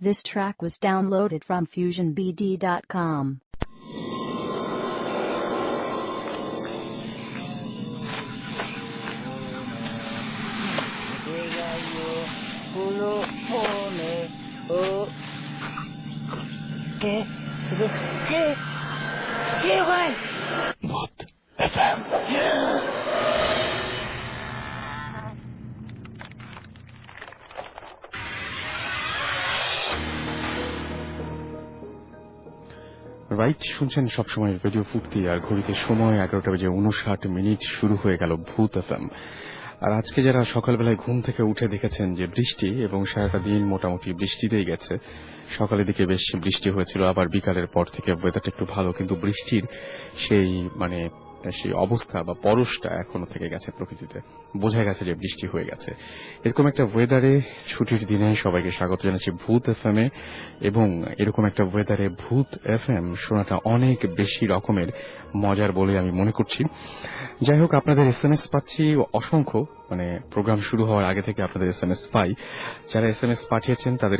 This track was downloaded from FusionBD.com. Voot FM. Right, শুনছেন সবসময় radio ফুর্তি, আর ঘড়িতে সময় 11:59 শুরু হয়ে গেল ভূত এফএম। আর আজকে যারা সকালবেলায় ঘুম থেকে উঠে দেখেছেন যে বৃষ্টি, এবং সারাটা দিন মোটামুটি বৃষ্টিতেই গেছে। সকালের দিকে বেশ বৃষ্টি হয়েছিল, আবার বিকালের পর থেকে ওয়েদারটা একটু ভালো, কিন্তু বৃষ্টির সেই সেই অবস্থা বা পরশটা এখনো থেকে গেছে প্রকৃতিতে, বোঝা গেছে যে বৃষ্টি হয়ে গেছে। এরকম একটা ওয়েদারে ছুটির দিনে সবাইকে স্বাগত জানাচ্ছি ভূত এফএম এ, এবং এরকম একটা ওয়েদারে ভূত এফএম শোনাটা অনেক বেশি রকমের মজার বলে আমি মনে করছি। যাই হোক, আপনাদের এসএমএস পাচ্ছি অসংখ্য, প্রোগ্রাম শুরু হওয়ার আগে থেকে আপনাদের এসএমএস পাই। যারা এসএমএস পাঠিয়েছেন তারা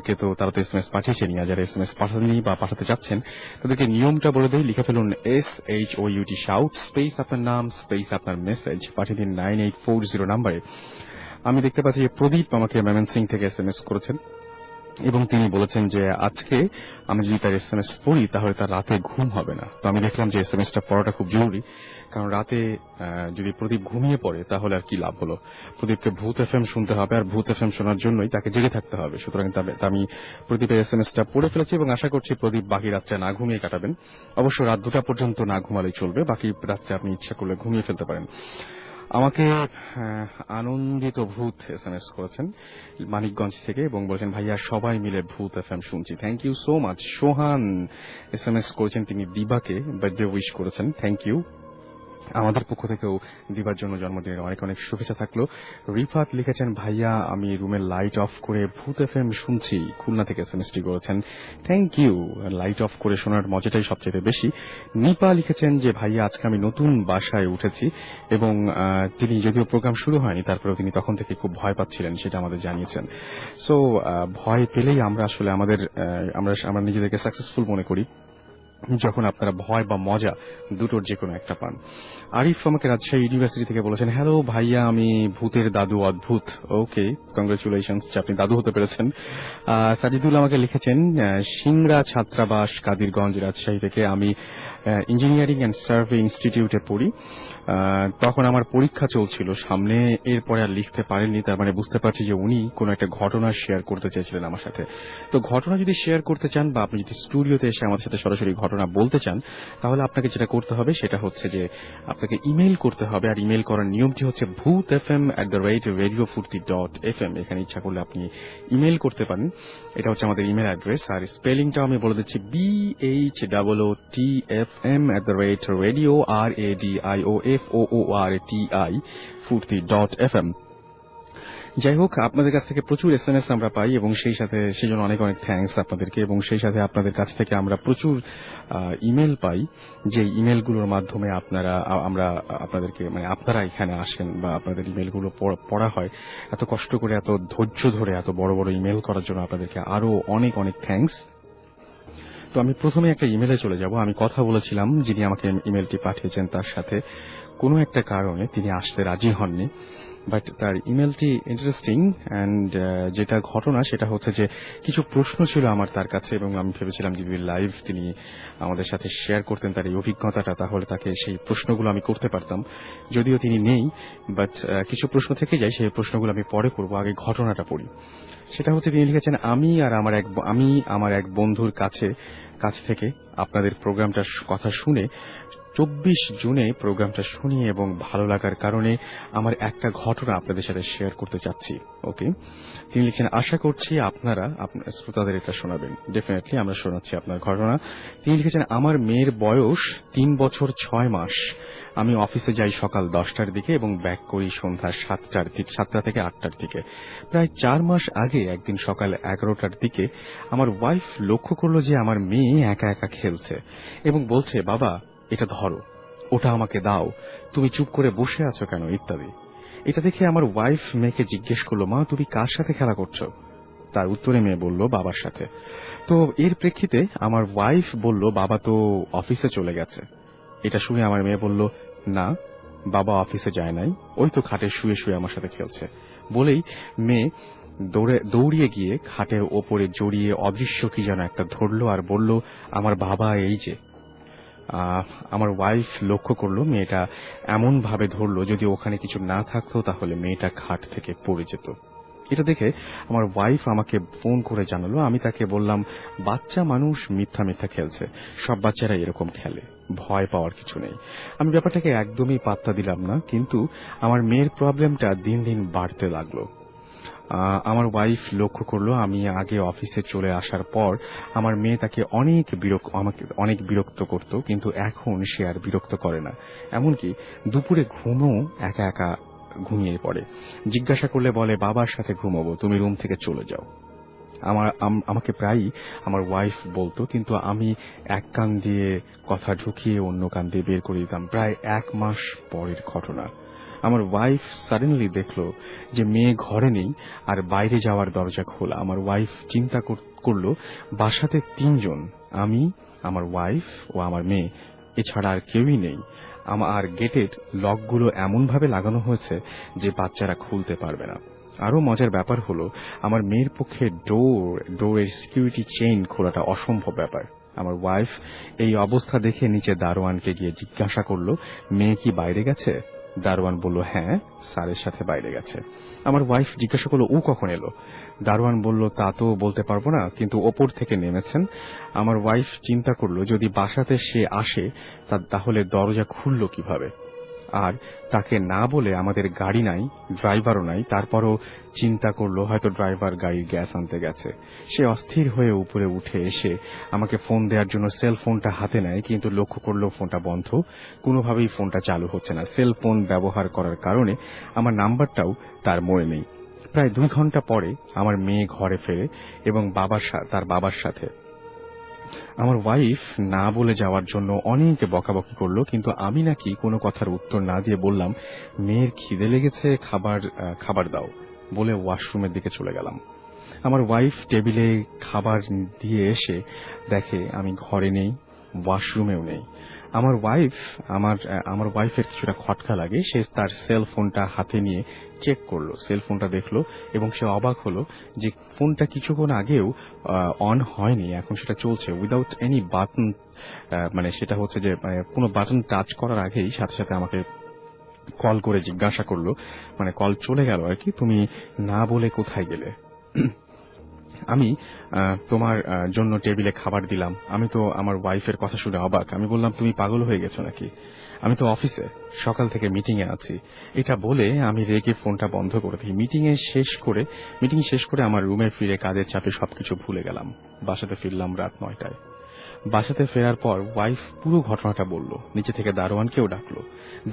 তো এসএমএস পাঠিয়েছেনই, আর যারা এসএমএস পাঠাননি বা পাঠাতে চাচ্ছেন তাদেরকে নিয়মটা বলে দেই। লিখে ফেলুন SHOUT শাউট, স্পেস আপনার নাম, স্পেস আপনার মেসেজ, পাঠিয়ে দিন 9840 নম্বরে। আমি দেখতে পাচ্ছি যে প্রদীপ আমাকে ময়মনসিংহ থেকে এসএমএস করেছেন, এবং তিনি বলেছেন যে আজকে আমি যদি তার এসএমএস পড়ি তাহলে তার রাতে ঘুম হবে না। তো আমি দেখলাম যে এসএমএসটা পড়াটা খুব জরুরি, কারণ রাতে যদি প্রদীপ ঘুমিয়ে পড়ে তাহলে আর কি লাভ হলো। প্রদীপকে ভূত এফএম শুনতে হবে, আর ভূত এফএম শোনার জন্যই তাকে জেগে থাকতে হবে। সুতরাং আমি প্রদীপের এসএমএসটা পড়ে ফেলেছি, এবং আশা করছি প্রদীপ বাকি রাতটা না ঘুমিয়ে কাটাবেন। অবশ্য রাত 2টা পর্যন্ত না ঘুমালেই চলবে, বাকি রাতটা আপনি ইচ্ছা করলে ঘুমিয়ে ফেলতে পারেন। আমাকে আনন্দিত ভূত এসএমএস করেছেন মানিকগঞ্জ থেকে, এবং বলেছেন ভাইয়া সবাই মিলে ভূত এফএম শুনছি। Thank you so much. Sohan SMS করেছেন, তিনি দিবাকে বার্থডে উইশ করেছেন, থ্যাংক ইউ। আমাদের পক্ষ থেকেও দিবার জন্য জন্মদিনের অনেক অনেক শুভেচ্ছা থাকলো। রিফাত লিখেছেন ভাইয়া আমি রুমের লাইট অফ করে ভূত এফএম শুনছি, খুলনা থেকে এসএমএসটি করেছেন, থ্যাংক ইউ। লাইট অফ করে শোনার মজাটাই সবচেয়ে বেশি। নিপা লিখেছেন যে ভাইয়া আজকে আমি নতুন বাসায় উঠেছি, এবং তিনি যদিও প্রোগ্রাম শুরু হয়নি তারপরেও তিনি তখন থেকে খুব ভয় পাচ্ছিলেন, সেটা আমাদের জানিয়েছেন। সো ভয় পেলেই আমরা আসলে আমরা নিজেদেরকে সাকসেসফুল মনে করি, যখন আপনারা ভয় বা মজা দুটোর যে কোনো একটা পান। আরিফ আমাকে রাজশাহী ইউনিভার্সিটি থেকে বলেছেন, হ্যালো ভাইয়া আমি ভূতের দাদু অদ্ভুত। ওকে, কংগ্রেচুলেশনস যে আপনি দাদু হতে পেরেছেন। সাজিদুল আমাকে লিখেছেন সিংড়া ছাত্রাবাস কাদিরগঞ্জ রাজশাহী থেকে, আমি ইঞ্জিনিয়ারিং অ্যান্ড সার্ভে ইনস্টিটিউটে পড়ি। তখন আমার পরীক্ষা চলছিল সামনে, এরপরে আর লিখতে পারেননি। তার মানে বুঝতে পারছি যে উনি কোনো একটা ঘটনা শেয়ার করতে চেয়েছিলেন আমার সাথে। তো ঘটনা যদি শেয়ার করতে চান, বা আপনি যদি স্টুডিওতে এসে আমাদের সাথে সরাসরি ঘটনা বলতে চান, তাহলে আপনাকে যেটা করতে হবে সেটা হচ্ছে যে আপনাকে ইমেইল করতে হবে। আর ইমেইল করার নিয়মটি হচ্ছে bhootfm@radiofurti.fm। এখানে ইচ্ছা করলে আপনি ইমেইল করতে পারেন, এটা হচ্ছে আমাদের ইমেল অ্যাড্রেস। আর স্পেলিংটাও আমি বলে দিচ্ছি, BHOOTFM@radioforti.fm। যাই হোক, আপনাদের কাছ থেকে প্রচুর এসএমএস আমরা পাই, এবং সেই জন্য অনেক অনেক থ্যাঙ্কস আপনাদেরকে, এবং সেই সাথে আপনাদের কাছ থেকে আমরা প্রচুর ইমেল পাই, যে ইমেলগুলোর মাধ্যমে আমরা আপনাদেরকে আপনারা এখানে আসেন বা আপনাদের ইমেলগুলো পড়া হয়। এত কষ্ট করে, এত ধৈর্য ধরে এত বড় বড় ইমেল করার জন্য আপনাদেরকে আরো অনেক অনেক থ্যাঙ্কস। তো আমি প্রথমে একটা ইমেলে চলে যাব। আমি কথা বলেছিলাম যিনি আমাকে ইমেলটি পাঠিয়েছেন তার সাথে, কোনো একটা কারণে তিনি আসতে রাজি হননি, বাট তার ইমেলটি ইন্টারেস্টিং। অ্যান্ড যেটা ঘটনা সেটা হচ্ছে যে কিছু প্রশ্ন ছিল আমার তার কাছে, এবং আমি ভেবেছিলাম যদি লাইভ তিনি আমাদের সাথে শেয়ার করতেন তার এই অভিজ্ঞতাটা, তাহলে তাকে সেই প্রশ্নগুলো আমি করতে পারতাম। যদিও তিনি নেই, বাট কিছু প্রশ্ন থেকে যায়, সেই প্রশ্নগুলো আমি পরে করব। আগে ঘটনাটা পড়ি। সেটা হচ্ছে তিনি লিখেছেন, আমি আমার এক বন্ধুর কাছ থেকে আপনাদের প্রোগ্রামটার কথা শুনে 24 জুনে প্রোগ্রামটা শুনি, এবং ভালো লাগার কারণে আমার একটা ঘটনা আপনাদের সাথে শেয়ার করতে চাচ্ছি। ওকে, তিনি লিখছেন, আশা করছি আপনারা শ্রোতাদের এটা শোনাবেন। ডেফিনেটলি আমরা শোনাচ্ছি আপনার ঘটনা। তিনি লিখেছেন, আমার মেয়ের বয়স 3 বছর 6 মাস। আমি অফিসে যাই সকাল 10টার দিকে এবং ব্যাক করি সন্ধ্যা 7টা থেকে 8টার দিকে। প্রায় 4 মাস আগে একদিন সকাল 11টার দিকে আমার ওয়াইফ লক্ষ্য করল যে আমার মেয়ে একা একা খেলছে, এবং বলছে, বাবা এটা ধরো, ওটা আমাকে দাও, তুমি চুপ করে বসে আছো কেন, ইত্যাদি। এটা দেখে আমার ওয়াইফ মেয়েকে জিজ্ঞেস করলো, মা তুমি কার সাথে খেলা করছো? তার উত্তরে মেয়ে বলল বাবার সাথে। তো এর প্রেক্ষিতে আমার ওয়াইফ বলল বাবা তো অফিসে চলে গেছে। এটা শুনে আমার মেয়ে বলল, না, বাবা অফিসে যায় নাই, ওই তো খাটে শুয়ে শুয়ে আমার সাথে খেলছে। বলেই মেয়ে দৌড়িয়ে গিয়ে খাটের ওপরে জড়িয়ে অদৃশ্য কি যেন একটা ধরল আর বলল, আমার বাবা এই যে। আমার ওয়াইফ লক্ষ্য করলো মেয়েটা এমন ভাবে ধরলো যদি ওখানে কিছু না থাকতো তাহলে মেয়েটা খাট থেকে পড়ে যেত। এটা দেখে আমার ওয়াইফ আমাকে ফোন করে জানালো। আমি তাকে বললাম, বাচ্চা মানুষ মিথ্যা মিথ্যা খেলছে, সব বাচ্চারা এরকম খেলে, ভয় পাওয়ার কিছু নেই। আমি ব্যাপারটাকে একদমই পাত্তা দিলাম না, কিন্তু আমার মেয়ের প্রবলেমটা দিন দিন বাড়তে লাগলো। আমার ওয়াইফ লক্ষ্য করলো আমি আগে অফিসে চলে আসার পর আমার মেয়ে তাকে আমাকে অনেক বিরক্ত করত, কিন্তু এখন সে আর বিরক্ত করে না। এমনকি দুপুরে ঘুমও একা একা ঘুমিয়ে পড়ে। জিজ্ঞাসা করলে বলে, বাবার সাথে ঘুমাবো, তুমি রুম থেকে চলে যাও। আমাকে প্রায়ই আমার ওয়াইফ বলতো, কিন্তু আমি এক কান দিয়ে কথা ঢুকিয়ে অন্য কান দিয়ে বের করে দিতাম। প্রায় 1 মাস পরের ঘটনা, আমার ওয়াইফ সাডেনলি দেখলো যে মেয়ে ঘরে নেই আর বাইরে যাওয়ার দরজা খোলা। আমার ওয়াইফ চিন্তা করলো বাসাতে 3 জন, আমি, আমার ওয়াইফ ও আমার মেয়ে, এছাড়া আর কেউই নেই। আর গেটের লকগুলো এমন ভাবে লাগানো হয়েছে যে বাচ্চারা খুলতে পারবে না। আরো মজার ব্যাপার হলো আমার মেয়ের পক্ষে ডোরের সিকিউরিটি চেইন খোলাটা অসম্ভব ব্যাপার। আমার ওয়াইফ এই অবস্থা দেখে নিচে দারোয়ানকে গিয়ে জিজ্ঞাসা করলো, মেয়ে কি বাইরে গেছে? দারোয়ান বলল, হ্যাঁ, স্যারের সাথে বাইরে গেছে। আমার ওয়াইফ জিজ্ঞাসা করলো, ও কখন এলো? দারোয়ান বলল, তা তো বলতে পারবো না, কিন্তু ওপর থেকে নেমেছেন। আমার ওয়াইফ চিন্তা করলো যদি বাসাতে সে আসে তাহলে দরজা খুললো কিভাবে। আর তাকে না বলে আমাদের গাড়ি নাই, ড্রাইভারও নাই, তারপরও চিন্তা করলো হয়তো ড্রাইভার গাড়ির গ্যাস আনতে গেছে। সে অস্থির হয়ে উপরে উঠে এসে আমাকে ফোন দেওয়ার জন্য সেল ফোনটা হাতে নেয়, কিন্তু লক্ষ্য করলো ফোনটা বন্ধ, কোনোভাবেই ফোনটা চালু হচ্ছে না। সেল ফোন ব্যবহার করার কারণে আমার নাম্বারটাও তার মনে নেই। প্রায় 2 ঘন্টা পরে আমার মেয়ে ঘরে ফেরে এবং তার বাবার সাথে। আমার ওয়াইফ না বলে যাওয়ার জন্য অনেক বকাবকি করলো, কিন্তু আমি নাকি কোনো কথার উত্তর না দিয়ে বললাম, মেয়ের খিদে লেগেছে, খাবার দাও বলে ওয়াশরুমের দিকে চলে গেলাম। আমার ওয়াইফ টেবিলে খাবার দিয়ে এসে দেখে আমি ঘরে নেই, ওয়াশরুমেও নেই। আমার ওয়াইফের কিছুটা খটকা লাগে। সে তার সেল ফোনটা হাতে নিয়ে চেক করলো, সেল ফোনটা দেখলো এবং সে অবাক হলো যে ফোনটা কিছুক্ষণ আগেও অন হয়নি, এখন সেটা চলছে উইদাউট এনি বাটন। মানে সেটা হচ্ছে যে কোনো বাটন টাচ করার আগেই সাথে সাথে আমাকে কল করে জিজ্ঞাসা করলো, মানে কল চলে গেল আর কি, তুমি না বলে কোথায় গেলে? আমি তোমার জন্য টেবিলে খাবার দিলাম। আমি তো আমার ওয়াইফের কথা শুনে অবাক। আমি বললাম, তুমি পাগল হয়ে গেছো নাকি? আমি তো অফিসে, সকাল থেকে মিটিং এ আছি। এটা বলে আমি রেগে ফোনটা বন্ধ করে দিই। মিটিং শেষ করে আমার রুমে ফিরে কাজের চাপে সবকিছু ভুলে গেলাম। বাসাতে ফিরলাম রাত 9টায়। বাসাতে ফেরার পর ওয়াইফ পুরো ঘটনাটা বলল, নিচে থেকে দারোয়ানকেও ডাকলো,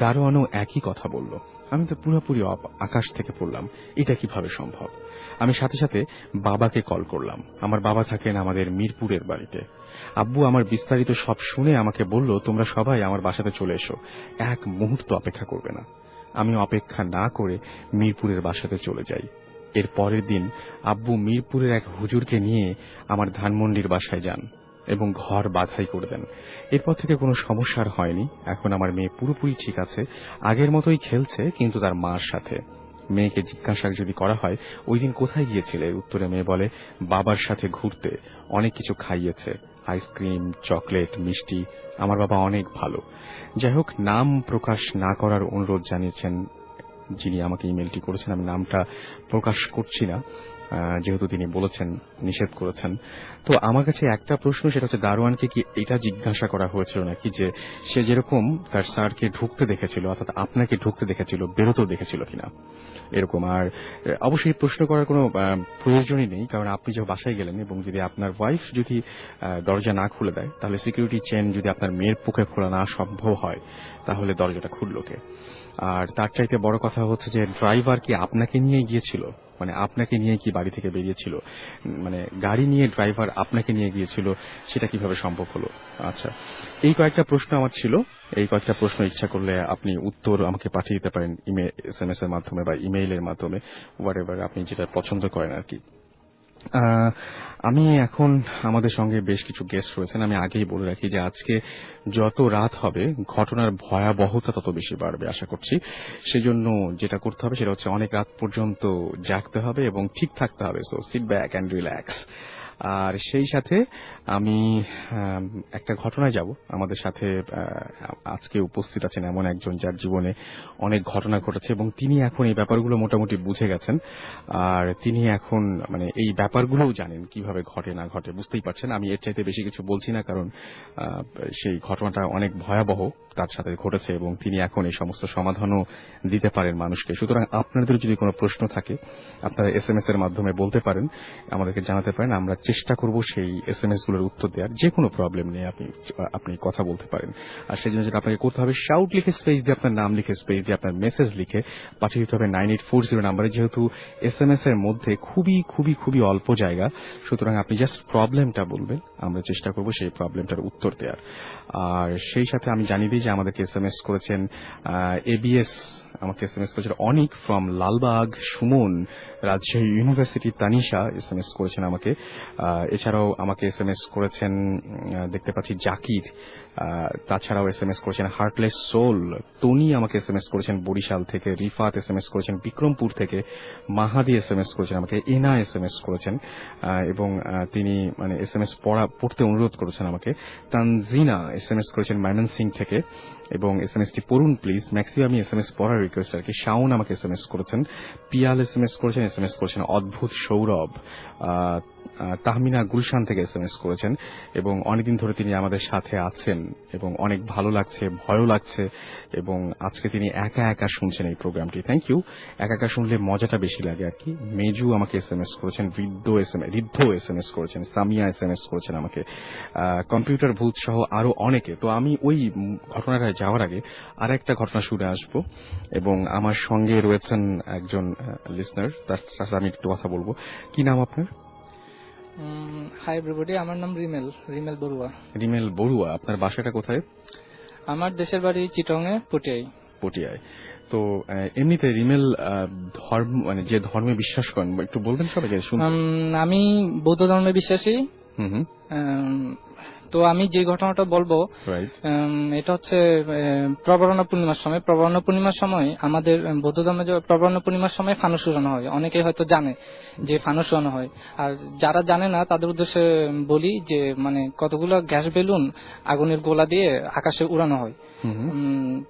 দারোয়ানও একই কথা বলল। আমি তো পুরোপুরি আকাশ থেকে পড়লাম, এটা কিভাবে সম্ভব? আমি সাথে সাথে বাবাকে কল করলাম। আমার বাবা থাকেন আমাদের মিরপুরের বাড়িতে। আব্বু আমার বিস্তারিত সব শুনে আমাকে বলল, তোমরা সবাই আমার বাসাতে চলে এসো, 1 মুহূর্ত অপেক্ষা করবে না। আমি অপেক্ষা না করে মিরপুরের বাসাতে চলে যাই। এর পরের দিন আব্বু মিরপুরের এক হুজুরকে নিয়ে আমার ধানমন্ডির বাসায় যান এবং ঘর বাঁধাই করে দেন। এরপর থেকে কোনো সমস্যা আর হয়নি। এখন আমার মেয়ে পুরোপুরি ঠিক আছে, আগের মতোই খেলছে, কিন্তু তার মার সাথে। মেয়েকে জিজ্ঞাসা যদি করা হয়, ওই দিন কোথায় গিয়েছিলে, উত্তরে মেয়ে বলে, বাবার সাথে ঘুরতে, অনেক কিছু খাইয়েছে, আইসক্রিম, চকলেট, মিষ্টি। আমার বাবা অনেক ভালো। যাই হোক, নাম প্রকাশ না করার অনুরোধ জানিয়েছেন যিনি আমাকে ইমেলটি করেছেন। আমি নামটা প্রকাশ করছি না, যেহেতু তিনি বলেছেন, নিষেধ করেছেন। তো আমার কাছে একটা প্রশ্ন, সেটা হচ্ছে দারোয়ানকে কি এটা জিজ্ঞাসা করা হয়েছিল নাকি যে সে যেরকম তার স্যারকে ঢুকতে দেখেছিল, অর্থাৎ আপনাকে ঢুকতে দেখেছিল, বেরোতেও দেখেছিল কিনা এরকম? আর অবশ্যই প্রশ্ন করার কোনো প্রয়োজনই নেই, কারণ আপনি যে বাসায় গেলেন এবং যদি আপনার ওয়াইফ যদি দরজা না খুলে দেয়, তাহলে সিকিউরিটি চেন যদি আপনার মেয়ের পক্ষে খোলা না সম্ভব হয়, তাহলে দরজাটা খুলল কে? আর তার চাইতে বড় কথা হচ্ছে যে ড্রাইভার কি আপনাকে নিয়ে গিয়েছিল, মানে আপনাকে নিয়ে কি বাড়ি থেকে বেরিয়েছিল, মানে গাড়ি নিয়ে ড্রাইভার আপনাকে নিয়ে গিয়েছিল, সেটা কিভাবে সম্ভব হলো? আচ্ছা, এই কয়েকটা প্রশ্ন আমার ছিল। এই কয়েকটা প্রশ্ন ইচ্ছা করলে আপনি উত্তর আমাকে পাঠিয়ে দিতে পারেন SMS এর মাধ্যমে বা ইমেইলের মাধ্যমে, হোয়াটএভার আপনি যেটা পছন্দ করেন আর কি। আহ, আমি এখন আমাদের সঙ্গে বেশ কিছু গেস্ট রয়েছেন। আমি আগেই বলে রাখি যে আজকে যত রাত হবে ঘটনার ভয়াবহতা তত বেশি বাড়বে আশা করছি। সেজন্য যেটা করতে হবে সেটা হচ্ছে অনেক রাত পর্যন্ত জাগতে হবে এবং ঠিক থাকতে হবে। So sit back and relax. আর সেই সাথে আমি একটা ঘটনায় যাব। আমাদের সাথে আজকে উপস্থিত আছেন এমন একজন যার জীবনে অনেক ঘটনা ঘটেছে এবং তিনি এখন এই ব্যাপারগুলো মোটামুটি বুঝে গেছেন। আর তিনি এখন মানে এই ব্যাপারগুলোও জানেন কিভাবে ঘটে না ঘটে, বুঝতেই পারছেন। আমি এর চাইতে বেশি কিছু বলছি না, কারণ সেই ঘটনাটা অনেক ভয়াবহ তার সাথে ঘটেছে এবং তিনি এখন এই সমস্ত সমাধানও দিতে পারেন মানুষকে। সুতরাং আপনাদের যদি কোনো প্রশ্ন থাকে আপনারা এসএমএস এর মাধ্যমে বলতে পারেন, আমাদেরকে জানাতে পারেন। আমরা চেষ্টা করব সেই এসএমএস গুলোর উত্তর দেওয়ার। যে কোনো প্রবলেম নিয়ে আপনি কথা বলতে পারেন। আর সেই জন্য যেটা আপনাকে করতে হবে, শাউট লিখে স্পেস দিয়ে আপনার নাম লিখে স্পেস দিয়ে আপনার মেসেজ লিখে পাঠিয়ে দিতে হবে 9840 নাম্বারে। যেহেতু এসএমএস এর মধ্যে খুবই খুবই খুবই অল্প জায়গা, সুতরাং আপনি জাস্ট প্রবলেমটা বলবেন, আমরা চেষ্টা করব সেই প্রবলেমটার উত্তর দেওয়ার। আর সেই সাথে আমি জানিয়ে দিই যে আমাদেরকে এসএমএস করেছেন এবিএস, আমাকে এসএমএস করেছেন Anik from Lalbagh, Suman Rajshahi university, Tanisha SMS করেছেন আমাকে। এছাড়াও আমাকে এসএমএস করেছেন দেখতে পাচ্ছি জাকির, তাছাড়াও এসএমএস করেছেন হার্টলেস সোল, টনি আমাকে এসএমএস করেছেন বরিশাল থেকে, রিফাত এসএমএস করেছেন বিক্রমপুর থেকে, মাহাদি এসএমএস করেছেন আমাকে, এনা এসএমএস করেছেন এবং তিনি মানে এসএমএস পড়তে অনুরোধ করেছেন আমাকে। তানজিনা এসএমএস করেছেন ময়মনসিং থেকে এবং এসএমএসটি পড়ুন প্লিজ। ম্যাক্সিমামই এসএমএস পড়ার রিকোয়েস্ট আর কি। শাওন আমাকে এসএমএস করেছেন, পিয়াল এসএমএস করেছেন, এসএমএস করেছেন অদ্ভুত সৌরভ, তাহমিনা গুলশান থেকে এসএমএস করেছেন এবং অনেকদিন ধরে তিনি আমাদের সাথে আছেন এবং অনেক ভালো লাগছে, ভয়ও লাগছে এবং আজকে তিনি একা একা শুনছেন এই প্রোগ্রামটি। Thank you. একা একা শুনলে মজাটা বেশি লাগে আর কি। মেজু আমাকে এসএমএস করেছেন, ঋদ্ধ এসএমএস করেছেন, সামিয়া এসএমএস করেছেন আমাকে, কম্পিউটার ভূত সহ আরো অনেকে। তো আমি ওই ঘটনাটায় যাওয়ার আগে আর একটা ঘটনা শুনে আসব এবং আমার সঙ্গে রয়েছেন একজন লিসনার, তার সাথে আমি একটু কথা বলবো। কি নাম আপনার? হাই এভরিবডি, আমার নাম রিমেল বড়ুয়া। রিমেল বড়ুয়া, আপনার বাসাটা কোথায়? আমার দেশের বাড়ি চিটংয়ে, পটিয়ায়। তো এমনিতে রিমেল ধর্ম মানে যে ধর্মে বিশ্বাস করেন একটু বলবেন সবাইকে শুনতে। আমি বৌদ্ধ ধর্মে বিশ্বাসী। তো আমি যে ঘটনাটা বলবো এটা হচ্ছে প্রবরণা পূর্ণিমার সময় আমাদের বৌদ্ধ ধর্মে প্রবরণা পূর্ণিমার সময় ফানুস উড়ানো হয়। অনেকে হয়তো জানে যে ফানুস উড়ানো হয়, আর যারা জানে না তাদের উদ্দেশ্যে বলি যে মানে কতগুলো গ্যাস বেলুন আগুনের গোলা দিয়ে আকাশে উড়ানো হয়।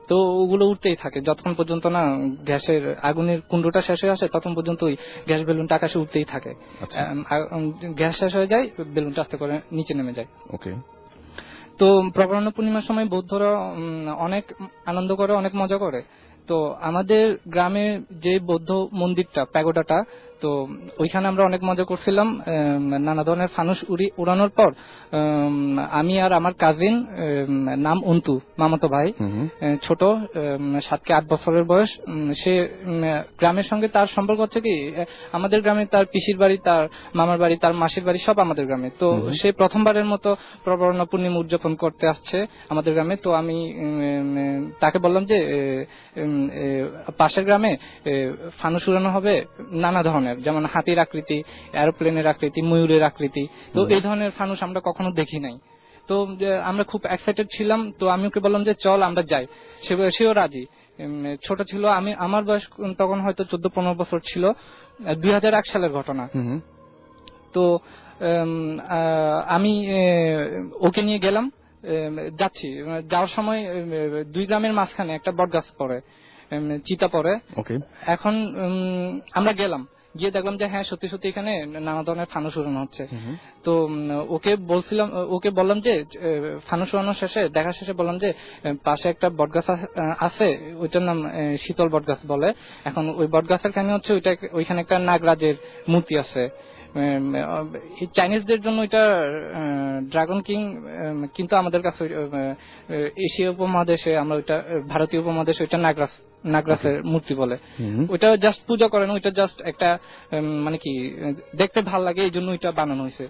তো ওগুলো উঠতেই থাকে যতক্ষণ পর্যন্ত না গ্যাসের আগুনের কুণ্ডটা শেষ হয়ে আসে, ততক্ষণ পর্যন্ত ওই গ্যাস বেলুনটা আকাশে উঠতেই থাকে। গ্যাস শেষ হয়ে যায়, বেলুনটা আস্তে করে নিচে নেমে যায়। তো প্রবরণা পূর্ণিমার সময় বৌদ্ধরা অনেক আনন্দ করে, অনেক মজা করে। তো আমাদের গ্রামে যে বৌদ্ধ মন্দিরটা, প্যাগোডাটা, তো ওইখানে আমরা অনেক মজা করছিলাম। নানা ধরনের ফানুস উড়ানোর পর আমি আর আমার কাজিন, নাম অন্তু, মামাতো ভাই, ছোট, 7 কি 8 বছরের বয়স। সে গ্রামের সঙ্গে তার সম্পর্ক হচ্ছে কি, আমাদের গ্রামে তার পিসির বাড়ি, তার মামার বাড়ি, তার মাসির বাড়ি সব আমাদের গ্রামে। তো সে প্রথমবারের মতো প্রবরণা পূর্ণিমা উদযাপন করতে আসছে আমাদের গ্রামে। তো আমি তাকে বললাম যে পাশের গ্রামে ফানুস উড়ানো হবে নানা ধরনের, যেমন হাতির আকৃতি, এরোপ্লেনের আকৃতি, ময়ূরের আকৃতি। তো এই ধরনের ফানুস আমরা কখনো দেখি নাই। তো আমরা খুব এক্সাইটেড ছিলাম। তো আমি ওকে বললাম যে চল আমরা যাই, সেও রাজি। ছোট ছিল, আমার বয়স তখন হয়তো 14-15 বছর ছিল। 2001 সালের ঘটনা। তো আমি ওকে নিয়ে গেলাম, যাচ্ছি। যাওয়ার সময় 2 গ্রামের মাঝখানে একটা বটগাছ পড়ে, চিতা পড়ে। এখন আমরা গেলাম, গিয়ে দেখলাম যে হ্যাঁ সত্যি সত্যি এখানে নানা ধরনের ফানুস উড়ানো হচ্ছে। তো ওকে বললাম যে ফানুস উড়ানো শেষে, দেখা শেষে বললাম যে পাশে একটা বটগাছ আছে, ওইটার নাম শীতল বটগাছ বলে। এখন ওই বটগাছের কাহিনী হচ্ছে ওইখানে একটা নাগরাজের মূর্তি আছে। চাইনিজদের জন্য এটা ড্রাগন কিং, কিন্তু আমাদের কাছে এশিয়া উপমহাদেশে, আমরা ওইটা ভারতীয় উপমহাদেশে ওইটা নাগরাজের মূর্তি বলে। ওইটা জাস্ট পূজা করেন, ওইটা জাস্ট একটা মানে কি দেখতে ভাল লাগে, এই জন্য ওইটা বানানো হয়েছে।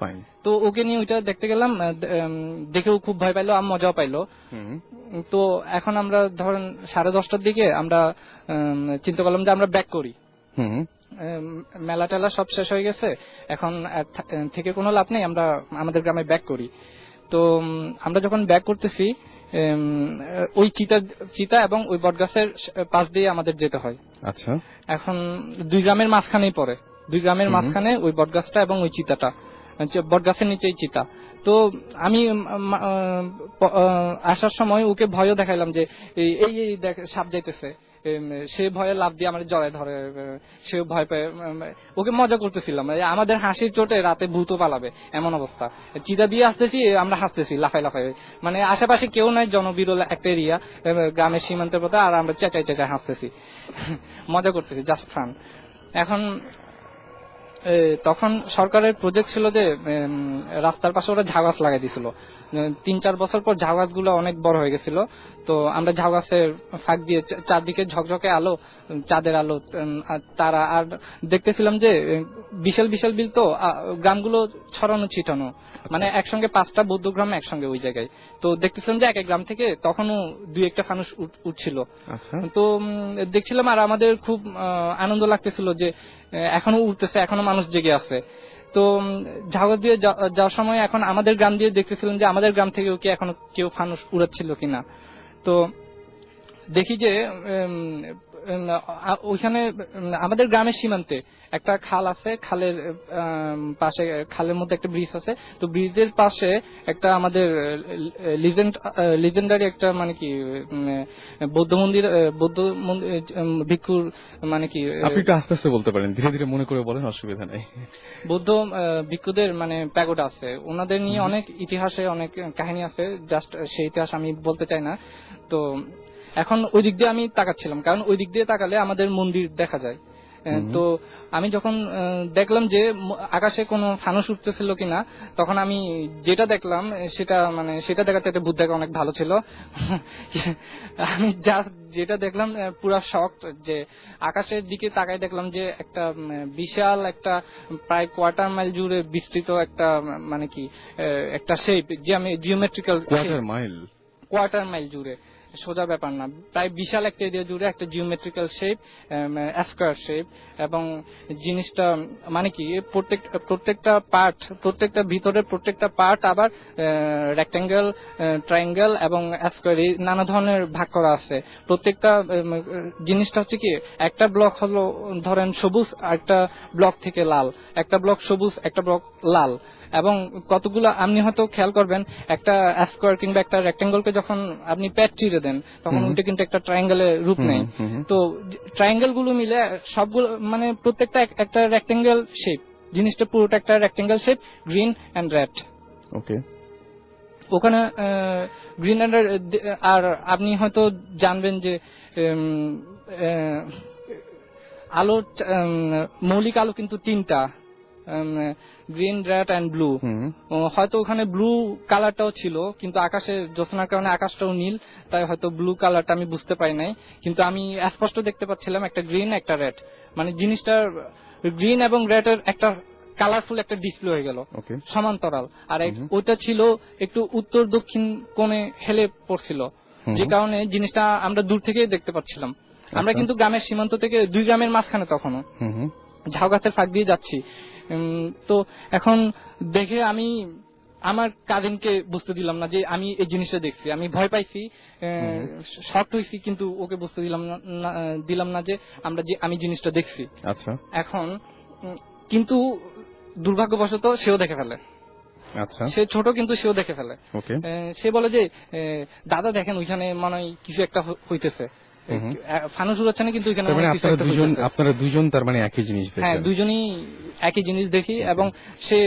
তো ওকে নিয়ে ওইটা দেখতে গেলাম, দেখেও খুব ভয় পাইলো, আর মজাও পাইলো। তো এখন আমরা ধরেন 10:30টার দিকে আমরা চিন্তা করলাম যে আমরা ব্যাক করি। মেলা টেলা সব শেষ হয়ে গেছে, এখন থেকে কোনো লাভ নেই, আমরা আমাদের গ্রামে ব্যাক করি। তো আমরা যখন ব্যাক করতেছি ওই চিতা এবং ওই বটগাছের পাশ দিয়ে আমাদের যেতে হয়। আচ্ছা, এখন 2 গ্রামের মাঝখানেই পড়ে, 2 গ্রামের মাঝখানে ওই বটগাছটা এবং ওই চিতাটা, বটগাছের নিচেই চিতা। তো আমি আসার সময় ওকে ভয়ও দেখাইলাম যে এই দেখ সাপ যাইতেছে, সে ভয়ে লাফ দিয়ে আমার জড়ায় ধরে, সে ভয় পেয়ে, ওকে মজা করতেছিলাম, আমাদের হাসির চোটে রাতে ভূতও পালাবে এমন অবস্থা। চিতা দিয়ে আসতেছি, আমরা হাসতেছি লাফাই লাফাই, মানে আশেপাশে কেউ নাই, জনবিরল একটা এরিয়া, গ্রামের সীমান্তের পথে, আর আমরা চেঁচাই চেঁচাই হাসতেছি, মজা করতেছি, জাস্ট ফান। এখন তখন সরকারের প্রজেক্ট ছিল যে রাস্তার পাশে ওরা ঝাউ গাছ লাগাই দিছিল। 3-4 বছর পর ঝাউ গাছগুলো অনেক বড় হয়ে গেছিল, তো আমরা ঝাউ গাছের ফাঁক দিয়ে চারদিকে ঝকঝকে আলো, চাঁদের আলো, তারা, আর দেখতেছিলাম যে বিশাল বিশাল বিল, তো গ্রামগুলো ছড়ানো ছিটানো, মানে একসঙ্গে 5টা বৌদ্ধ গ্রাম একসঙ্গে ওই জায়গায়। তো দেখতেছিলাম যে এক এক গ্রাম থেকে তখনও 2-1টা ফানুস উঠছিল। তো দেখছিলাম, আর আমাদের খুব আনন্দ লাগতেছিল যে এখনো উঠতেছে, এখনো মানুষ জেগে আছে। তো ঝাউ দিয়ে যাওয়ার সময় এখন আমাদের গ্রাম দিয়ে দেখতেছিলাম যে আমাদের গ্রাম থেকেও কি এখনো কেউ ফানুস উড়াচ্ছিল কিনা। তো দেখি যে ওইখানে আমাদের গ্রামের সীমান্তে একটা খাল আছে, খালের পাশে, খালের মধ্যে একটা ব্রিজ আছে, তো ব্রিজের পাশে একটা আমাদের লিজেন্ডারি একটা মানে কি বৌদ্ধ মন্দির, ভিক্ষুর, মানে কি, আপনি একটু আস্তে আস্তে বলতে পারেন, ধীরে ধীরে মনে করে বলেন, অসুবিধা নেই। বৌদ্ধ ভিক্ষুদের মানে প্যাগোডা আছে, ওনাদের নিয়ে অনেক ইতিহাসে অনেক কাহিনী আছে, জাস্ট সেই ইতিহাস আমি বলতে চাই না। তো এখন ওই দিক দিয়ে আমি তাকাচ্ছিলাম, কারণ ওই দিক দিয়ে তাকালে আমাদের মন্দির দেখা যায়। তো আমি যখন দেখলাম যে আকাশে কোনো ফানুস উঠতেছিল কিনা, তখন আমি যেটা দেখলাম সেটা দেখার চাইতে ভূত দেখা অনেক ভালো ছিল। আমি যেটা দেখলাম পুরা শক, যে আকাশের দিকে তাকাই দেখলাম যে একটা বিশাল একটা প্রায় কোয়ার্টার মাইল জুড়ে বিস্তৃত একটা মানে কি একটা শেপ, যে আমি জিওমেট্রিক্যাল কোয়ার্টার মাইল জুড়ে, সোজা ব্যাপার না, প্রায় বিশাল একটা এরিয়া জুড়ে একটা জিওমেট্রিক্যাল শেপ, স্কয়ার শেপ, এবং জিনিসটা মানে কি প্রত্যেকটা পার্ট, প্রত্যেকটা ভিতরের প্রত্যেকটা পার্ট আবার রেক্ট্যাঙ্গেল, ট্রায়াঙ্গেল এবং স্কয়ার, নানা ধরনের ভাগ করা আছে। প্রত্যেকটা জিনিসটা হচ্ছে কি, একটা ব্লক হলো ধরেন সবুজ, একটা ব্লক থেকে লাল, একটা ব্লক সবুজ, একটা ব্লক লাল, এবং কতগুলো আপনি হয়তো খেয়াল করবেন, একটা স্কয়ার কিংবা একটা রেক্ট্যাঙ্গেলকে যখন আপনি প্যাচ চিরে দেন তখন ওইটা কিন্তু একটা ট্রায়াঙ্গেলের রূপ নেয়। তো ট্রায়াঙ্গেল গুলো মিলে সবগুলো মানে প্রত্যেকটা একটা রেক্ট্যাঙ্গেল শেপ, জিনিসটা পুরোটা একটা rectangle shape, green and red. Okay, ওখানে গ্রিন এন্ড রেড, আর আপনি হয়তো জানবেন যে আলো, মৌলিক আলো কিন্তু 3টা, গ্রিন, রেড এন্ড ব্লু। হয়তো ওখানে ব্লু কালারটাও ছিল, কিন্তু আকাশের জ্যোৎস্নার কারণে আকাশটাও নীল, তাই হয়তো ব্লু কালারটা আমি বুঝতে পারি নাই, কিন্তু আমি স্পষ্ট দেখতে পাচ্ছিলাম একটা গ্রিন একটা রেড, মানে জিনিসটা গ্রিন এবং রেড এর একটা কালারফুল একটা ডিসপ্লে হয়ে গেল সমান্তরাল, আর ওইটা ছিল একটু উত্তর দক্ষিণ কোণে হেলে পড়ছিল, যে কারণে জিনিসটা আমরা দূর থেকেই দেখতে পাচ্ছিলাম। আমরা কিন্তু গ্রামের সীমান্ত থেকে 2 গ্রামের মাঝখানে তখনও ঝাউ গাছের ফাঁক দিয়ে যাচ্ছি। তো এখন দেখে আমি আমার কাজিনকে বুঝতে দিলাম না যে আমি এই জিনিসটা দেখছি, আমি ভয় পাইছি, শকড হয়েছি, কিন্তু ওকে বুঝতে দিলাম না যে আমি জিনিসটা দেখছি। আচ্ছা, এখন কিন্তু দুর্ভাগ্যবশত সেও দেখে ফেলে। আচ্ছা, সে ছোট কিন্তু সেও দেখে ফেলে। সে বলে যে দাদা দেখেন ওইখানে মনে হয় কিছু একটা হইতেছে, ফানুস উড়াচ্ছে না, কিন্তু এখানে আপনারা দুজন তার মানে একই জিনিস দেখেন? হ্যাঁ, দুজনই একই জিনিস দেখি, এবং সে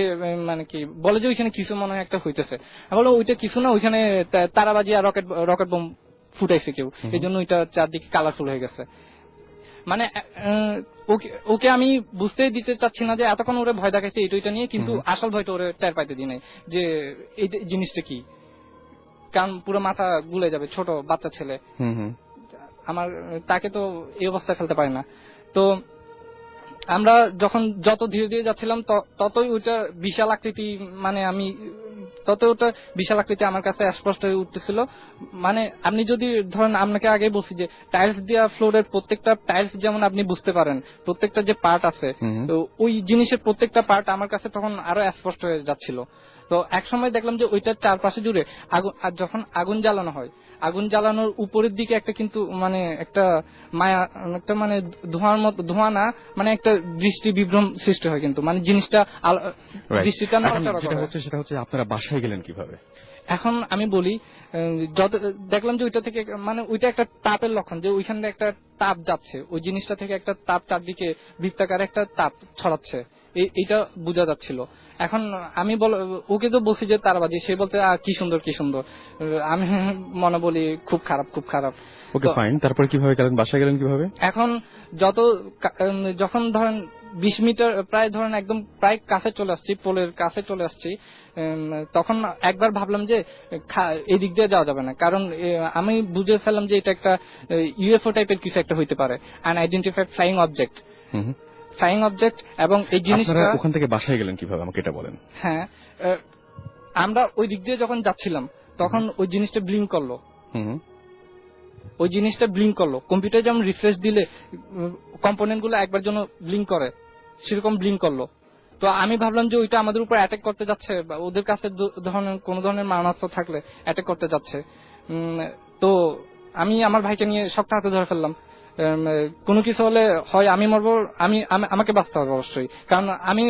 মানে কি বলে যে ওইখানে কিছু মনে হয় একটা হইতেছে। বলো ওইটা কিছু না, ওইখানে তারাবাজি আর রকেট বোম ফুটাইছে কেউ, এই জন্য ওইটা চারদিকে কালারফুল হয়ে গেছে। মানে ওকে আমি বুঝতেই দিতে চাচ্ছি না যে এতক্ষণ ওরে ভয় দেখাইছে এটা নিয়ে, কিন্তু আসল ভয়টা ওরে টের পাইতে দিই নাই যে এই জিনিসটা কি, কারণ পুরো মাথা গুলে যাবে, ছোট বাচ্চা ছেলে, আমার তাকে তো এই অবস্থায় ফেলতে পারে না। তো আমরা যখন যত ধীরে ধীরে যাচ্ছিলাম ততই ওইটা বিশাল আকৃতি, মানে আমি তত ওটা বিশাল আকৃতি আমার কাছে স্পষ্ট হয়ে উঠতেছিল। মানে আপনি যদি ধরেন, আপনাকে আগে বলছি যে টাইলস দেওয়া ফ্লোরের প্রত্যেকটা টাইলস যেমন আপনি বুঝতে পারেন প্রত্যেকটা যে পার্ট আছে, তো ওই জিনিসের প্রত্যেকটা পার্ট আমার কাছে তখন আরো স্পষ্ট হয়ে যাচ্ছিল। তো এক সময় দেখলাম যে ওইটার চারপাশে জুড়ে আগুন, আর যখন আগুন জ্বালানো হয়, আগুন জ্বালানোর উপরের দিকে একটা কিন্তু মানে একটা মায়া, একটা মানে ধোঁয়ার মতো, ধোঁয়া না মানে একটা দৃষ্টি বিভ্রম সৃষ্টি হয়, কিন্তু মানে জিনিসটা দৃষ্টিটা সেটা হচ্ছে আপনারা বাসায় গেলেন কিভাবে? এখন আমি বলি, যত দেখলাম যে ওইটা থেকে মানে ওইটা একটা তাপের লক্ষণ, যে ওইখানে একটা তাপ যাচ্ছে, ওই জিনিসটা থেকে একটা তাপ চারদিকে বৃত্তাকার একটা তাপ ছড়াচ্ছে, এইটা বোঝা যাচ্ছিল। এখন আমি ওকে তো বলছি যে তারবাজি, সে বলতে কি সুন্দর কি সুন্দর, আমি মনে বলি খুব খারাপ খুব খারাপ। ওকে ফাইন, তারপরে কিভাবে গেলেন, বাসায় গেলেন কিভাবে? এখন যখন ধরেন 20 মিটার প্রায় ধরেন একদম প্রায় কাছে চলে আসছি, পোলের কাছে চলে আসছি, তখন একবার ভাবলাম যে এদিক দিয়ে যাওয়া যাবে না, কারণ আমি বুঝে ফেললাম যে এটা একটা ইউএফও টাইপের কিছু একটা হইতে পারে, unidentified flying object. Flying object. এবং এই জিনিসটা ওখান থেকে বাসায় গেলেন কিভাবে আমাকে এটা বলেন। হ্যাঁ, আমরা ওই দিক দিয়ে যখন যাচ্ছিলাম তখন ওই জিনিসটা ব্লিঙ্ক করলো, ওই জিনিসটা ব্লিঙ্ক করলো। কম্পিউটার যেমন রিফ্রেশ দিলে কম্পোনেন্ট গুলো একবার জন্য ব্লিঙ্ক করে, সেরকম ব্লিঙ্ক করলো। তো আমি ভাবলাম যে ওইটা আমাদের উপর অ্যাটাক করতে যাচ্ছে, বা ওদের কাছে কোন ধরনের মারণাস্ত্র থাকলে অ্যাটাক করতে যাচ্ছে। তো আমি আমার ভাইকে নিয়ে শক্ত হাতে ধরে ফেললাম, কোনো কিছু হলে হয় আমি মরবো, আমাকে বাঁচতে হবে অবশ্যই, কারণ আমি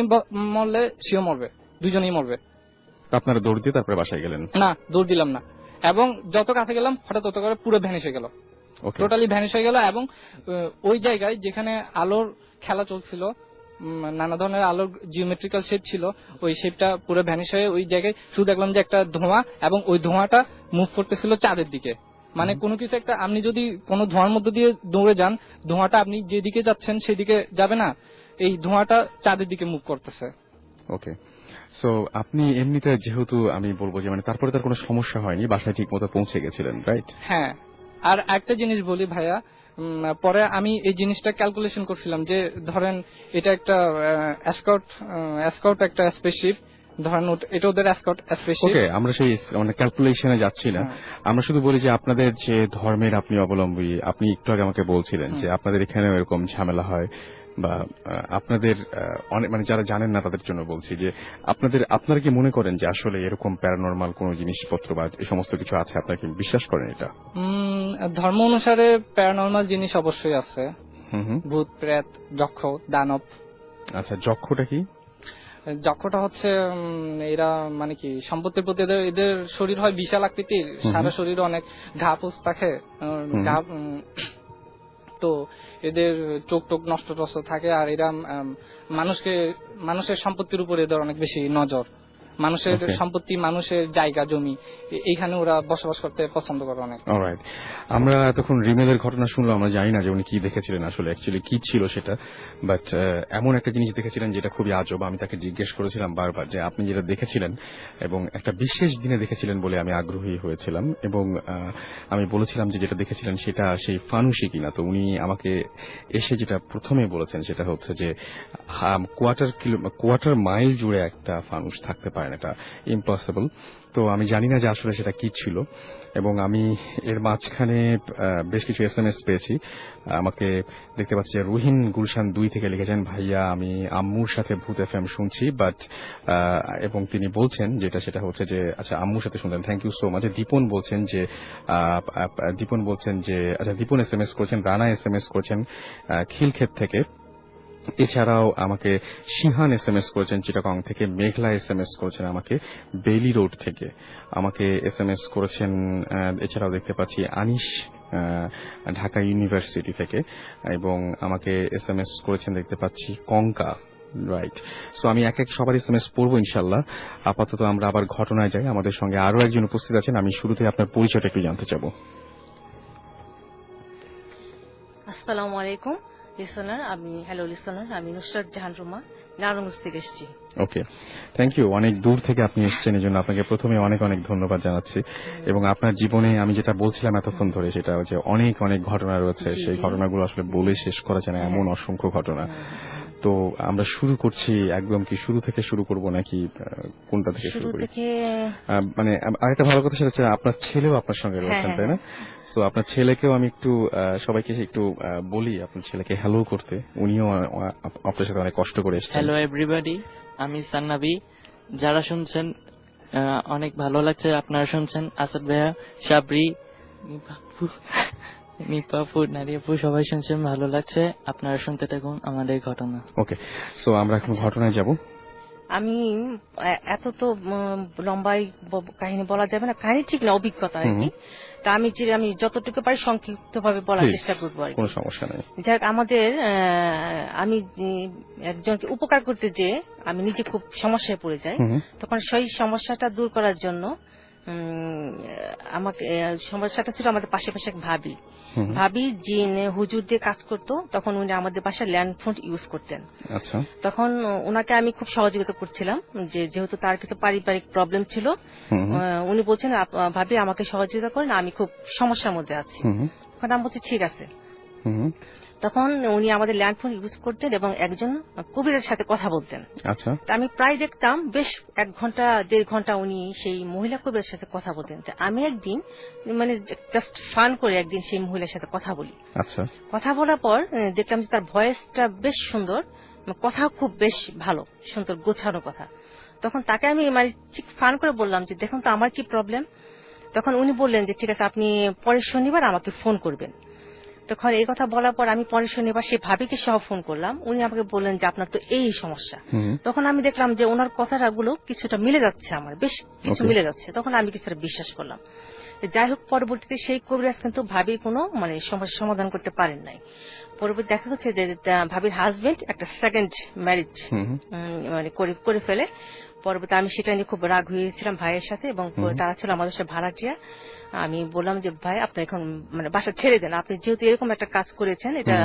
মরলে সেও মরবে, দুজনেই মরবে। আপনারা দৌড় দিয়ে তারপরে বাসায় গেলেন? না, দৌড় দিলাম না, এবং যত কাছে গেলাম হঠাৎ তত করে পুরো ভ্যানিশ হয়ে গেল, টোটালি ভ্যানিশ হয়ে গেল। এবং ওই জায়গায় যেখানে আলোর খেলা চলছিল, নানা ধরনের আলোর জিওমেট্রিক্যাল শেপ ছিল, ওই শেপটা পুরো ভ্যানিশ হয়ে ওই জায়গায় শুধু দেখলাম যে একটা ধোঁয়া, এবং ওই ধোঁয়াটা মুভ করতেছিল চাঁদের দিকে। মানে কোনো কিছু একটা, আপনি যদি কোনো ধোঁয়ার মধ্যে দিয়ে দৌড়ে যান, ধোঁয়াটা আপনি যেদিকে যাচ্ছেন সেদিকে যাবে না, এই ধোঁয়াটা চাঁদের দিকে মুভ করতেছে। ওকে, সো আপনি এমনিতে যেহেতু আমি বলবো যে মানে তারপরে তার কোনো সমস্যা হয়নি, বাসায় ঠিক মতো পৌঁছে গেছিলেন, রাইট? হ্যাঁ, আর একটা জিনিস বলি ভাইয়া, পরে আমি এই জিনিসটা ক্যালকুলেশন করছিলাম যে ধরেন এটা একটা এসকর্ট একটা স্পেসশিপ, ধরেন এটা ওদের এসকর্ট স্পেসশিপ। ওকে, আমরা সেই মানে ক্যালকুলেশনে যাচ্ছি না, আমরা শুধু বলি যে আপনাদের যে ধর্মের আপনি অবলম্বী, আপনি একটু আগে আমাকে বলছিলেন যে আপনাদের এখানেও এরকম ঝামেলা হয়, বা আপনাদের অনেক মানে যারা জানেন না তাদের জন্য বলছি যে আপনারা কি মনে করেন যে আসলে এরকম প্যারানরমাল কোন জিনিসপত্র বা এই সমস্ত কিছু আছে, আপনারা কি বিশ্বাস করেন এটা? ধর্ম অনুসারে প্যারানরমাল জিনিস অবশ্যই আছে, ভূত প্রেত যক্ষ দানব। আচ্ছা, যক্ষটা কি? যক্ষটা হচ্ছে এরা মানে কি সম্পত্তির প্রতি এদের শরীর হয় বিশাল আকৃতির, সারা শরীরে অনেক ঘা পুষ থাকে, তো এদের চোখ টোক নষ্ট টষ্ট থাকে, আর এরা মানুষের সম্পত্তির উপর এদের অনেক বেশি নজর, মানুষের সম্পত্তি, মানুষের জায়গা জমি, এইখানে ওরা বসবাস করতে পছন্দ করে অনেক। অলরাইট, আমরা এতক্ষণ রিমেলের ঘটনা শুনলাম, আমরা জানি না যে উনি কি দেখেছিলেন আসলে অ্যাকচুয়ালি কি ছিল সেটা, বাট এমন একটা জিনিস দেখেছিলেন যেটা খুবই আজব। আমি তাকে জিজ্ঞেস করেছিলাম বারবার যে আপনি যেটা দেখেছিলেন এবং একটা বিশেষ দিনে দেখেছিলেন বলে আমি আগ্রহী হয়েছিলাম, এবং আমি বলেছিলাম যে যেটা দেখেছিলেন সেটা সেই ফানুসি কিনা। তো উনি আমাকে এসে যেটা প্রথমে বলেছেন সেটা হচ্ছে যে কোয়ার্টার মাইল জুড়ে একটা ফানুস থাকতে পারে, এটা ইম্পসিবল। তো আমি জানি না যে আসলে সেটা কি ছিল, এবং আমি এর মাঝখানে বেশ কিছু SMS পেয়েছি। আমাকে দেখতে পাচ্ছি যে রুহিন গুলশান 2 থেকে লিখেছেন, ভাইয়া আমি আম্মুর সাথে ভূত FM শুনছি, বাট এবং তিনি বলছেন যেটা সেটা হচ্ছে যে আচ্ছা আম্মুর সাথে শুনলেন, থ্যাংক ইউ সো মাচ। দীপন বলছেন যে আচ্ছা দীপন SMS করেছেন, রানা SMS করেছেন খিলক্ষেত থেকে, এছাড়াও আমাকে সিহান SMS করেছেন চিটাগং থেকে, মেঘলা SMS করেছেন আমাকে বেইলি রোড থেকে, আমাকে SMS করেছেন এছাড়াও দেখতে পাচ্ছি আনিশ ঢাকা ইউনিভার্সিটি থেকে, এবং আমাকে SMS করেছেন দেখতে পাচ্ছি কঙ্কা, রাইট। সো আমি এক এক সবার SMS পড়বো ইনশাল্লাহ। আপাতত আমরা আবার ঘটনায় যাই, আমাদের সঙ্গে আরো একজন উপস্থিত আছেন, আমি শুরুতে আপনার পরিচয়টা একটু জানতে চাবো। আসসালামু আলাইকুম লিসনার, আমি নুসরাত জাহান রুমা, নারায়ণগঞ্জ থেকে এসেছি। ওকে, থ্যাংক ইউ। অনেক দূর থেকে আপনি এসেছেন, এই জন্য আপনাকে প্রথমে অনেক অনেক ধন্যবাদ জানাচ্ছি। এবং আপনার জীবনে আমি যেটা বলছিলাম এতক্ষণ ধরে, সেটা হচ্ছে অনেক অনেক ঘটনা রয়েছে, সেই ঘটনাগুলো আসলে বলে শেষ করা যায় না, এমন অসংখ্য ঘটনা। তো আমরা শুরু করছি একদম কি শুরু থেকে শুরু করব নাকি কোনটা থেকে শুরু করি? মানে আরেকটা ভালো কথা সেটা হচ্ছে আপনার ছেলেও আপনার সঙ্গে রয়েছেন, তাই না? তো আপনার ছেলেকেও আমি একটু সবাইকে একটু বলি আপনার ছেলেকে হ্যালো করতে। উনিও আপনার সাথে অনেক কষ্ট করে এসেছেন। হ্যালো এভরিবডি, আমি সান্নাবি। যারা শুনছেন অনেক ভালো লাগছে, আপনারা শুনছেন আসাদ ভাইয়া, সাবরি, নিপাপু, নারিয়াপু সবাই শুনছেন, ভালো লাগছে। আপনারা শুনতে থাকুন আমাদের ঘটনা। ওকে, সো আমরা এখন ঘটনায় যাব। আমি এত তো লম্বাই কাহিনী বলা যাবে না, কাহিনী ঠিক না, অভিজ্ঞতা আর কি। তা আমি যতটুকু পারি সংক্ষিপ্ত ভাবে বলার চেষ্টা করবো আর কোনো সমস্যা নেই। যাক, আমি একজনকে উপকার করতে যেয়ে আমি নিজে খুব সমস্যায় পড়ে যাই। তখন সেই সমস্যাটা দূর করার জন্য আমাকে সমস্যাটা ছিল আমাদের পাশে এক ভাবি যিনি হুজুর দিয়ে কাজ করতো। তখন উনি আমাদের বাসায় ল্যান্ড ফোন ইউজ করতেন। আচ্ছা, তখন ওনাকে আমি খুব সহযোগিতা করছিলাম, যেহেতু তার কিছু পারিবারিক প্রবলেম ছিল। উনি বলছেন ভাবি আমাকে সহযোগিতা করেন, আমি খুব সমস্যার মধ্যে আছি। তখন আমি বলছি ঠিক আছে। তখন উনি আমাদের ল্যান্ড ফোন ইউজ করতেন এবং একজন কবিরের সাথে কথা বলতেন। আচ্ছা, আমি প্রায় দেখতাম বেশ 1 ঘন্টা 1.5 ঘন্টা উনি সেই মহিলা কবিরের সাথে কথা বলতেন। আমি একদিন মানে জাস্ট ফান করে একদিন সেই মহিলার সাথে কথা বলি। আচ্ছা, কথা বলার পর দেখলাম যে তার ভয়েসটা বেশ সুন্দর, কথা খুব বেশ ভালো, সুন্দর গোছানো কথা। তখন তাকে আমি মানে ঠিক ফান করে বললাম যে দেখুন তো আমার কি প্রবলেম। তখন উনি বললেন যে ঠিক আছে, আপনি পরের শনিবার আমাকে ফোন করবেন। তখন এই কথা বলার পর আমি পরের শনিবার সে ভাবিকে সহ ফোন করলাম। উনি আমাকে বললেন যে আপনার তো এই সমস্যা। তখন আমি দেখলাম যে ওনার কথাগুলো কিছুটা মিলে যাচ্ছে, আমার বেশ কিছু মিলে যাচ্ছে। তখন আমি কিছুটা বিশ্বাস করলাম। যাই হোক, পরবর্তীতে সেই কবিরাজ কিন্তু ভাবির কোনো মানে সমস্যা সমাধান করতে পারেন নাই। পরবর্তী দেখা যাচ্ছে যে ভাবির হাজবেন্ড একটা সেকেন্ড ম্যারেজ মানে করে ফেলে। পরবর্তী আমি সেটা নিয়ে খুব রাগ হয়েছিলাম ভাইয়ের সাথে, এবং তারা ছিল আমাদের সাথে ভাড়াটিয়া। আমি বললাম যে ভাই, আপনি এখন মানে বাসা ছেড়ে দেন, আপনি যেহেতু এরকম একটা কাজ করেছেন, এটা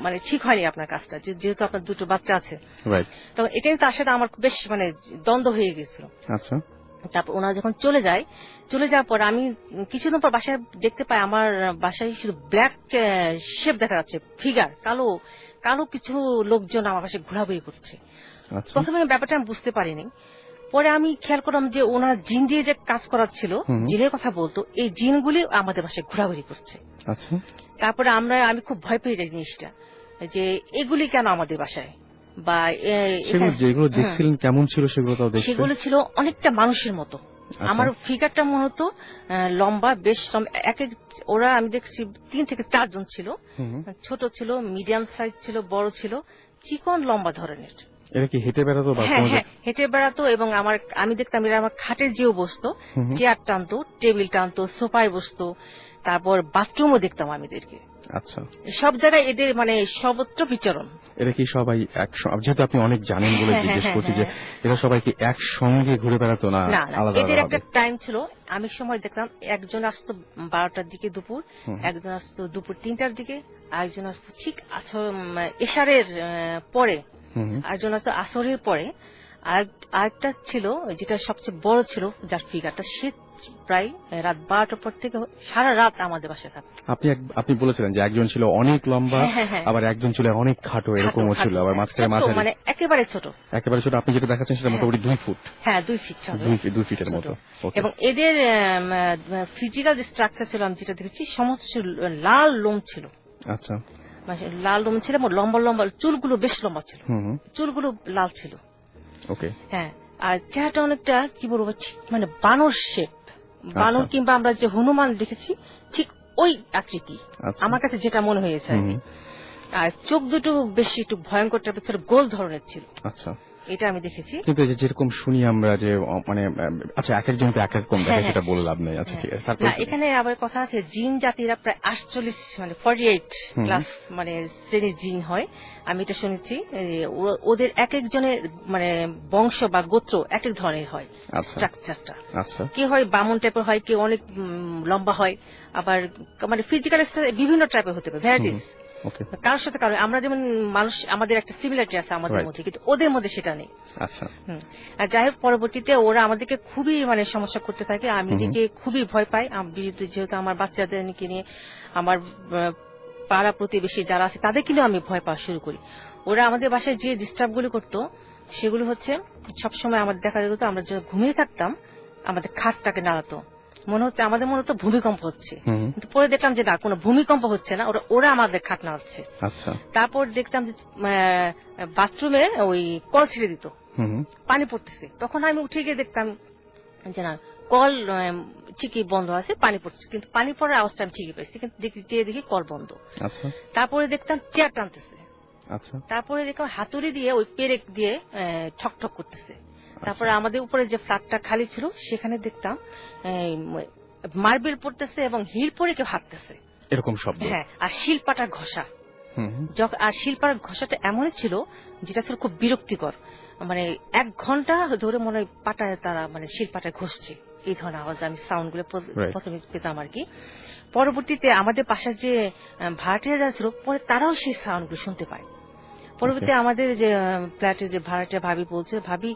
মানে ঠিক হয়নি আপনার কাজটা, যেহেতু আপনার 2টো বাচ্চা আছে। তখন এটাই তার সাথে আমার বেশ মানে দ্বন্দ্ব হয়ে গেছিল। আচ্ছা, তারপর ওনারা যখন চলে যাওয়ার পর আমি কিছুদিন পর বাসায় দেখতে পাই আমার বাসায় শুধু ব্ল্যাক শেপ দেখা যাচ্ছে, ফিগার, কালো কিছু লোকজন আমার বাসায় ঘোরাঘুরি করছে। প্রথমে ব্যাপারটা আমি বুঝতে পারিনি। পরে আমি খেয়াল করলাম যে ওনারা জিন দিয়ে যে কাজ করাচ্ছিল, জিনের কথা বলতো, এই জিনগুলি আমাদের বাসায় ঘোরাঘুরি করছে। তারপরে আমি খুব ভয় পেয়ে যাই জিনিসটা, যে এগুলি কেন আমাদের বাসায়, বা যেগুলো দেখছিলেন কেমন ছিল সেগুলো ছিল অনেকটা মানুষের মতো। আমার ফিগারটা মনে হতো লম্বা, বেশ ওরা আমি দেখছি 3 থেকে 4 জন ছিল, ছোট ছিল, মিডিয়াম সাইজ ছিল, বড় ছিল, চিকন লম্বা ধরনের। এরা কি হেঁটে বেড়াতো? হ্যাঁ, হেঁটে বেড়াতো। এবং আমি দেখতাম এরা আমার খাটের যেও বসতো, চেয়ার টানতো, টেবিল টানতো, সোফায় বসতো। তারপর বাথরুমও দেখতাম আমি এদেরকে। আচ্ছা, সব জায়গায় এদের মানে সর্বত্র বিচরণ। এরা কি সবাই যেহেতু আপনি অনেক জানেন বলে জিজ্ঞেস করছি, যে এরা সবাই কি একসঙ্গে ঘুরে বেড়াতো না আলাদা? এদের একটা টাইম ছিল। আমি সময় দেখলাম একজন আসতো 12টার দিকে দুপুর, একজন আসতো দুপুর 3টার দিকে, আরেকজন আসতো ঠিক এশারের পরে, আরেকজন আসতো আসরের পরে, আরেকটা ছিল যেটা সবচেয়ে বড় ছিল, যার ফিগারটা সে প্রায় রাত 12টার পর থেকে সারা রাত আমাদের বাসায় থাকতো। আপনি বলেছিলেন যে একজন ছিল অনেক লম্বা, আবার একজন ছিল অনেক খাটো, এরকমও ছিল, আবার মাঝখানে মাথা মানে একেবারে ছোট। আপনি যেটা দেখাচ্ছেন সেটা মোটামুটি 2 ফুট। হ্যাঁ, 2 ফিট, 2 ফিটের মতো। এবং এদের ফিজিক্যাল যে স্ট্রাকচার ছিল আমি যেটা দেখেছি, সমস্ত লাল লোম ছিল। আচ্ছা, লাল লোম ছিল, লম্বা লম্বা চুলগুলো বেশ লম্বা ছিল, চুলগুলো লাল ছিল। ওকে, হ্যাঁ, আর চেহারাটা অনেকটা কি বলবো, মানে বানর শেপ, বানর কিংবা আমরা যে হনুমান দেখেছি ঠিক ওই আকৃতি আমার কাছে যেটা মনে হয়েছে। আর চোখ দুটো বেশি একটু ভয়ঙ্কর টাইপের ছিল, গোল ধরনের ছিল। আচ্ছা, এটা আমি দেখেছি। কিন্তু যেরকম শুনি আমরা যে মানে আচ্ছা, এক একজন এক এক রকম দেখে, সেটা বলে লাভ নেই। আচ্ছা, ঠিক আছে। না, এখানে আবার কথা আছে, জিন জাতিরা প্রায় 48 মানে 48 ক্লাস মানে শ্রেণীর জিন হয়। আমি এটা শুনেছি, ওদের এক একজনের মানে বংশ বা গোত্র এক এক ধরনের হয় স্ট্রাকচারটা। আচ্ছা, কি হয়, বামন টাইপের হয়, কেউ অনেক লম্বা হয়, আবার মানে ফিজিক্যাল বিভিন্ন টাইপের হতে পারে, ভ্যারাইটিস। কারোর সাথে কারো, আমরা যেমন মানুষ, আমাদের একটা সিমিলারিটি আছে আমাদের মধ্যে, কিন্তু ওদের মধ্যে সেটা নেই। আচ্ছা, আর যাই হোক, পরবর্তীতে ওরা আমাদেরকে খুবই মানে সমস্যা করতে থাকে। আমি এদিকে খুবই ভয় পাই, যেহেতু আমার বাচ্চাদেরকে নিয়ে আমার পাড়া প্রতিবেশী যারা আছে তাদেরকে নিয়ে আমি ভয় পাওয়া শুরু করি। ওরা আমাদের বাসায় যে ডিস্টার্ব গুলো করতো সেগুলো হচ্ছে সবসময় আমাদের দেখা যেত আমরা যে ঘুমিয়ে থাকতাম আমাদের খাটটাকে নাড়াতো, মনে হচ্ছে আমাদের মনে হতো ভূমিকম্প হচ্ছে, কিন্তু পরে দেখলাম যে না কোনো ভূমিকম্প হচ্ছে না, ওরা আমাদের খাট নাড়াচ্ছে। আচ্ছা। তারপর দেখতাম যে বাথরুমে ওই কল ছেড়ে দিত, পানি পড়তেছে, তখন আমি উঠে গিয়ে দেখতাম যে না কল ঠিকই বন্ধ আছে, পানি পড়ছে, কিন্তু পানি পড়ার আওয়াজটা আমি ঠিকই পাইছি, কিন্তু দেখি কল বন্ধ। তারপরে দেখতাম চেয়ার টানতেছে, তারপরে দেখলাম হাতুড়ি দিয়ে ওই পেরেক দিয়ে ঠক ঠক করতেছে। তারপরে আমাদের উপরে যে ফ্ল্যাটটা খালি ছিল সেখানে দেখতাম মার্বেল পড়তেছে এবং হিল পরে কেউ হাঁটতেছে, এরকম শব্দ। হ্যাঁ, আর শিলপাটার ঘষা, আর শিলপাটার ঘষাটা এমনই ছিল যেটা ছিল খুব বিরক্তিকর, মানে 1 ঘন্টা ধরে মনে হয় পাটায় তারা মানে শিলপাটায় ঘষছে, এই ধরনের আওয়াজ আমি সাউন্ড গুলো প্রথমে পেতাম আর কি। পরবর্তীতে আমাদের পাশের যে ভাড়াটিয়া যারা ছিল পরে তারাও সেই সাউন্ড গুলো শুনতে পায়। পরবর্তী আমাদের যে ফ্ল্যাটের যে ভাড়াটিয়া ভাবি বলছে, ভাবি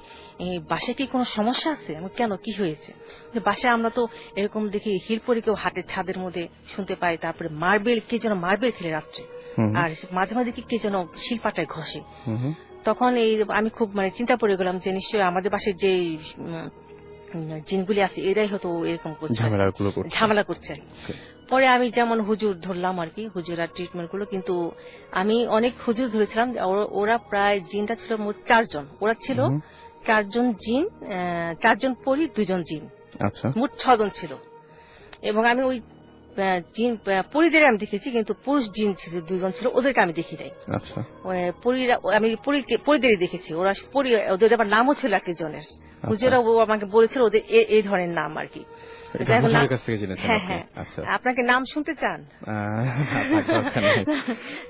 এই বাসায় কি কোনো সমস্যা আছে? আমি কেন, কি হয়েছে? যে বাসায় আমরা তো এরকম দেখি হিল পরে কেউ হাতের ছাদের মধ্যে শুনতে পাই, তারপরে মার্বেল কে যেন মার্বেল খেলে রাত্রে, আর মাঝে মাঝে কে যেন শিলপাটায় ঘষে। তখন এই আমি খুব মানে চিন্তা পড়ে গেলাম যে নিশ্চয়ই আমাদের বাসায় যে জিনগুলি আছে এরাই হয়তো এরকম ঝামেলা করছে। পরে আমি যেমন হুজুর ধরলাম আর কি, হুজুরার ট্রিটমেন্ট গুলো, কিন্তু আমি অনেক হুজুর ধরেছিলাম, ওরা প্রায় জিনটা ছিল মোট 4 জন, ওরা ছিল 4 জন জিন, 4 জন পরি, 2 জন জিন, মোট 6 জন ছিল। এবং আমি ওই জিন পরিদের আমি দেখেছি, কিন্তু পুরুষ জিন ছিল 2 জন ছিল, ওদেরকে আমি দেখি নাই। আমি পরিদেরই দেখেছি, ওদের আবার নামও ছিল 1 জনের, হুজুরা আমাকে বলেছিল ওদের এই ধরনের নাম আর কি। হ্যাঁ হ্যাঁ, আপনাকে নাম শুনতে চান?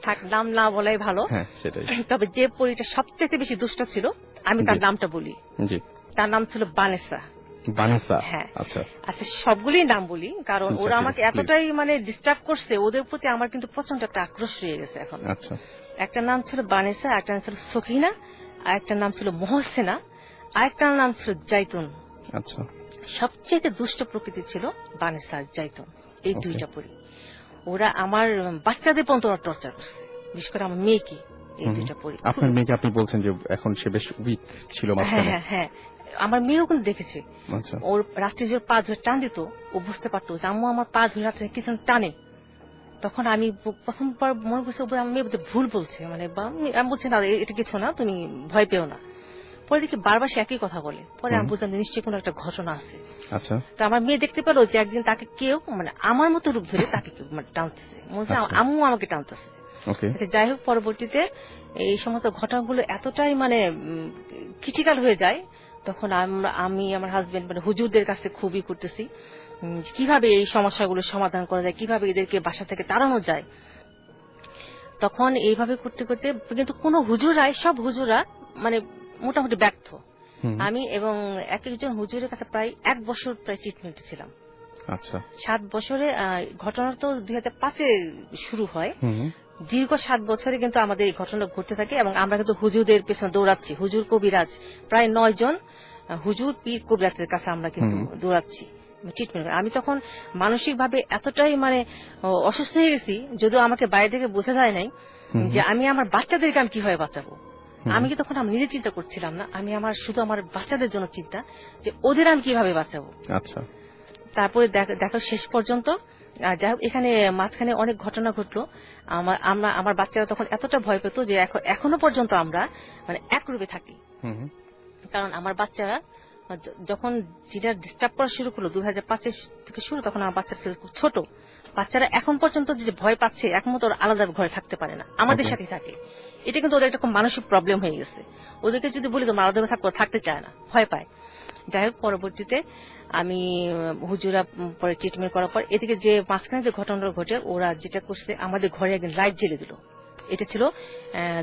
থাক, নাম না বলাই ভালো। তবে যে পরীটা সবচেয়ে বেশি দুষ্ট ছিল আমি তার নামটা বলি, তার নাম ছিল বানেসা। হ্যাঁ, আচ্ছা, সবগুলি নাম বলি কারণ ওরা আমাকে এতটাই মানে ডিস্টার্ব করছে, ওদের প্রতি আমার কিন্তু প্রচন্ড একটা আক্রোশ হয়ে গেছে এখন। একটা নাম ছিল বানেসা, একটা নাম ছিল সকিনা, আর একটা নাম ছিল মহসেনা, আর একটা নাম ছিল জাইতুন। সবচেয়ে দুষ্ট প্রকৃতি ছিল বানেসা আর জাইতুন, এই 2টা পরি। ওরা আমার বাচ্চাদের পর্যন্ত টর্চার করছে, বিশেষ করে আমার মেয়েকে। এই 2টা পরি। আপনার মেয়েকে আপনি বলছেন যে এখন সে বেশ উইক ছিল? হ্যাঁ হ্যাঁ, আমার মেয়েও কিন্তু দেখেছে, ওর রাত্রে যে পা ধরে টান দিত, ও বুঝতে পারতো যে আম্মু আমার পা ধরে রাত্রে কিছু টানে। তখন আমি প্রথমবার মনে করছি আমার মেয়ে ভুল বলছে, মানে আমি বলছি না এটা কিছু না, তুমি ভয় পেও না। পরে দেখি বারবার সে একই কথা বলে, পরে আমি বুঝলাম নিশ্চয়ই কোনো একটা ঘটনা আছে। তো আমার মেয়ে দেখতে পেলো যে একদিন তাকে কেউ মানে আমার মতো রূপ ধরে তাকে মানে টানতেছে, আম্মু আমাকে টানতেছে। যাই হোক, পরবর্তীতে এই সমস্ত ঘটনাগুলো এতটাই মানে ক্রিটিক্যাল হয়ে যায়, তখন আমি আমার হাজবেন্ড মানে হুজুরদের কাছে খুবই করতেছি কিভাবে এই সমস্যাগুলো সমাধান করা যায়, কিভাবে এদেরকে বাসা থেকে তাড়ানো যায়। তখন এইভাবে করতে করতে কিন্তু কোন হুজুরাই, সব হুজুরা মানে মোটামুটি ব্যর্থ। আমি এবং একজন হুজুরের কাছে প্রায় 1 বছর প্রায় ট্রিটমেন্টে ছিলাম। 7 বছরে ঘটনা তো 2005-এ শুরু হয়, দীর্ঘ 7 বছরে কিন্তু আমাদের এই ঘটনা ঘটতে থাকে এবং আমরা কিন্তু হুজুরদের পেছনে দৌড়াচ্ছি। হুজুর কবিরাজ প্রায় 9 জন হুজুর পীর কবিরাজের কাছে আমরা কিন্তু দৌড়াচ্ছি ট্রিটমেন্ট। আমি তখন মানসিক ভাবে এতটাই মানে অসুস্থ হয়ে গেছি, যদিও আমাকে বাইরে থেকে বোঝা যায় নাই যে আমি আমার বাচ্চাদেরকে আমি কিভাবে বাঁচাবো। আমি কি তখন আমি নিজে চিন্তা করছিলাম না, আমি শুধু আমার বাচ্চাদের জন্য চিন্তা যে ওদের আমি কিভাবে বাঁচাবো। তারপরে দেখো শেষ পর্যন্ত যাই হোক, এখানে মাঝখানে অনেক ঘটনা ঘটলো। আমার বাচ্চারা তখন এতটা ভয় পেত যে এখনো পর্যন্ত আমরা মানে এক রূপে থাকি। কারণ আমার বাচ্চারা যখন যেটা ডিস্টার্ব করা শুরু করলো 2005 থেকে শুরু, তখন আমার বাচ্চা ছিল খুব ছোট। বাচ্চারা এখন পর্যন্ত যে ভয় পাচ্ছে, একমত ওরা আলাদা ঘরে থাকতে পারে না, আমাদের সাথে থাকে। এটা কিন্তু ওদের একটা খুব মানসিক প্রবলেম হয়ে গেছে। ওদেরকে যদি বলি তো আলাদা থাকতে চায় না, ভয় পায়। যাই হোক, পরবর্তীতে আমি হুজুরা পরে ট্রিটমেন্ট করার পর এদিকে যে মাঝখানে যে ঘটনাটা ঘটে, ওরা যেটা করছে আমাদের ঘরে একদিন লাইট জ্বেলে দিল। এটা ছিল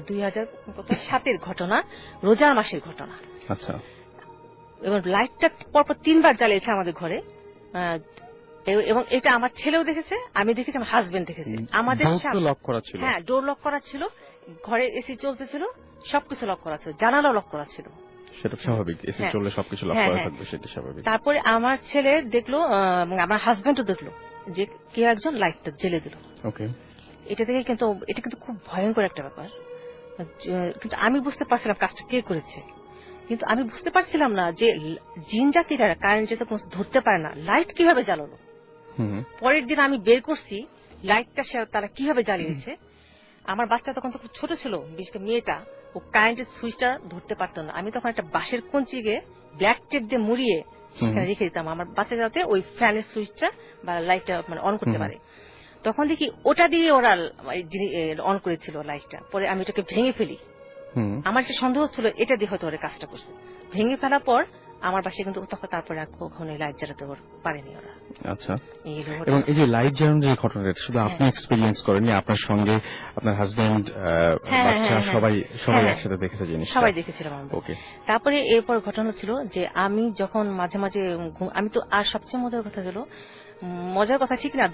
2007-এর ঘটনা, রোজার মাসের ঘটনা। এবং লাইটটা পরপর 3 বার জ্বালিয়েছে আমাদের ঘরে, এবং এটা আমার ছেলেও দেখেছে, আমি দেখেছি, আমার হাজবেন্ড দেখেছে। আমাদের হ্যাঁ, ডোর লক করা ছিল, ঘরে এসি চলতেছিল, সবকিছু লক করা ছিল, জানালা লক করা ছিল। সেটা স্বাভাবিক, এসি চললে সবকিছু লক করা থাকবে, সেটা স্বাভাবিক। তারপরে আমার ছেলে দেখলো, আমার হাজবেন্ডও দেখলো যে কেউ একজন লাইটটা জ্বেলে দিল। এটা দেখে কিন্তু এটা কিন্তু খুব ভয়ঙ্কর একটা ব্যাপার। কিন্তু আমি বুঝতে পারছিলাম কাজটা কে করেছে, কিন্তু আমি বুঝতে পারছিলাম না যে জিন জাতিরা কারেন্ট যেতে কোনো ধরতে পারে না, লাইট কিভাবে জ্বালালো। পরের দিন আমি বের করছি লাইটটা তারা কিভাবে জ্বালিয়েছে। আমার বাচ্চা তখন তো খুব ছোট ছিল, বিশেষ করে মেয়েটা, ও কারেন্টের সুইচটা ধরতে পারতো না। আমি তখন একটা বাঁশের কঞ্চিকে ব্ল্যাক টেপ দিয়ে মুড়িয়ে সেখানে রেখে দিতাম আমার বাচ্চা যাতে ওই ফ্যানের সুইচটা বা লাইটটা মানে অন করতে পারে। তখন দেখি ওটা দিয়ে ওরা অন করেছিল লাইটটা। পরে আমি ওটাকে ভেঙে ফেলি। আমার যে সন্দেহ ছিল এটা দিয়ে হয়তো ওরা কাজটা করছে। ভেঙে ফেলার পর আমার বাসায় কিন্তু তখন তারপরে কখনো লাইট জ্বালাতে পারেনি ওরা। আচ্ছা, এবং এই যে লাইট জ্বালানোর যে ঘটনাটা শুধু আপনি এক্সপেরিয়েন্স করেননি, আপনার সঙ্গে আপনার হাজবেন্ড, বাচ্চা সবাই একসাথে দেখেছে জিনিসটা? সবাই দেখেছিলাম আমরা। ওকে। তারপরে এরপর ঘটনা ছিল যে আমি যখন মাঝে মাঝে আমি তো, আর সবচেয়ে মজার কথা হলো, মজার কথা ঠিক না,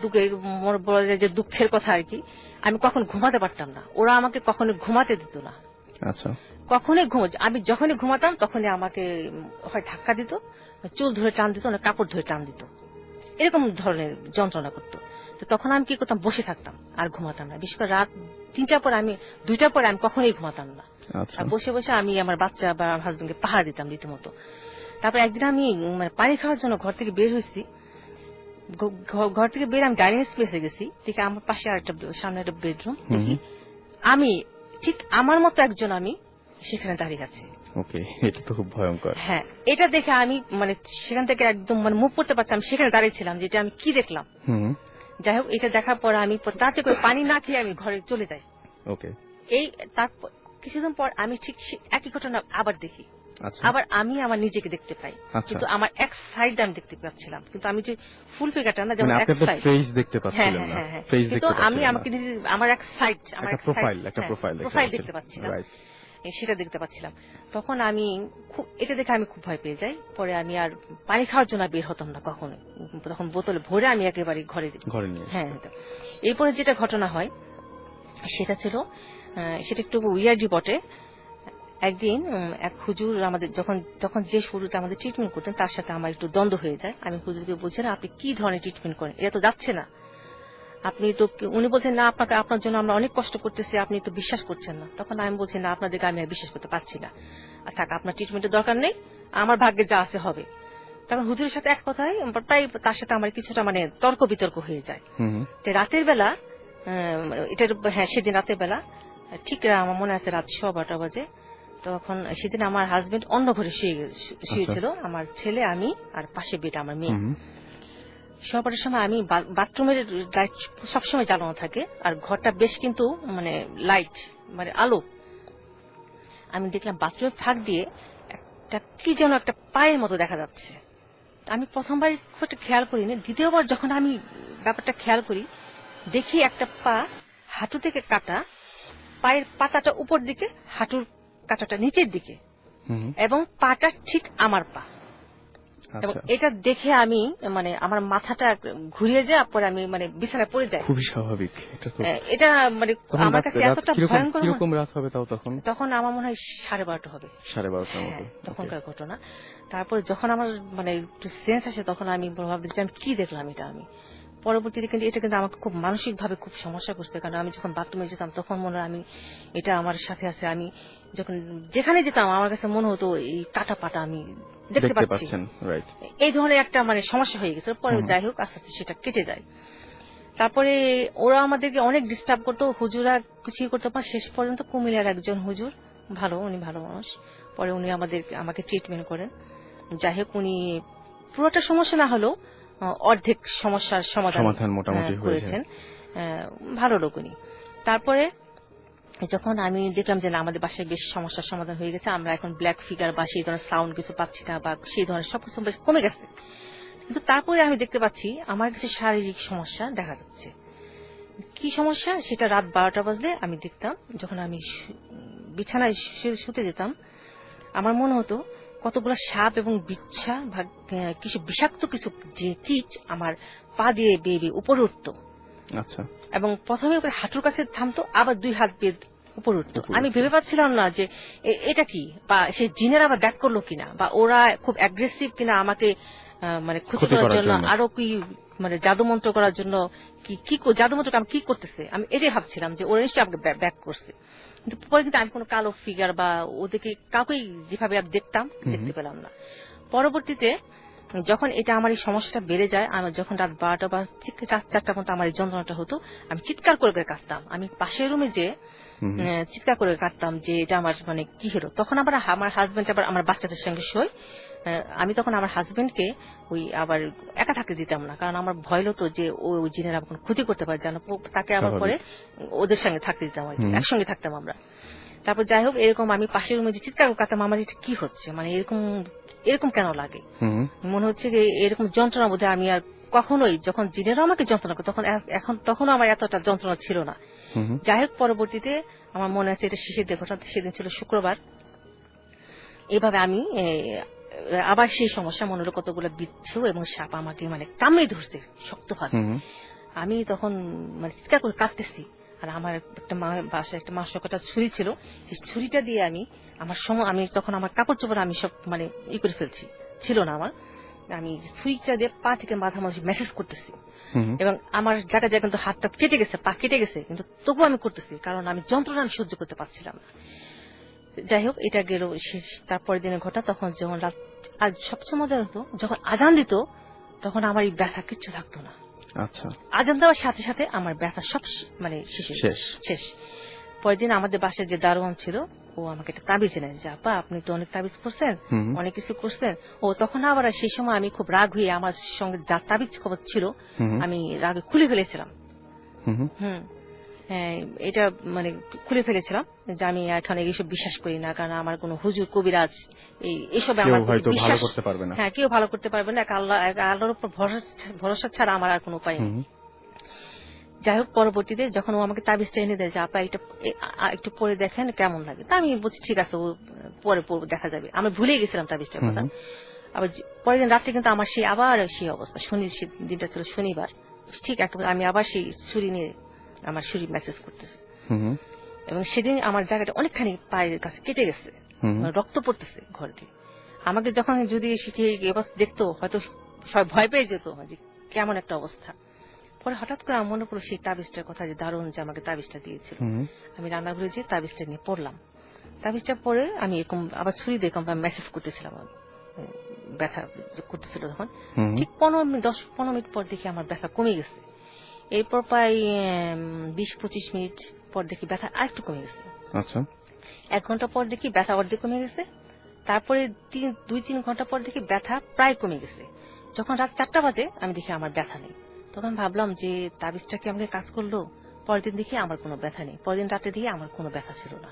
বলা যায় যে দুঃখের কথা আর কি, আমি কখন ঘুমাতে পারতাম না। ওরা আমাকে কখনো ঘুমাতে দিত না। আচ্ছা। কখনোই আমি যখনই ঘুমাতাম তখনই আমাকে হয় ধাক্কা দিত, চুল ধরে টান দিত, না কাপড় ধরে টান দিত, এরকম ধরনের যন্ত্রণা করতো। তো তখন আমি কি করতাম, বসে থাকতাম আর ঘুমাতাম না। বিশেষ করে রাত 3টার পর, 2টার পরে আমি কখনোই ঘুমাতাম না। আর বসে বসে আমি আমার বাচ্চা বা হাজবেন্ডকে পাহারা দিতাম রীতিমতো। তারপর একদিন আমি মানে পানি খাওয়ার জন্য ঘর থেকে বের হয়েছি। ঘর থেকে বের আমি ডাইনিং স্পেসে গেছি, দেখি আমার পাশে আর একটা সামনে একটা বেডরুম, দেখি আমি ঠিক আমার মতো একজন আমি সেখানে দাঁড়িয়ে আছে। ওকে, এটা তো খুব ভয়ঙ্কর। হ্যাঁ, এটা দেখে আমি মানে সেখান থেকে একদম মানে মুভ করতে পারছি, আমি সেখানে দাঁড়িয়েছিলাম যেটা আমি কি দেখলাম। যাই হোক, এটা দেখার পর আমি তাতে করে পানি না খেয়ে আমি ঘরে চলে যাই। ওকে। তারপর কিছুদিন পর আমি ঠিক একই ঘটনা আবার দেখি। আবার আমি আমার নিজেকে দেখতে পাই, কিন্তু আমার এক সাইড আমি দেখতে পাচ্ছিলাম, কিন্তু আমি যে ফুল ফিগারটা না, যেমন এক সাইড ফেস দেখতে পাচ্ছিলাম না, কিন্তু আমি আমাকে আমার এক সাইড, আমার এক প্রোফাইল দেখতে পাচ্ছিলাম, সেটা দেখতে পাচ্ছিলাম। তখন আমি এটা দেখে আমি খুব ভয় পেয়ে যাই। পরে আমি আর পানি খাওয়ার জন্য বের হতাম না কখনো, তখন বোতলে ভরে আমি একেবারে ঘরে নিয়ে। হ্যাঁ, এরপরে যেটা ঘটনা হয় সেটা ছিল, সেটা একটু উইয়ার্ডই বটে। একদিন এক হুজুর আমাদের তখন যে শুরুতে আমাদের ট্রিটমেন্ট করতেন তার সাথে আমার একটু দ্বন্দ্ব হয়ে যায়। আমি হুজুরকে বলছি, না আপনি কি ধরনের ট্রিটমেন্ট করেন, এটা তো যাচ্ছে না, আপনি তো। উনি বলছেন, না আপনার জন্য আমরা অনেক কষ্ট করতেছি, আপনি তো বিশ্বাস করছেন না। তখন আমি বলছি, না আপনাদেরকে আমি বিশ্বাস করতে পারছি না, আর থাক, আপনার ট্রিটমেন্টের দরকার নেই, আমার ভাগ্যে যা আছে হবে। তখন হুজুরের সাথে এক কথায় প্রায় তার সাথে আমার কিছুটা মানে তর্ক বিতর্ক হয়ে যায়। রাতের বেলা, সেদিন রাতের বেলা ঠিক আমার মনে আছে রাত 12:15 বাজে, তখন সেদিন আমার হাজবেন্ড অন্য ঘরে শুয়েছিল, আমার ছেলে, আমি, আর পাশে বেটা আমার মেয়ে। শোয়ার সময় আমি বাথরুমের লাইট সবসময় জ্বালানো থাকে, আর ঘরটা বেশ কিন্তু মানে লাইট মানে আলো। আমি দেখলাম বাথরুমের ফাঁক দিয়ে একটা কি যেন একটা পায়ের মতো দেখা যাচ্ছে। আমি প্রথমবার খুব একটা খেয়াল করিনি, দ্বিতীয়বার যখন আমি ব্যাপারটা খেয়াল করি, দেখি একটা পা হাঁটু থেকে কাটা, পায়ের পাতাটা উপর দিকে, হাঁটুর কাটাটা নিচের দিকে, এবং পাটা ঠিক আমার পা। এবং এটা দেখে আমি মানে আমার মাথাটা ঘুরিয়ে যায়, পরে আমি মানে বিছানায় পড়ে যাই। খুবই স্বাভাবিক এটা মানে আমার কাছে এতটা ভয়ঙ্কর। কিরকম রাত হবে তাও তখন আমার মনে হয় 12:30 হবে, 12:30 মতো তখনকার ঘটনা। তারপর যখন আমার মানে একটু সেন্স আসে, তখন আমি ভাবছি আমি কি দেখলাম এটা। আমি পরবর্তীতে কিন্তু এটা কিন্তু আমাকে খুব মানসিক ভাবে খুব সমস্যা করছে, কারণ আমি যখন বাথরুমে যেতাম তখন মনে হয় আমি এটা আমার সাথে আছে, আমি যখন যেখানে যেতাম আমার কাছে মনে হতো এই কাটা পাটা আমি দেখতে পাচ্ছি। এই ধরনের একটা মানে সমস্যা হয়ে গেছে। পরে যাই হোক, আস্তে আস্তে সেটা কেটে যায়। তারপরে ওরা আমাদেরকে অনেক ডিস্টার্ব করতো, হুজুরা কিছুই করতে পারে। শেষ পর্যন্ত কুমিল্লার একজন হুজুর, উনি ভালো মানুষ, পরে উনি আমাকে ট্রিটমেন্ট করেন। যাই হোক, উনি পুরোটা সমস্যা না হলেও অর্ধেক সমস্যার সমাধান মোটামুটি করেছেন, ভালো লোক উনি। তারপরে যখন আমি দেখলাম যে না, আমাদের বাসায় বেশ সমস্যার সমাধান হয়ে গেছে, আমরা এখন ব্ল্যাক ফিগার বা সেই ধরনের সাউন্ড কিছু পাচ্ছি না, বা সেই ধরনের সবকিছু বেশ কমে গেছে। কিন্তু তারপরে আমি দেখতে পাচ্ছি আমার কিছু শারীরিক সমস্যা দেখা যাচ্ছে। কি সমস্যা সেটা রাত 12টা বাজলে আমি দেখতাম, যখন আমি বিছানায় শুতে যেতাম, আমার মনে হতো কতগুলো সাপ এবং বিচ্ছা বা কিছু বিষাক্ত কিছু যে কিচ আমার পা দিয়ে বেয়ে উপরে উঠতো। আচ্ছা। এবং প্রথমে হাঁটুর কাছে থামতো, আবার 2 হাত বেয়ে উপরে উঠতো। আমি ভেবে পাচ্ছিলাম না যে এটা কি, বা সেই জিনের আবার ব্যাক করলো কিনা, বা ওরা খুব অ্যাগ্রেসিভ কিনা আমাকে মানে ক্ষতি করার জন্য, আরো কি মানে জাদুমন্ত্র করার জন্য, কি জাদুমন্ত্র আমি কি করতেছে, আমি এটাই ভাবছিলাম যে ওরা নিশ্চয়ই আমাকে ব্যাক করছে। কিন্তু পরে কিন্তু আমি কোনো কালো ফিগার বা ওদেরকে কাউকেই যেভাবে আর দেখতাম দেখতে পেলাম না। পরবর্তীতে যখন এটা আমার এই সমস্যাটা বেড়ে যায়, আমার যখন রাত 12টা বা 4টা পর্যন্ত আমার এই যন্ত্রণাটা হতো, আমি চিৎকার করে করে কাঁদতাম। আমি পাশের রুমে যে চিৎকার করে কাঁদতাম যে এটা আমার মানে কি হলো। তখন আবার আমার হাজবেন্ড আবার আমার বাচ্চাদের সঙ্গে শোয়। আমি তখন আমার হাজবেন্ডকে ওই আবার একা থাকতে দিতাম না, কারণ আমার ভয় হতো যে ওই জিনের আবার কোনো ক্ষতি করতে পারে, যেন তাকে আবার পরে ওদের সঙ্গে থাকতে দিতাম আর কি, একসঙ্গে থাকতাম আমরা। তারপর যাই হোক, এরকম আমি পাশের রুমে যে চিৎকার করে কাঁদতাম, আমার এটা কি হচ্ছে, মানে এরকম কেন লাগে, মনে হচ্ছে যে এরকম যন্ত্রণার মধ্যে আমি আর কখনোই, যখন জিনেরও আমাকে যন্ত্রণা করে তখনও আমার এতটা যন্ত্রণা ছিল না। যাই হোক, পরবর্তীতে আমার মনে আছে এটা শেষের দিন ঘটনা, সেদিন ছিল শুক্রবার। এভাবে আমি আবার সেই সমস্যা, মনে হলো কতগুলো বিচ্ছু এবং সাপ আমাকে মানে কামড়ে ধরছে শক্তভাবে। আমি তখন মানে চিৎকার করে কাঁদতেছি, আর আমার একটা বাসায় একটা মাংস কাটা ছুরি ছিল, সেই ছুরিটা দিয়ে আমি তখন আমার কাপড় চোপড় আমি সব মানে করে ফেলছি, ছিল না আমার। আমি ছুরিটা দিয়ে পা থেকে মাথা মানুষ মেসেজ করতেছি, এবং আমার জায়গায় জায়গায় কিন্তু হাতটা কেটে গেছে, পা কেটে গেছে, কিন্তু তবুও আমি করতেছি, কারণ আমি যন্ত্রণা আমি সহ্য করতে পারছিলাম না। যাই হোক, এটা গেল শেষ। তারপরের দিনের ঘটনা, তখন যখন রাত, আর সবচেয়ে মজা হতো যখন আজান দিত, তখন আমার এই ব্যথা কিচ্ছু থাকতো না। আচ্ছা, আজান দেওয়ার সাথে সাথে আমার ব্যথা সব মানে শেষ। পরের দিন আমাদের বাসায় যে দারোয়ান ছিল, ও আমাকে একটা তাবিজ এনে, যে আপা আপনি তো অনেক তাবিজ করছেন, অনেক কিছু করছেন। ও তখন আবার সেই সময় আমি খুব রাগ হয়ে আমার সঙ্গে যা তাবিজ খবর ছিল আমি রাগে খুলে ফেলেছিলাম। এটা মানে খুলে ফেলেছিলাম যে আমি এখন এইসব বিশ্বাস করি না, কারণ আমার কোনো হুজুর কবিরাজ এইসবে আমার বিশ্বাস করতে পারবে না। হ্যাঁ, কেউ ভালো করতে পারবে না, আল্লাহর উপর ভরসা ছাড়া আমার আর কোনো উপায় নেই। যাই হোক, পরবর্তীতে যখন ও আমাকে তাবিজটা এনে দেয় যে আপা এটা একটু পরে দেখেন কেমন লাগে, তা আমি বলছি ঠিক আছে, ও পরে দেখা যাবে। আমি ভুলে গেছিলাম তাবিজটার কথা। আবার পরের দিন রাত্রে কিন্তু আমার আবার সেই অবস্থা, দিনটা ছিল শনিবার, ঠিক একেবারে আমি আবার সেই ছুরি নিয়ে আমার শরীর মেসেজ করতেছে, এবং সেদিন আমার জায়গাটা অনেকখানি পায়ের কাছে কেটে গেছে, রক্ত পড়তেছে ঘর দিয়ে। আমাকে যখন যদি দেখতো, হয়তো সবাই ভয় পেয়ে যেত যে কেমন একটা অবস্থা। পরে হঠাৎ করে আমার মনে পড়লো সেই তাবিজটার কথা, যে দারুণ যে আমাকে তাবিজটা দিয়েছিল। আমি রান্নাঘরে যেয়ে তাবিজটা নিয়ে পড়লাম। তাবিজটা পরে আমি এরকম আবার ছুরি দিয়ে মেসেজ করতেছিলাম, ব্যথা করতেছিল তখন। ঠিক 10-15 মিনিট পর দেখি আমার ব্যথা কমে গেছে। এরপর প্রায় 20-25 মিনিট পর দেখি ব্যথা আরেকটু কমে গেছে। আচ্ছা, 1 ঘন্টা পর দেখি ব্যথা অর্ধেক কমে গেছে। তারপরে 2-3 ঘন্টা পর দেখি ব্যথা প্রায় কমে গেছে। যখন রাত 4টা বাজে আমি দেখি আমার ব্যথা নেই। তখন ভাবলাম যে তাবিজটা কি আমাকে কাজ করলো। পরের দিন দেখি আমার কোনো ব্যথা নেই, পরের দিন রাতে দেখি আমার কোনো ব্যথা ছিল না।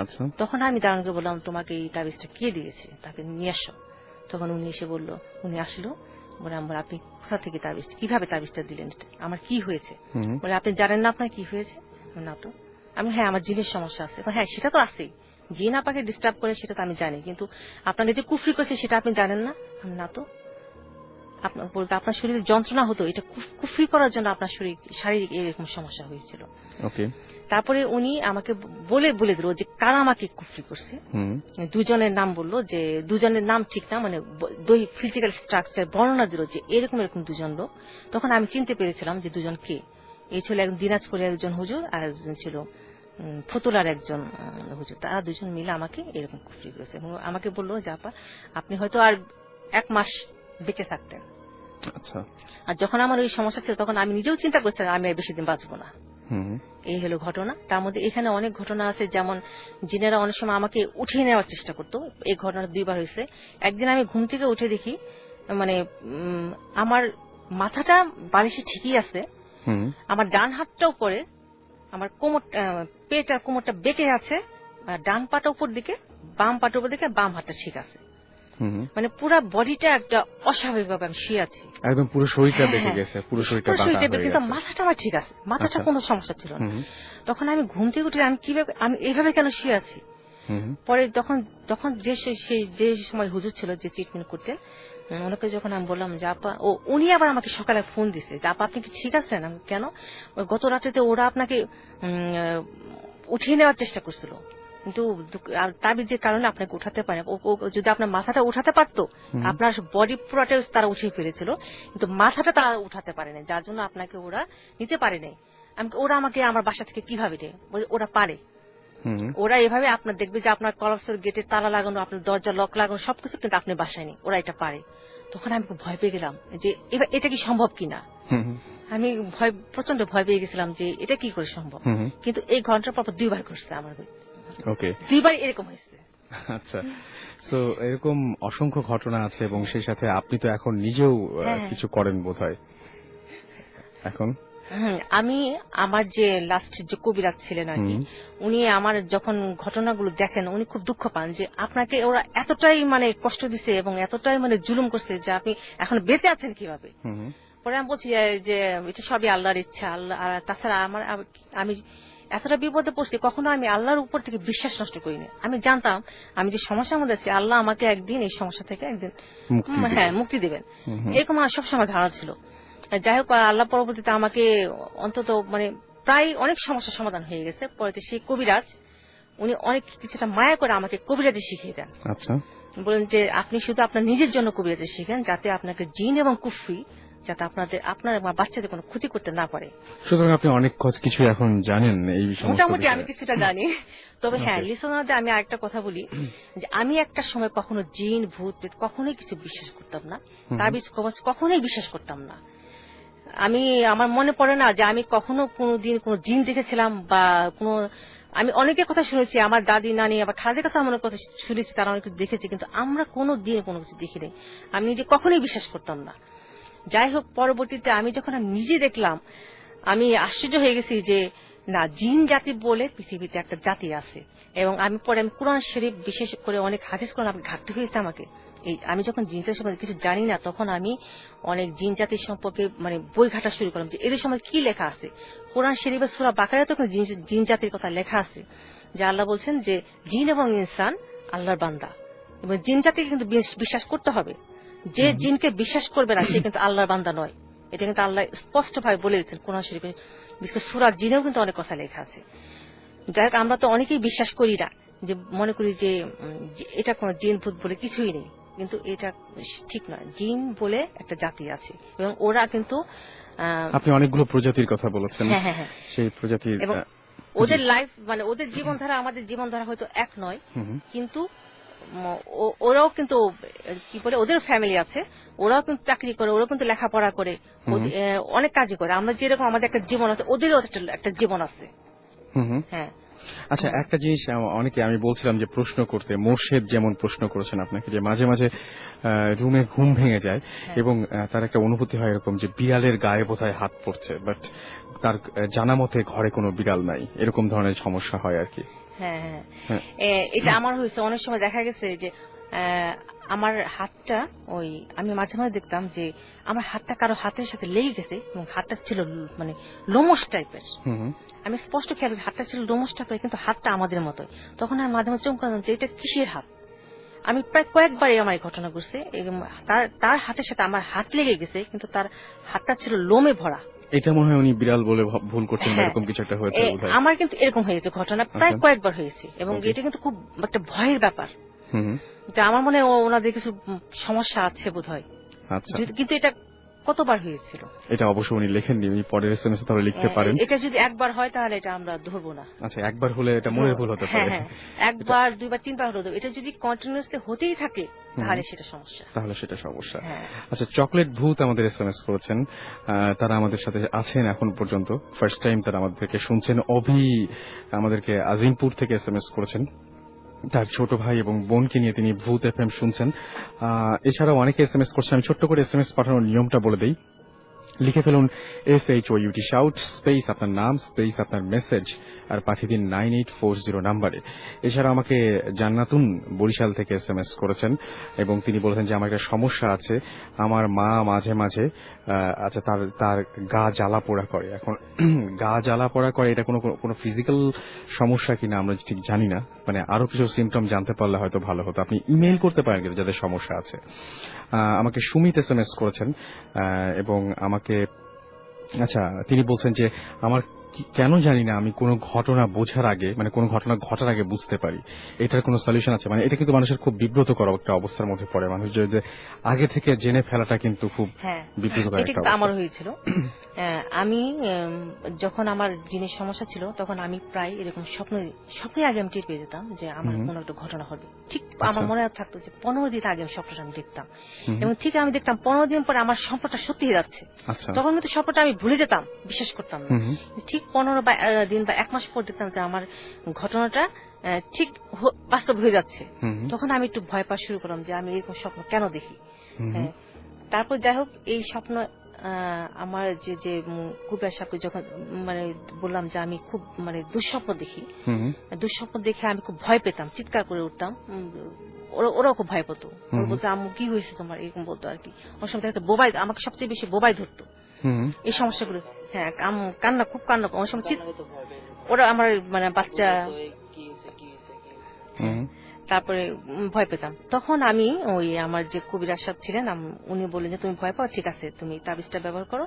আচ্ছা, তখন আমি দারোয়ানকে বললাম তোমাকে এই তাবিজটা কে দিয়েছে, তাকে নিয়ে আসো। তখন উনি এসে বললো, উনি আসলো, বলে আপনি কোথা থেকে তাবিজটা, কিভাবে তাবিজটা দিলেন, আমার কি হয়েছে? বলে আপনি জানেন না আপনার কি হয়েছে? না তো। আমি হ্যাঁ, আমার জিনের সমস্যা আছে। হ্যাঁ, সেটা তো আছেই, জিন আপনাকে ডিস্টার্ব করে সেটা তো আমি জানি, কিন্তু আপনাকে যে কুফরি করছে সেটা আপনি জানেন না? না তো। আপনার শরীরে যন্ত্রণা হতো, এটা কুফরি করার জন্য আপনার শারীরিক এরকম সমস্যা হয়েছিল। তারপরে উনি আমাকে বলে দিল যে কারা আমাকে কুফরি করছে। দুজনের নাম বললো, যে দুজনের নাম ঠিক না, মানে ফিজিক্যাল স্ট্রাকচার বর্ণনা দিল যে এরকম দুজন লোক। তখন আমি চিনতে পেরেছিলাম যে দুজন কে। এই ছিল একজন দিনাজপুরের একজন হুজুর, আর একজন ছিল ফতুলার একজন হুজুর। তারা দুজন মিলে আমাকে এরকম কুফরি করেছে, এবং আমাকে বললো যে আপা আপনি হয়তো আর 1 মাস বেঁচে থাকতেন। আচ্ছা, আর যখন আমার ওই সমস্যা ছিল তখন আমি নিজেও চিন্তা করছিলাম আমি আর বেশি দিন বাঁচবো না। এই হলো ঘটনা। তার মধ্যে এখানে অনেক ঘটনা আছে, যেমন জিনেরা অনেক সময় আমাকে উঠিয়ে নেওয়ার চেষ্টা করতো। এই ঘটনা 2বার হয়েছে। একদিন আমি ঘুম থেকে উঠে দেখি মানে আমার মাথাটা বালিশে ঠিকই আছে, আমার ডান হাতটা উপরে, আমার পেট আর কোমরটা বেঁকে আছে, ডান পাটা উপর দিকে, বাম পাটা উপর দিকে, বাম হাতটা ঠিক আছে। মানে পুরো বডিটা একটা অস্বাভাবিক ভাবে আমি শুয়ে আছি, একদম পুরো শরীরটা বেঁকে গেছে, পুরো শরীরটা বাঁকা হয়ে গেছে, কিন্তু মাথাটা আমার ঠিক আছে, মাথাটা কোনো সমস্যা ছিল না। তখন আমি ঘুম থেকে উঠে আমি এইভাবে কেন শুয়ে আছি। পরে তখন যে সময় হুজুর ছিল যে ট্রিটমেন্ট করতে, ওনাকে যখন আমি বললাম যে আপা, উনি আবার আমাকে সকালে ফোন দিছে যে আপা আপনি কি ঠিক আছেন? আমি কেন? গত রাতে ওরা আপনাকে উঠিয়ে নেওয়ার চেষ্টা করছিল, কিন্তু তাবিজের কারণে আপনাকে উঠাতে পারে। যদি আপনার মাথাটা উঠাতে পারতো, আপনার বডি পুরোটা তারা উঠিয়ে ফেলেছিল, কিন্তু মাথাটা তারা উঠাতে পারে না, যার জন্য আপনাকে ওরা নিতে পারে নাই। ওরা আমাকে আমার বাসা থেকে কিভাবে দেয়? ওরা পারে, ওরা এভাবে আপনার দেখবে যে আপনার কলাপসের গেটে তালা লাগানো, আপনার দরজা লক লাগানো সবকিছু কিন্তু আপনি বাসায় নেই, ওরা এটা পারে। তখন আমি খুব ভয় পেয়ে গেলাম যে এবার এটা কি সম্ভব কিনা। আমি প্রচন্ড ভয় পেয়ে গেছিলাম যে এটা কি করে সম্ভব। কিন্তু এই ঘন্টার পর 2বার করছে আমার, ওকে 2বার এরকম হয়েছে। আচ্ছা, তো এরকম অসংখ্য ঘটনা আছে এবং সেই সাথে আপনি তো এখন নিজেও কিছু করেন বোধহয় এখন। আমি আমার যে লাস্ট যে কবিরাজ ছিলেন আর কি, উনি আমার যখন ঘটনাগুলো দেখেন উনি খুব দুঃখ পান যে আপনাকে ওরা এতটাই মানে কষ্ট দিছে এবং এতটাই মানে জুলুম করছে যে আপনি এখন বেঁচে আছেন কিভাবে। পরে আমি বলছি যে এটা সবই আল্লাহর ইচ্ছা, আল্লাহ। আর তাছাড়া আমি এতটা বিপদে পড়ছি, কখনো আমি আল্লাহর উপর থেকে বিশ্বাস নষ্ট করিনি। আমি জানতাম আমি যে সমস্যার মধ্যে আছি আল্লাহ আমাকে একদিন এই সমস্যা থেকে একদিন মুক্তি দেবেন, এরকম আমার সবসময় ধারণা ছিল। যাই হোক, আল্লাহ পরবর্তীতে আমাকে অন্তত মানে প্রায় অনেক সমস্যার সমাধান হয়ে গেছে। পরে সেই কবিরাজ উনি অনেক কিছুটা মায়া করে আমাকে কবিরাজি শিখিয়ে দেন। আচ্ছা, বলেন যে আপনি শুধু আপনার নিজের জন্য কবিরাজি শিখেন, যাতে আপনাকে জিন এবং কুফরি যাতে আপনার বাচ্চাদের কোনো ক্ষতি করতে না পারে। সুতরাং আপনি অনেক কিছু এখন জানেন এই বিষয়ে। মোটামুটি আমি কিছুটা জানি। তবে হ্যাঁ, লিসনারদের আমি আরেকটা কথা বলি যে আমি একটা সময় কখনো জিন ভূত কখনোই কিছু বিশ্বাস করতাম না, তাবিজ কবজ কখনোই বিশ্বাস করতাম না। আমার মনে পড়ে না যে আমি কখনো কোনোদিন কোনো জিন দেখেছিলাম বা কোনো, আমি অনেকের কথা শুনেছি, আমার দাদি নানি আবার খাদের কথা আমার কথা শুনেছি, তারা অনেক কিছু দেখেছে, কিন্তু আমরা কোনো দিন কোনো কিছু দেখিনি। আমি নিজে কখনোই বিশ্বাস করতাম না। যাই হোক, পরবর্তীতে আমি যখন নিজে দেখলাম আমি আশ্চর্য হয়ে গেছি যে না, জিন জাতি বলে পৃথিবীতে একটা জাতি আছে। এবং আমি কোরআন শরীফ বিশেষ করে অনেক হাদিস কোরআন ঘাটতে হয়েছে আমাকে। আমি যখন জিন জাতির সম্পর্কে কিছু জানি না, তখন আমি অনেক জিন জাতির সম্পর্কে মানে বই ঘাটা শুরু করলাম যে এদের সময় কি লেখা আছে। কোরআন শরীফের সূরা বাকারায় তখন জিন জাতির কথা লেখা আছে যে আল্লাহ বলছেন যে জিন এবং ইনসান আল্লাহর বান্দা, এবং জিন জাতিকে কিন্তু বিশ্বাস করতে হবে। যে জিনকে বিশ্বাস করবে না সে কিন্তু আল্লাহর বান্দা নয়। এটা কিন্তু আল্লাহ স্পষ্ট ভাবে বলে দিচ্ছেন কোরআন শরীফে, বিশেষ করে সূরা জিনেও কিন্তু অনেক কথা লেখা আছে। যাই হোক, আমরা তো অনেকেই বিশ্বাস করি না, যে মনে করি যে এটা কোন জিন ভূত বলে কিছুই নেই, কিন্তু এটা ঠিক নয়। জিন বলে একটা জাতি আছে এবং ওরা কিন্তু, আপনি অনেকগুলো প্রজাতির কথা বলেছেন, সেই প্রজাতির এবং ওদের লাইফ মানে ওদের জীবনধারা আমাদের জীবনধারা হয়তো এক নয়, কিন্তু ওরাও কিন্তু কি বলে, ওদের ফ্যামিলি আছে, ওরাও কিন্তু চাকরি করে, ওরাও কিন্তু লেখাপড়া করে, অনেক কাজই করে। আমরা যেরকম আমাদের একটা জীবন আছে, ওদেরও একটা জীবন আছে। হ্যাঁ, আচ্ছা, একটা জিনিস অনেকে আমি বলছিলাম যে প্রশ্ন করতে, মোর্শেদ যেমন প্রশ্ন করেছেন আপনাকে যে মাঝে মাঝে রুমে ঘুম ভেঙে যায় এবং তার একটা অনুভূতি হয় এরকম যে বিড়ালের গায়ে বোধহয় হাত পড়ছে, বাট তার জানা মতে ঘরে কোনো বিড়াল নাই, এরকম ধরনের সমস্যা হয় আর কি। হ্যাঁ, এটা আমার হয়েছে। অনেক সময় দেখা গেছে যে আমার হাতটা আমি মাঝে মাঝে দেখতাম যে আমার হাতটা কারো হাতের সাথে লেগে গেছে এবং হাতটা ছিল মানে লোমশ টাইপের। আমি স্পষ্ট খেয়াল করি হাতটা ছিল লোমশ টাইপের, কিন্তু হাতটা আমাদের মতোই। তখন আমি মাঝে মাঝে চমকালাম যে এটা কিসের হাত। আমি প্রায় কয়েকবারই আমার এই ঘটনা ঘটছে, তার হাতের সাথে আমার হাত লেগে গেছে, কিন্তু তার হাতটা ছিল লোমে ভরা। এটা মনে হয় উনি বিড়াল বলে ভুল করছেন, এরকম কিছু একটা হয়েছে। আমার কিন্তু এরকম হয়েছে ঘটনা, প্রায় কয়েকবার হয়েছে, এবং এটা কিন্তু খুব একটা ভয়ের ব্যাপার। আমার মনে হয় ওনাদের কিছু সমস্যা আছে বোধহয়, কিন্তু এটা কতবার হয়েছিল এটা অবশ্য উনি লেখেননি, উনি পরের এসএমএস তাহলে লিখতে পারেন। এটা যদি একবার হয় তাহলে এটা আমরা ধরবো না। আচ্ছা, একবার হলে এটা মনের ভুল হতে পারে। একবার, দুইবার, তিনবার হলো, এটা যদি কন্টিনিউয়াসলি হতেই থাকে তাহলে সেটা সমস্যা। আচ্ছা, চকলেট ভূত আমাদের এসএমএস করেছেন, তারা আমাদের সাথে আছেন এখন পর্যন্ত, ফার্স্ট টাইম তারা আমাদেরকে শুনছেন। অভি আমাদেরকে আজিমপুর থেকে এসএমএস করেছেন, তার ছোট ভাই এবং বোনকে নিয়ে তিনি ভূত এফএম শুনছেন। এছাড়াও অনেকে এসএমএস করছেন। আমি ছোট্ট করে এসএমএস পাঠানোর নিয়মটা বলে দেই। লিখে ফেলুন SHOUT শাউট স্পেস আপনার নাম স্পেস আপনার মেসেজ আর পাঠিয়ে দিন 9840 নাম্বারে। এছাড়া আমাকে জান্নাতুন বরিশাল থেকে এসএমএস করেছেন এবং তিনি বলেছেন যে আমার একটা সমস্যা আছে, আমার মা মাঝে মাঝে আচ্ছা তার গা জ্বালা পোড়া করে। এখন গা জ্বালা পোড়া করে, এটা কোনো ফিজিক্যাল সমস্যা কিনা আমরা ঠিক জানি না, মানে আরো কিছু সিমটম জানতে পারলে হয়তো ভালো হতো। আপনি ইমেইল করতে পারেন কিন্তু যাদের সমস্যা আছে। আমাকে সুমিত এসএমএস করেছেন এবং আমাকে, আচ্ছা, তিনি বলছেন যে আমার কেন জানি না আমি কোনো ঘটনা বোঝার আগে মানে কোনো ঘটনা ঘটার আগে বুঝতে পারি। এটার কোনো সলিউশন আছে? মানে এটা কিন্তু মানুষের খুব বিব্রতকর একটা অবস্থার মধ্যে পড়ে। মানুষ যে আগে থেকে জেনে ফেলাটা কিন্তু খুব বিব্রতকর এটা একটা কিন্তু অবস্থা। আমারও হয়েছিল। আমি যখন আমার জিনিস সমস্যা ছিল তখন আমি প্রায় এরকম স্বপ্নে আগে আমি টের পেয়ে যেতাম যে আমার কোনো একটা ঘটনা হবে। ঠিক আমার মনে থাকতো যে 15 দিন আগে আমি স্বপ্নটা আমি দেখতাম, এবং ঠিক আমি দেখতাম 15 দিন পরে আমার স্বপ্নটা সত্যি হয়ে যাচ্ছে। তখন কিন্তু স্বপ্নটা আমি ভুলে যেতাম, বিশ্বাস করতাম না। ঠিক 15 দিন বা 1 মাস পর দেখতাম যে আমার ঘটনাটা ঠিক বাস্তব হয়ে যাচ্ছে। তখন আমি একটু ভয় পাওয়া শুরু করলাম যে আমি এরকম স্বপ্ন কেন দেখি। তারপর যাই হোক, এই স্বপ্ন আমার যে কুবের সাপে যখন মানে বললাম যে আমি খুব মানে দুঃস্বপ্ন দেখে আমি খুব ভয় পেতাম, চিৎকার করে উঠতাম। ওরাও খুব ভয় পেত, বলতো আম্মু কি হয়েছে তোমার, এরকম বলতো আর কি। ওর সময় দেখতো বোবাই, আমাকে সবচেয়ে বেশি বোবাই ধরতো এই সমস্যাগুলো। হ্যাঁ, কান্না, খুব কান্না। ওর সময় ওরা আমার মানে বাচ্চা, তারপরে ভয় পেতাম। তখন আমি ওই আমার যে কবিরাজ সাহেব ছিলেন, উনি বললেন যে তুমি ভয় পাও, ঠিক আছে তুমি তাবিজটা ব্যবহার করো,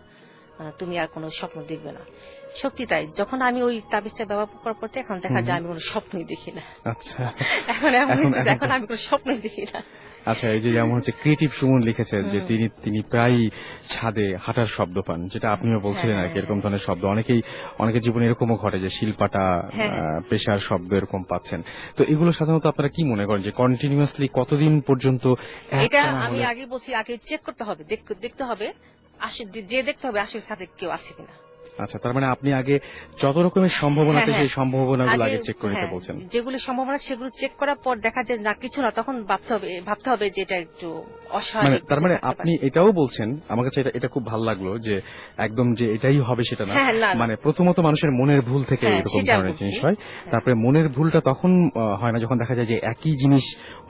তুমি আর কোনো স্বপ্ন দেখবে না। সত্যি তাই, যখন আমি ওই তাবিজটা ব্যবহার করার পর এখন দেখা যায় আমি কোনো স্বপ্নই দেখি না। আচ্ছা, এখন আমি কোনো স্বপ্নই দেখি না। আচ্ছা, এই যে যেমন হচ্ছে ক্রিয়েটিভ সুমন লিখেছেন যে তিনি প্রায় ছাদে হাঁটার শব্দ পান, যেটা আপনিও বলছিলেন আর কি। এরকম ধরনের শব্দ অনেকের জীবনে এরকমও ঘটে যে শিলপাটা পেশার শব্দ এরকম পাচ্ছেন। তো এগুলো সাধারণত আপনারা কি মনে করেন যে কন্টিনিউয়াসলি কতদিন পর্যন্ত? এটা আমি আগে বলছি, আগে চেক করতে হবে, দেখতে হবে আসলে সাথে কেউ আছে কিনা। আচ্ছা, তার মানে আপনি আগে যত রকমের সম্ভাবনা আছে সেই সম্ভাবনাগুলো আগে চেক করে নিতে বলছেন। যেগুলো সম্ভাবনা সেগুলো চেক করার পর দেখা যায় না কিছু না, তখন ভাবতে হবে যে এটা একটু অস্বাভাবিক। তার মানে আপনি এটাও বলছেন, আমার কাছে এটা খুব ভালো লাগলো যে একদম যে এটাই হবে সেটা না। মানে প্রথমত মানুষের মনের ভুল থেকে এরকম ধরনের জিনিস হয়। তারপরে মনের ভুলটা তখন হয় না যখন দেখা যায় যে একই জিনিস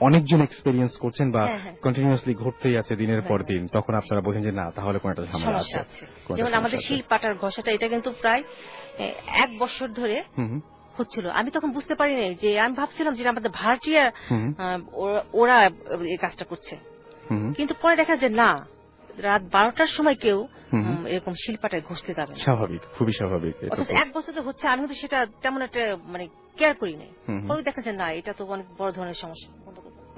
অনেকজন এক্সপেরিয়েন্স করছেন বা কন্টিনিউয়াসলি ঘটতেই আছে দিনের পর দিন, তখন আপনারা বোঝেন যে না, তাহলে কোনো একটা ঝামেলা আছে। যেমন আমাদের শিলপাটার ঘষাটা, এটা কিন্তু প্রায় 1 বছর ধরে হচ্ছিল। আমি তখন বুঝতে পারি নাই, যে আমি ভাবছিলাম যে আমাদের ভাড়াটিয়া ওরা এই কাজটা করছে, কিন্তু পরে দেখা যায় না, রাত 12টার সময় কেউ এরকম শিলপাটায় ঘষতে যাবে। স্বাভাবিক, খুবই স্বাভাবিক। অথচ 1 বছর হচ্ছে, আমি কিন্তু সেটা তেমন একটা মানে কেয়ার করি নাই। পরে দেখা যায় না, এটা তো অনেক বড় ধরনের সমস্যা।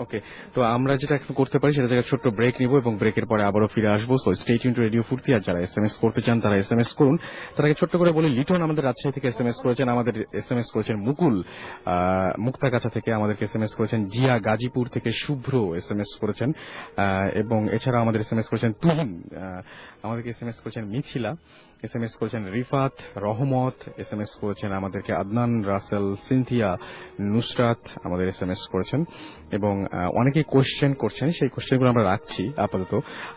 ওকে, তো আমরা যেটা এখন করতে পারি সেটা থেকে ছোট্ট ব্রেক নিব এবং ব্রেকের পরে আবারও ফিরে আসবো। So stay tune two radio ফুর্তি। আর যারা এসএমএস করতে চান তারা এসএমএস করুন। তার আগে ছোট্ট করে বলি, লিটন আমাদের রাজশাহী থেকে এসএমএস করেছেন, আমাদের এসএমএস করেছেন মুকুল মুক্তাগাছা থেকে, আমাদেরকে এসএমএস করেছেন জিয়া, গাজীপুর থেকে শুভ্র এসএমএস করেছেন, এবং এছাড়া আমাদের এসএমএস করেছেন তুহিন, আমাদেরকে এসএমএস করেছেন মিথিলা, এসএমএস করেছেন রিফাত, রহমত এসএমএস করেছেন আমাদেরকে, আদনান, রাসেল, সিনথিয়া, নুসরাত আমাদের এসএমএস করেছেন, এবং অনেকেই কোশ্চেন করছেন, সেই কোশ্চেনগুলো আমরা রাখছি আপাতত।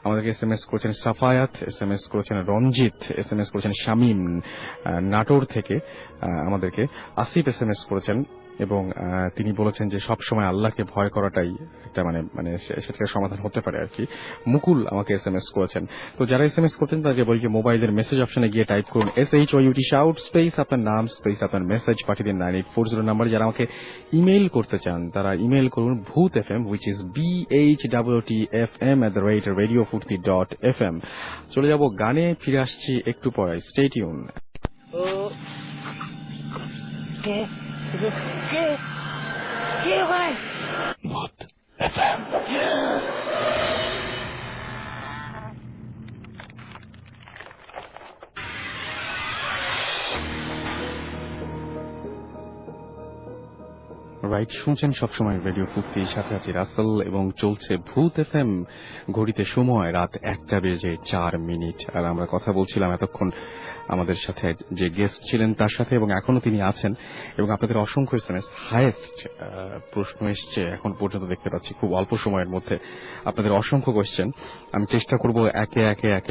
আমাদেরকে এসএমএস করেছেন সাফায়াত, এসএমএস করেছেন রঞ্জিত, এসএমএস করেছেন শামীম নাটোর থেকে, আমাদেরকে আসিফ এসএমএস করেছেন, এবং তিনি বলেছেন যে সব সময় আল্লাহকে ভয় করাটাই একটা মানে সেটার সমাধান হতে পারে আর কি। মুকুল আমাকে এসএমএস করেছেন। তো যারা এসএমএস করছেন তাদেরকে বলি যে মোবাইলের মেসেজ অপশনে গিয়ে টাইপ করুন SHOUT শাউট স্পেস আপনার নাম স্পেস আপনার মেসেজ পাঠিয়ে দিন 9840 নাম্বারে। যারা আমাকে ইমেইল করতে চান তারা ইমেইল করুন bhootfm, which is BHOOTFM@radiofurti.fm। চলে যাব গানে, ফিরে আসছি একটু পরে। Stay tune. ভূত এফএম। রাইট, শুনছেন সবসময় রেডিও ফুর্তি, সাথে আছে রাসেল এবং চলছে ভূত এফএম। ঘড়িতে সময় রাত 1:04। আর আমরা কথা বলছিলাম এতক্ষণ আমাদের সাথে যে গেস্ট ছিলেন তার সাথে, এবং এখনো তিনি আছেন, এবং আপনাদের অসংখ্য এসএমএস, হাইয়েস্ট প্রশ্ন এসছে এখন পর্যন্ত দেখতে পাচ্ছি খুব অল্প সময়ের মধ্যে। আপনাদের অসংখ্য কোয়েশ্চেন, আমি চেষ্টা করব একে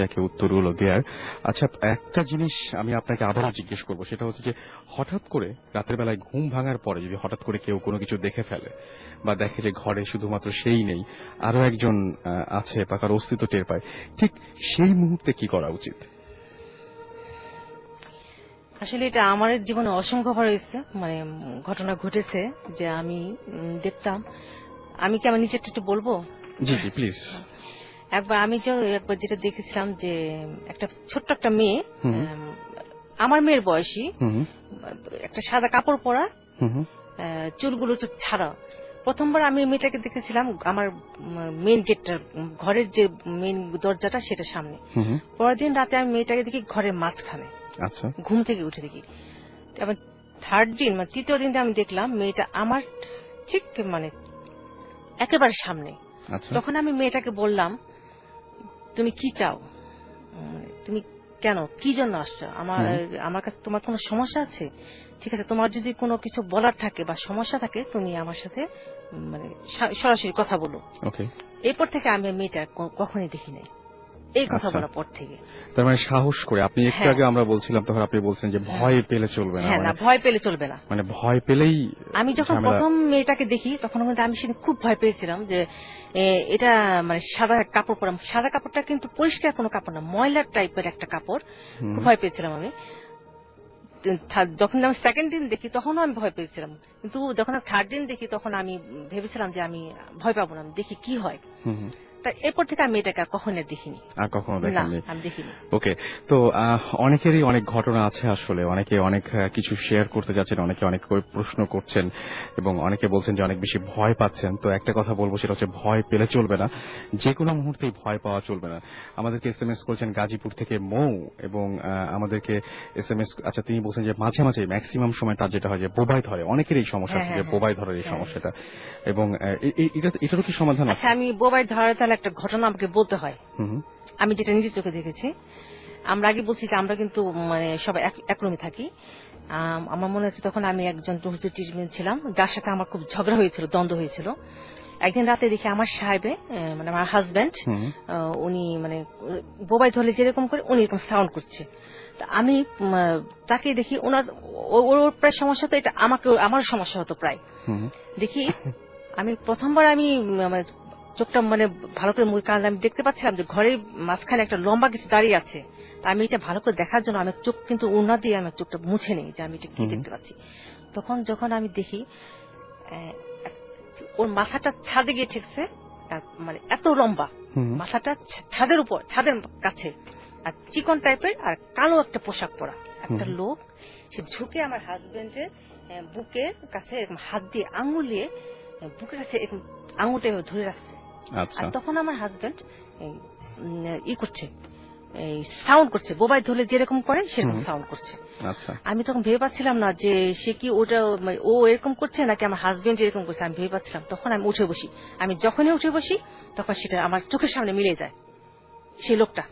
একে উত্তরগুলো দেওয়ার। আচ্ছা, একটা জিনিস আমি আপনাকে আবারও জিজ্ঞেস করব, সেটা হচ্ছে যে হঠাৎ করে রাতের বেলায় ঘুম ভাঙার পরে যদি হঠাৎ করে কেউ কোনো কিছু দেখে ফেলে বা দেখে যে ঘরে শুধুমাত্র সেই নেই, আরো একজন আছে বা তার অস্তিত্ব টের পায়, ঠিক সেই মুহূর্তে কি করা উচিত? আসলে এটা আমার জীবনে অসংখ্যবার হয়েছে, মানে ঘটনা ঘটেছে যে আমি দেখতাম। আমি কি আমার নিজেরটা একটু বলবো? জি জি প্লিজ। একবার যেটা দেখেছিলাম যে একটা ছোট্ট একটা মেয়ে আমার মেয়ের বয়সী, একটা সাদা কাপড় পরা, চুলগুলো তো ছাড়া। প্রথমবার আমি মেয়েটাকে দেখেছিলাম আমার মেইন গেটটা, ঘরের যে মেইন দরজাটা সেটা সামনে। পরের দিন রাতে আমি মেয়েটাকে দেখি ঘরের মাঝখানে, ঘুম থেকে উঠে দেখি। এবং থার্ড দিন মানে তৃতীয় দিনটা আমি দেখলাম মেয়েটা আমার ঠিক মানে একেবারে সামনে। তখন আমি মেয়েটাকে বললাম, তুমি কি চাও, তুমি কেন, কি জন্য আসছো, আমার কাছে তোমার কোনো সমস্যা আছে? ঠিক আছে, তোমার যদি কোনো কিছু বলার থাকে বা সমস্যা থাকে তুমি আমার সাথে মানে সরাসরি কথা বলো। এরপর থেকে আমি মেয়েটা কখনই দেখি নাই, এই কথা বলার পর থেকে। তার মানে সাহস করে, আপনি একটু আগে আমরা বলছিলাম তখন আপনি বলছেন যে ভয় পেলে চলবে না। হ্যাঁ, না ভয় পেলে চলবে না, মানে ভয় পেলেই। আমি যখন প্রথম মেয়েটাকে দেখি তখন কিন্তু আমি সেদিন খুব ভয় পেয়েছিলাম যে এটা মানে সাদা কাপড় পরা, সাদা কাপড়টা কিন্তু পরিষ্কার কোনো কাপড় না, ময়লার টাইপের একটা কাপড়, খুব ভয় পেয়েছিলাম আমি। যখন আমি সেকেন্ড দিন দেখি তখনও আমি ভয় পেয়েছিলাম, কিন্তু যখন আমি থার্ড দিন দেখি তখন আমি ভেবেছিলাম যে আমি ভয় পাবো না, দেখি কি হয়। এরপর থেকে আমি এটাকে কখনো দেখিনি, আর কখনো দেখিনি। আমি দেখিনি। ওকে, তো অনেকেরই অনেক ঘটনা আছে, আসলে অনেকে অনেক কিছু শেয়ার করতে যাচ্ছেন, অনেকে অনেক প্রশ্ন করছেন এবং অনেকে বলছেন যে অনেক বেশি ভয় পাচ্ছেন। তো একটা কথা বলবো, সেটা হচ্ছে ভয় পেলে চলবে না, যে কোনো মুহূর্তেই ভয় পাওয়া চলবে না। আমাদেরকে SMS করেছেন গাজীপুর থেকে মৌ, এবং আমাদেরকে SMS, আচ্ছা তিনি বলছেন যে মাঝে মাঝে ম্যাক্সিমাম সময় তার যেটা হয় যে বোবাই ধরে, অনেকের এই সমস্যা আছে যে বোবাই ধরার এই সমস্যাটা, এবং এটারও কি সমাধান আছে? আচ্ছা, আমি বোবাই ধরার তাহলে একটা ঘটনা আমাকে বলতে হয়, আমি যেটা নিজের চোখে দেখেছি। আমরা আগে বলছি যে আমরা কিন্তু মানে সবাই এক রুমে থাকি। আমার মনে হচ্ছে তখন আমি একজন ট্রিটমেন্ট ছিলাম, যার সাথে আমার খুব ঝগড়া হয়েছিল, দ্বন্দ্ব হয়েছিল। একদিন রাতে দেখি আমার সাহেবে মানে আমার হাজবেন্ড, উনি মানে বোবাই ধরলে যেরকম করে উনি এরকম সাউন্ড করছে। আমি তাকে দেখি, ওর প্রায় সমস্যা, তো এটা আমার সমস্যা হতো প্রায়। দেখি আমি প্রথমবার আমি চোখটা মানে ভালো করে মুখ কান, আমি দেখতে পাচ্ছিলাম যে ঘরের মাঝখানে একটা লম্বা কিছু দাঁড়িয়ে আছে। তা আমি এটা ভালো করে দেখার জন্য আমি চোখ কিন্তু ওড়না দিয়ে আমি চোখটা মুছে নেই যে আমি এটা কি দেখতে পাচ্ছি। তখন যখন আমি দেখি ওর মাথাটা ছাদে গিয়ে ঠেকছে, মানে এত লম্বা মাথাটা ছাদের উপর, ছাদের কাছে, আর চিকন টাইপের, আর কালো একটা পোশাক পরা একটা লোক, সে ঝুঁকে আমার হাজবেন্ডের বুকের কাছে হাত দিয়ে আঙুল দিয়ে বুকের কাছে আঙুলটা ধরে রাখছে। আর তখন আমার হাজবেন্ড করছে, এই সাউন্ড করছে, বোবাই ধরলে যেরকম করে সেরকম সাউন্ড করছে। আমি তখন ভেবে পাচ্ছিলাম না যে সে কি ওটা ও এরকম করছে নাকি আমার হাজবেন্ড এরকম করছে, আমি ভেবে পাচ্ছিলাম। তখন আমি উঠে বসি, আমি যখনই উঠে বসি তখন সেটা আমার চোখের সামনে মিলে যায়, সেই লোকটা,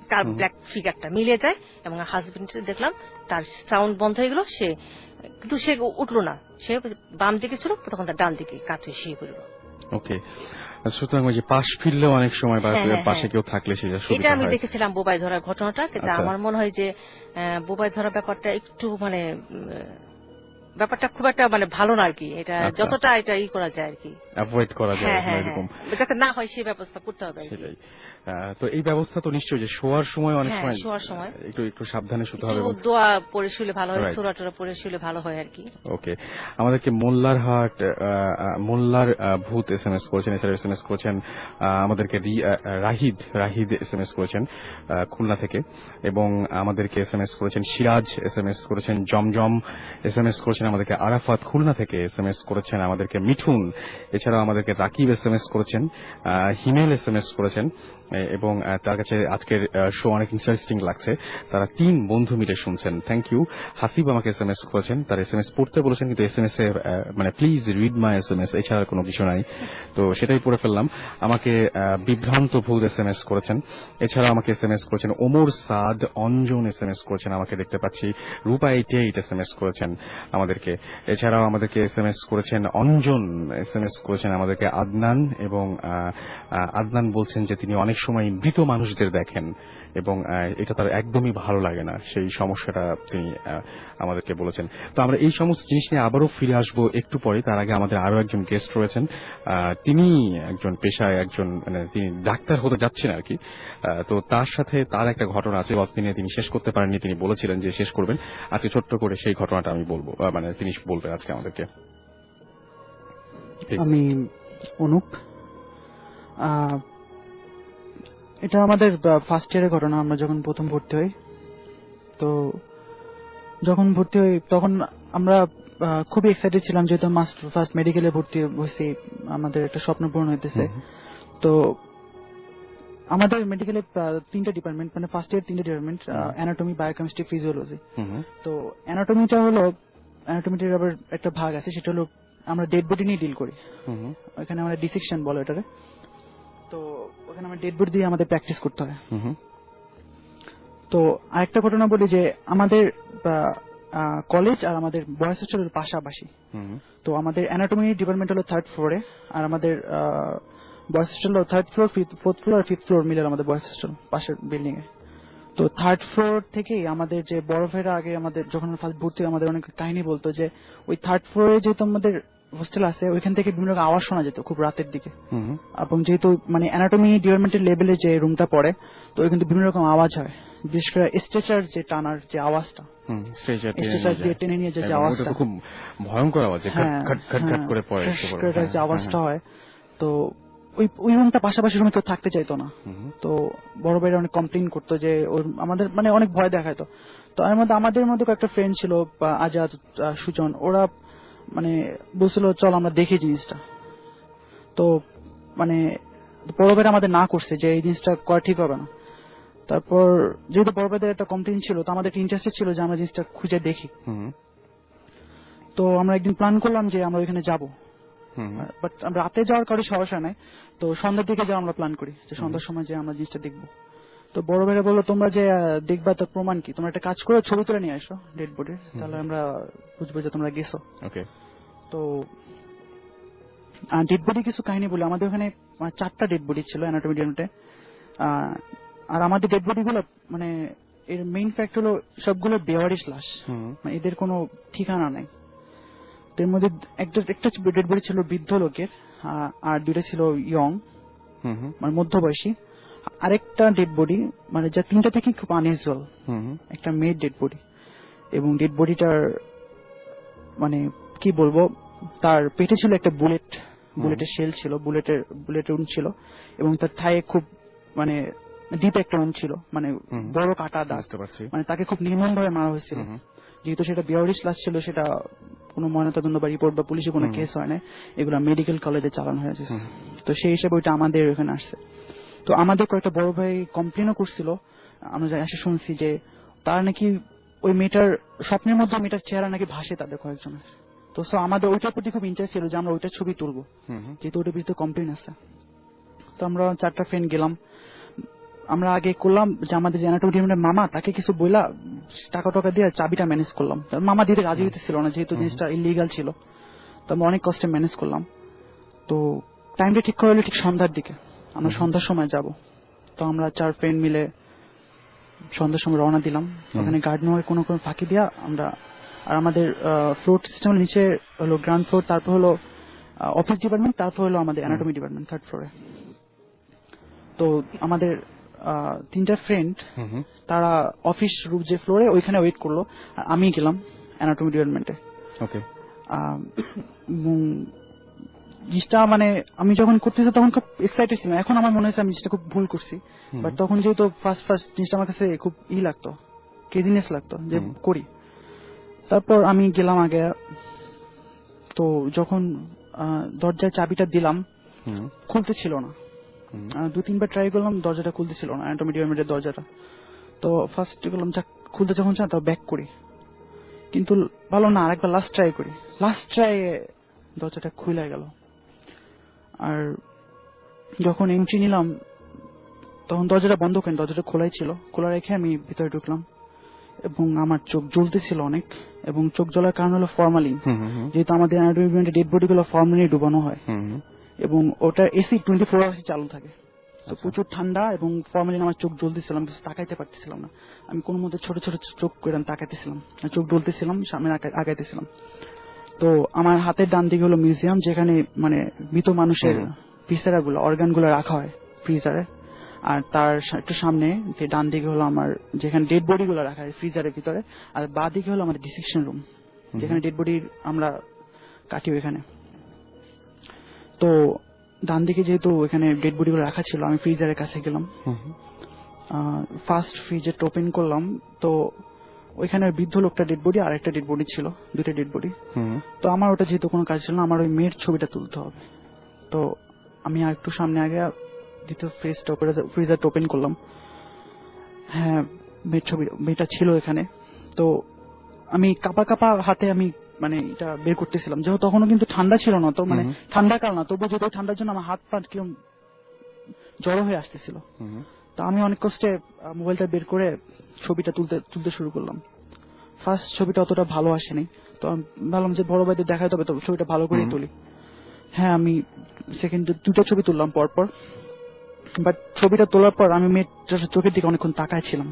তার ব্ল্যাক ফিগারটা মিলে যায়, এবং হাজবেন্ড দেখলাম তার সাউন্ড বন্ধ হয়ে গেল, সে কিন্তু সে উঠলো না, সে বাম দিকে ছিল, তখন তার ডান দিকে কাত হয়ে শুয়ে পড়ল। ওকে, সুতরাং ওই যে পাশ ফিরলেও অনেক সময় বা পাশে কেউ থাকলে সেটা সুবিধা হয়। এটা আমি দেখেছিলাম বোবাই ধরার ঘটনাটা, কিন্তু আমার মনে হয় যে বোবাই ধরার ব্যাপারটা একটু মানে ব্যাপারটা খুব একটা মানে ভালো না আর কি, এটা যতটা এটা করা যায় আর কি, অ্যাভয়েড করা যায়, এরকম যাতে না হয় সেই ব্যবস্থা করতে হবে। সেটাই। তো এই ব্যবস্থা তো নিশ্চয়ই যে শোয়ার সময় অনেক সময়, শোয়ার সময় একটু সাবধানে শুতে হবে, দোয়া পড়ে শুলে ভালো হয়, সূরা টরা পড়ে শুলে ভালো হয় আর কি। ওকে, আমাদেরকে মোল্লার ভূত SMS করেছেন, এছাড়া SMS করেছেন আমাদেরকে রাহিদ SMS করেছেন খুলনা থেকে, এবং আমাদেরকে SMS করেছেন সিরাজ, SMS করেছেন জমজম, SMS করেছেন আমাদেরকে আরাফাত খুলনা থেকে, SMS করেছেন আমাদেরকে মিঠুন, এছাড়াও আমাদেরকে রাকিব SMS করেছেন, হিমেল SMS করেছেন, এবং তার কাছে আজকের শো অনেক ইন্টারেস্টিং লাগছে, তারা 3 বন্ধু মিলে শুনছেন। Thank you. হাসিব আমাকে SMS করেছেন, তার SMS পড়তে বলেছেন, কিন্তু SMS এ মানে প্লিজ রিড মাই SMS এছাড়া কোনো কিছু নাই, তো সেটাই পড়ে ফেললাম। আমাকে বিভ্রান্ত ভূত SMS করেছেন, এছাড়া আমাকে SMS করেছেন ওমর সাদ, অঞ্জন SMS করেছেন, আমাকে দেখতে পাচ্ছি রূপা 88 SMS করেছেন আমাদেরকে, এছাড়াও আমাদেরকে SMS করেছেন অঞ্জন, SMS করেছেন আমাদেরকে আদনান, এবং আদনান বলছেন যে তিনি অনেক সময় মৃত মানুষদের দেখেন এবং এটা তার একদমই ভালো লাগে না, সেই সমস্যাটা তিনি আমাদেরকে বলেছেন। তো আমরা এই সমস্ত জিনিস নিয়ে আবারও ফিরে আসবো একটু পরে। তার আগে আমাদের আরো একজন গেস্ট রয়েছেন, তিনি একজন পেশায় একজন মানে তিনি ডাক্তার হতে যাচ্ছেন আর কি, তো তার সাথে তার একটা ঘটনা আছে, দিনে তিনি শেষ করতে পারেননি, তিনি বলেছিলেন যে শেষ করবেন, আজকে ছোট্ট করে সেই ঘটনাটা আমি বলবো, মানে তিনি বলবেন আজকে আমাদেরকে। আমি অনুপ, এটা আমাদের ফার্স্ট ইয়ারের ঘটনা। আমরা যখন প্রথম ভর্তি হই, তো যখন ভর্তি হই তখন আমরা খুবই এক্সাইটেড ছিলাম, যেহেতু ফার্স্ট মেডিকেলে ভর্তি হয়েছি, আমাদের একটা স্বপ্ন পূরণ হইতেছে। তো আমাদের মেডিকেলে 3টা ডিপার্টমেন্ট, মানে ফার্স্ট ইয়ার 3টা ডিপার্টমেন্ট, অ্যানাটমি, বায়োকেমিস্ট্রি, ফিজিওলজি। তো অ্যানাটমিটার আবার একটা ভাগ আছে, সেটা হলো আমরা ডেড বডি নিয়ে ডিল করি। ওখানে আমরা ডিসেকশন বলে এটারে। তো ওখানে আমরা ডেড বডি দিয়ে আমাদের প্র্যাকটিস করতে হয়। তো আরেকটা ঘটনা বলি যে আমাদের কলেজ আর আমাদের বয়েজ হোস্টেলের পাশাপাশি। তো আমাদের অ্যানাটমি ডিপার্টমেন্ট হলো 3rd ফ্লোরে, আর আমাদের বয়েজ হোস্টেল হলো 3rd ফ্লোর, 4th ফ্লোর আর 5th ফ্লোর মিলে আমাদের বয়েজ হোস্টেল পাশের বিল্ডিং এ। তো 3rd ফ্লোর থেকেই আমাদের যে বড় ভাইরা আগে আমাদের যখন ফার্স্ট ভর্তি আমাদের অনেক কাহিনী বলতো যে ওই 3rd ফ্লোরে যেহেতু আমাদের হোস্টেল আছে, ওইখান থেকে বিভিন্ন রকম আওয়াজ শোনা যেত খুব রাতের দিকে। এবং যেহেতু মানে অ্যানাটমি ডিপার্টমেন্টের লেভেলে যে রুমটা পড়ে, তো ওই কিন্তু বিভিন্ন রকম আওয়াজ হয়, বিশেষ করে স্ট্রেচার যে টানার যে আওয়াজটা, স্ট্রেচার দিয়ে টেনে নিয়ে যে আওয়াজটা, খুব ভয়ঙ্কর আওয়াজ, খটখট করে পড়ে যে আওয়াজটা হয়। তো ওই রুমটা পাশাপাশি রুমে কেউ থাকতে চাইতো না। তো বড় ভাইরা অনেক কমপ্লেইন করতো যে আমাদের মানে অনেক ভয় দেখাইতো। তো আমাদের মধ্যে কয়েকটা ফ্রেন্ড ছিল, আজাদ, সুজন, ওরা মানে বলছিল চল আমরা দেখি জিনিসটা। তো মানে বড় ভাইরা আমাদের না করছে যে এই জিনিসটা করা ঠিক হবে না। তারপর যেহেতু বড় ভাইদের একটা কমপ্লেইন ছিল, তো আমাদের ইন্টারেস্টেড ছিল যে আমরা জিনিসটা খুঁজে দেখি। তো আমরা একদিন প্ল্যান করলাম যে আমরা ওইখানে যাবো, বাট আমরা রাতে যাওয়ার কারো সমস্যা নাই। তো সন্ধ্যার দিকে যাওয়া আমরা প্ল্যান করি যে সন্ধ্যার সময় যে আমরা জিনিসটা দেখবো। তো বড় ভাইরা বললো তোমরা যে দেখবা তার প্রমাণ কি, তোমরা একটা কাজ করে ছবি তুলে নিয়ে আসো ডেড বডির, তাহলে আমরা বুঝবো যে তোমরা গেছো। তো ডেড বডি কিছু কাহিনী বলে, আমাদের ওখানে 4টা ডেড বডি ছিল অ্যানাটমি ডিপার্টমেন্টে। আর আমাদের ডেড বডি গুলো মানে এর মেইন ফ্যাক্ট হলো সবগুলো বেওয়ারিশ লাশ, এদের কোনো ঠিকানা নাই। এর মধ্যে একটা ডেড বডি ছিল বৃদ্ধ লোকের, আর 2টা ছিল ইয়ং মানে মধ্যবয়সী। আরেকটা ডেড বডি মানে যা 3টা থেকে খুব আনইউজুয়াল, একটা মেয়ের ডেড বডি। এবং ডেড বডিটার মানে কি বলবো, তার পেটে ছিল একটা বুলেটের শেল ছিল, বুলেটের উন ছিল, এবং তার থায়ে খুব মানে ডিপ একটা উন ছিল, মানে বড় কাটা দাগ। মানে তাকে খুব নির্মম ভাবে মারা হয়েছিল। যেহেতু সেটা বেওয়ারিশ লাশ ছিল, সেটা কোনো ময়নাতদন্ত বা রিপোর্ট বা পুলিশে কোনো কেস হয় না, এগুলো মেডিকেল কলেজে চালানো হয়েছে। তো সেই হিসেবে ওইটা আমাদের ওখানে আসছে। তো আমাদের কয়েকটা বড় ভাই কমপ্লেনও করছিল, আমরা এসে শুনছি যে তারা নাকি ওই মেয়েটার স্বপ্নের মধ্যে মেয়েটার চেহারা নাকি ভাসে তাদের কয়েকজনের। তো আমাদের ওইটার প্রতি খুব ইন্টারেস্ট ছিল যে আমরা ওইটার ছবি তুলবো, যেহেতু ওইটার বিরুদ্ধে কমপ্লেন আছে। তো আমরা 4টা ফ্রেন্ড গেলাম। আমরা আগে করলাম যে আমাদের যে অ্যানাটমি ডিপার্টমেন্টের মামা, তাকে কিছু বইলা টাকা দিয়ে চাবিটা ম্যানেজ করলাম। মামা দিতে রাজি হইতেছিল না, যেহেতু জিনিসটা ইলিগাল ছিল। তো আমরা অনেক কষ্টে ম্যানেজ করলাম। তো টাইমটা ঠিক করা হলো ঠিক সন্ধ্যার দিকে, আমরা সন্ধ্যার সময় যাব। তো আমরা 4 ফ্রেন্ড মিলে সন্ধ্যার সময় রওনা দিলাম। ওখানে গার্ড নেওয়ার কোনো ফাঁকি দিয়া আমরা, আর আমাদের ফ্লোর সিস্টেমের নিচে হলো গ্রাউন্ড ফ্লোর, তারপর হলো অফিস ডিপার্টমেন্ট, তারপর হলো আমাদের অ্যানাটমি ডিপার্টমেন্ট 3rd ফ্লোরে। তো আমাদের 3টা ফ্রেন্ড তারা অফিস রুম যে ফ্লোরে ওইখানে ওয়েট করলো, আর আমি গেলাম অ্যানাটমি ডিপার্টমেন্টে। জিনিসটা মানে আমি যখন করতেছি তখন খুব এক্সাইটেড ছিলাম। এখন আমার মনে হচ্ছে আমি জিনিসটা খুব ভুল করছি, বাট তখন যেহেতু ফার্স্ট জিনিসটা আমার কাছে খুব লাগতো, ক্রেজিনেস লাগতো যে করি। তারপর আমি গেলাম আগে। তো যখন দরজায় চাবিটা দিলাম, খুলতেছিল না। 2-3বার ট্রাই করলাম, দরজাটা খুলতেছিল না, অ্যানাটমি ডিপার্টমেন্টের দরজাটা। তো ফার্স্ট করলাম খুলতে যখন চান তাও ব্যাক করি, কিন্তু ভালো না, আরেকবার লাস্ট ট্রাই করি। লাস্ট ট্রাই দরজাটা খুলে গেল। আর যখন এন্ট্রি নিলাম তখন দরজাটা বন্ধ করেন, দরজাটা খোলাই ছিল। খোলা রেখে আমি ভিতরে ঢুকলাম এবং আমার চোখ জ্বলতেছিল অনেক, এবং চোখ জ্বলার কারণ হলো ফরমালিন। যেহেতু আমাদের অ্যানাটমি ডেড বডি গুলো ফরমালিনে ডুবানো হয়, এবং ওটা এসি 24 আওয়ার্স চালু থাকে। তো প্রচুর ঠান্ডা এবং ফরমালিন আমার চোখ জ্বলতেছিলাম, কিছু তাকাইতে পারতেছিলাম না। আমি কোনো মধ্যে ছোট ছোট চোখ করে তাকাইতেছিলাম, চোখ জ্বলতেছিলাম, সামনে আগাইতেছিলাম। তো আমার হাতের ডান দিকে হলো মিউজিয়াম, যেখানে মানে মৃত মানুষের ভিসেরা গুলো, অর্গান গুলো রাখা হয় ফ্রিজারে। আর তার একটু সামনে যে ডান দিকে হলো আমার যেখানে ডেড বডি গুলো রাখা হয় ফ্রিজারের ভিতরে, আর বাঁ দিকে হলো আমাদের ডিসেকশন রুম, যেখানে ডেড বডি আমরা কাটি ওইখানে। তো ডান দিকে যেহেতু ওইখানে ডেড বডি গুলো রাখা ছিল, আমি ফ্রিজারের কাছে গেলাম। ফার্স্ট ফ্রিজে ওপেন করলাম, তো ওইখানে ওই বৃদ্ধ লোকটা ডেড বডি আর একটা ডেড বডি ছিল, 2টা ডেড বডি। তো আমার ওটা যেহেতু কোনো কাজ ছিল না, আমার ওই মেয়ের ছবিটা তুলতে হবে। তো আমি আর একটু সামনে আগে দ্বিতীয় ফ্রিজারটা ওপেন করলাম। হ্যাঁ, মেয়েটা ছিল এখানে। তো আমি কাপা হাতে আমি মানে এটা বের করতেছিলাম, যেহেতু তখনও কিন্তু ঠান্ডা ছিল না, তো মানে ঠান্ডা কাল না, তবু যেহেতু ঠান্ডার জন্য আমার হাত পা কিরকম জড়ো হয়ে আসতেছিল। তো আমি অনেক কষ্টে মোবাইলটা বের করে ছবিটা তুলতে শুরু করলাম। ফার্স্ট ছবিটা অতটা ভালো আসেনি, তো আমি ভাবলাম যে বড় ভাইদের দেখাতে হবে, তো ছবিটা ভালো করেই তুলি। হ্যাঁ, আমি সেকেন্ড 2টা ছবি তুললাম পরপর। বাট ছবিটা তোলার পর আমি মেয়েটার চোখের দিকে অনেকক্ষণ তাকায় ছিলাম।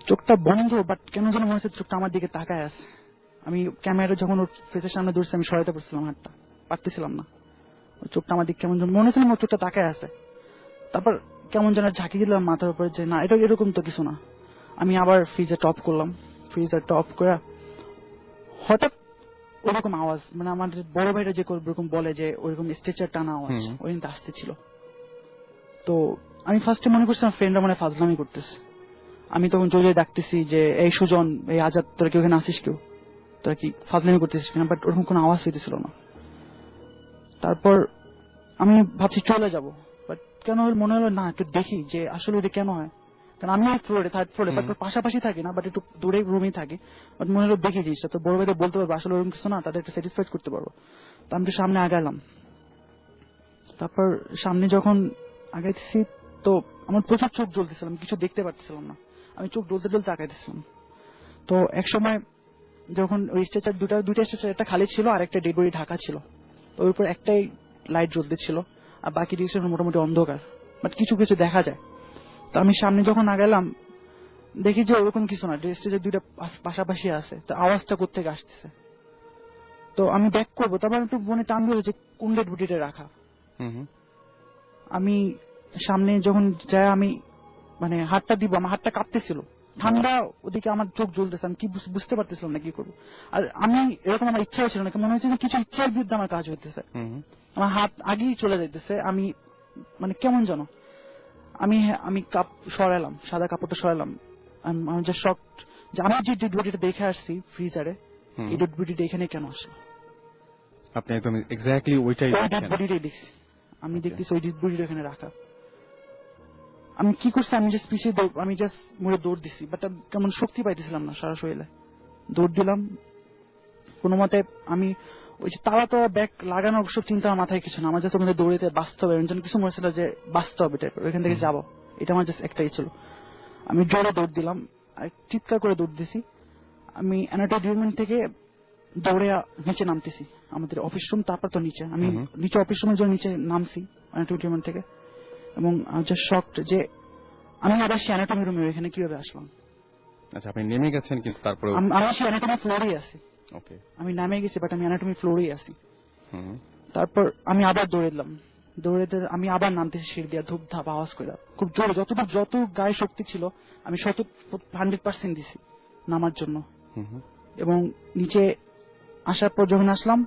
চোখটা বন্ধ, বাট কেন যেন মনে হচ্ছে চোখটা আমার দিকে তাকায় আছে। আমি ক্যামেরা যখন ওর ফেসের সামনে দৌড়ছে, আমি সরাইতে পারছিলাম হাতটা, পারতেছিলাম না। ওই চোখটা আমার দিকে কেমন যেন মনে হচ্ছিল ওর চোখটা তাকায় আছে। তারপর কেমন যেন ঝাঁকি দিলাম মাথার উপরে যে না, এটা এরকম তো কিছু না। আমি আবার ফ্রিজার টপ করলাম। ফ্রিজারটা অফ করে হঠাৎ ওরকম আওয়াজ, মানে আমাদের বড় ভাইরা যে ওরকম বলে যে ওইরকম স্ট্রেচার টানা আওয়াজ ওই দিন আসতেছিল। তো আমি ফার্স্টে মনে করছিলাম ফ্রেন্ডরা মানে ফাজলামি করতেছে। আমি তখন জোরে ডাকতেছি যে এই সুজন, এই আজাদ, তোরা কি ওখানে আসিস, কেউ তোরা কি ফাজলামি করতেছিস কিনা? বাট ওরকম কোনো আওয়াজ হইতেছিল না। তারপর আমি ভাবছি চলে যাব, বাট কেন মনে হলো না একটু দেখি যে আসলে এটা কেন হয়। কারণ আমি থার্ড ফ্লোরে, বাট পাশাপাশি থাকি না, বাট একটু দূরে রুমেই থাকি। বাট মনে হলো দেখি জিনিসটা, তো বড় ভাইদের বলতে পারবো আসলে ওরকম কিছু না, তাদের একটু স্যাটিসফাইড করতে পারবো। তো আমি একটু সামনে আগালাম। তারপর সামনে যখন আগাইতেছি, তো আমার প্রচুর চোখ জ্বলতেছিলাম, কিছু দেখতে পারতেছিলাম না। আমি চোখ ডলতে আগাইতেছিলাম। তো এক সময় যখন ওই স্ট্রেচার দুইটা স্ট্রেচার, একটা খালি ছিল আর একটা ডেড বডি ঢাকা ছিল, ওর উপর একটাই লাইট জ্বলতেছিল আর বাকি ডিস্ট্রেচার মোটামুটি অন্ধকার, বাট কিছু কিছু দেখা যায়। তো আমি সামনে যখন আগালাম দেখি যে ওরকম কিছু না, স্ট্রেচার 2টা পাশাপাশি আছে। তো আওয়াজটা কোত্থেকে আসতেছে, তো আমি ব্যাক করবো, তারপর একটু মনে টান ধরে যে কোন ডেড বডিটা রাখা। আমি সামনে যখন যাই, আমি মানে হাতটা দিব, আমার হাতটা কাঁপতেছিল, ঠান্ডা, ওদিকে আমার চোখ জ্বলতেছে, আমি কি বুঝতে পারতেছিলাম না কি করবো। আর আমি এরকম আমার ইচ্ছা ছিল না, মনে হচ্ছে কিছু ইচ্ছার বিরুদ্ধে আমার কাজ হইতেছে। আমার হাত আগেই চলে যাইতেছে, আমি মানে কেমন যেন আমি সরালাম, সাদা কাপড়টা সরালাম। আমি যে শক যে আমি যে ডেড বডিটা দেখে আসছি ফ্রিজারে, এই ডেড বডিটা এখানে কেন আসলো। আপনি একদম এক্স্যাক্টলি ওইটাই ডেড বডিটাই দেখছি, আমি দেখতেছি ওই ডেড বডিটা এখানে রাখা। আমি কি করছি, আমি জাস্ট মোড়ে দৌড় দিছি, বাট কেমন শক্তি পাইতেছিলাম না সারা শরীরে। দৌড় দিলাম কোনো মতে। আমি ওই যে তারা তো ব্যাগ লাগানোর সব চিন্তা আমার মাথায় কিছু না, আমার জাস্ট ওখানে দৌড়িতে বাঁচতে হবে, এর জন্য কিছু মনে ছিল যে বাঁচতে হবে টাইপের, ওইখান থেকে যাবো, এটা আমার জাস্ট একটাই ছিল। আমি জোরে দৌড় দিলাম, আর চিৎকার করে দৌড় দিছি। আমি অ্যানাটোমি থেকে দৌড়ে নিচে নামতেছি, আমাদের অফিস রুম, তারপর তো নিচে। আমি নিচে অফিস রুমের জন্য নিচে নামছি অ্যানাটোমি থেকে, এবং জাস্ট শকড যে আমি আবার সেই অ্যানাটোমি রুমে এখানে কিভাবে আসলাম। আচ্ছা, আপনি নেমে গেছেন কিন্তু তারপরে আমি সেই অ্যানাটোমি ফ্লোরেই আছি। ওকে, আমি নামে গেছি, বাট আমি অ্যানাটোমি ফ্লোরেই আছি। তারপর আমি আবার দৌড়ে দিলাম, আমি আবার নামতেছি সিঁড়ি দিয়ে, ধূপ ধাপ আওয়াজ করে, খুব জোরে, যত গায়ে শক্তি ছিল আমি 100% দিছি নামার জন্য। এবং নিচে আসার পর যখন আসলাম,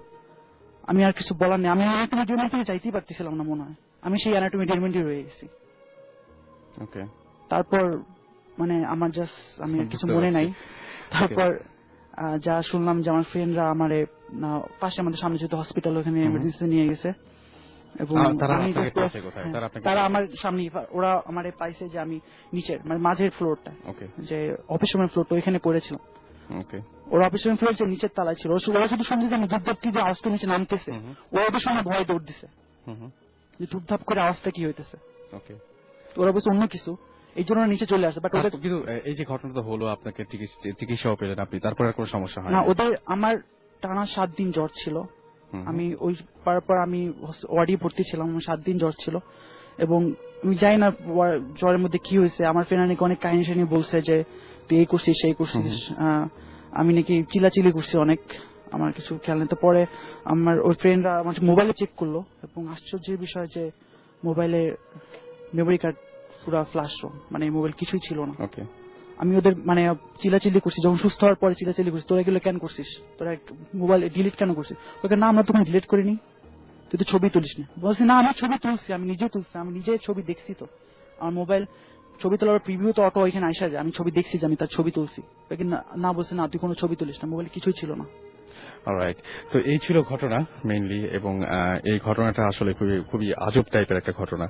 আমি আর কিছু বলার নেই, আমি অ্যানাটমি ডিপার্টমেন্ট থেকে যাইতেই পারতেছিলাম না, মনে হয় আমি সেই অ্যানাটমি ডিপার্টমেন্টে রয়ে গেছি। ওকে, তারপর মানে আমার জাস্ট আমি কিছু মনে নাই। তারপর যা শুনলাম যে আমার ফ্রেন্ডরা আমার পাশে, আমাদের সামনে যেহেতু হসপিটাল, ওখানে এমার্জেন্সি নিয়ে গেছে, এবং তারা আমার সামনে, ওরা আমার পাইছে যে আমি নিচের মানে মাঝের ফ্লোরটা, যে অফিস রুমের ফ্লোরটা, ওইখানে পড়েছিলাম। ওরা অফিস রুমের ফ্লোর নিচের তলায় ছিল। ওরা শুধু শুনছে যে আমি ধূপধাপ কি যে আওয়াজটা নিচে নামতেছে, ওরা অবশ্য আমার ভয় দৌড় দিছে যে ধূপধাপ করে আওয়াজটা কি হইতেছে। ওরা অবশ্য অন্য কিছু, এই জন্য নিচে চলে আসে। বাট ওদের কিন্তু এই যে ঘটনাটা হলো, আপনাকে চিকিৎসাও পেলেন আপনি, তারপরে আর কোনো সমস্যা হয় না? ওদের আমার টানা 7 দিন জ্বর ছিল। আমি ওই পর আমি ওয়ার্ডে ভর্তি ছিলাম, 7 দিন জ্বর ছিল। এবং আমি জানি না জ্বরের মধ্যে কি হয়েছে, আমার ফ্রেন্ড নাকি অনেক কাহিনী বলছে যে তুই এই করছিস সেই করছিস, আমি নাকি চিলাচিলি করছি অনেক, আমার কিছু খেয়াল নেই। তো পরে আমার ওই ফ্রেন্ডরা আমার মোবাইলে চেক করলো, এবং আশ্চর্যের বিষয় যে মোবাইলে মেমোরি কার্ড পুরা ফ্ল্যাশ, মানে মোবাইল কিছুই ছিল না। আমি ওদের মানে চিলাচিলি করছি, যখন সুস্থ হওয়ার পরে চিলাচিলি করছি, তোরা এগুলো কেন করছিস, তোরা মোবাইল ডিলিট কেন করছিস? ওকে না, আমরা তখন ডিলিট করিনি, তুই তো ছবি তুলিস না। বলছি না, আমি ছবি তুলছি, আমি নিজে তুলছি, আমি নিজে ছবি দেখছি, তো আমার মোবাইল ছবি তোলার প্রিভিউ তো অটো ওইখানে আইসা যায়, আমি ছবি দেখছি যে আমি তার ছবি তুলছি, না বলছে না তুই কোনো ছবি তুলিস না, মোবাইলে কিছুই ছিল না। অলরাইট, তো এই ছিল ঘটনা মেইনলি, এবং এই ঘটনাটা আসলে খুবই আজব টাইপের একটা ঘটনা।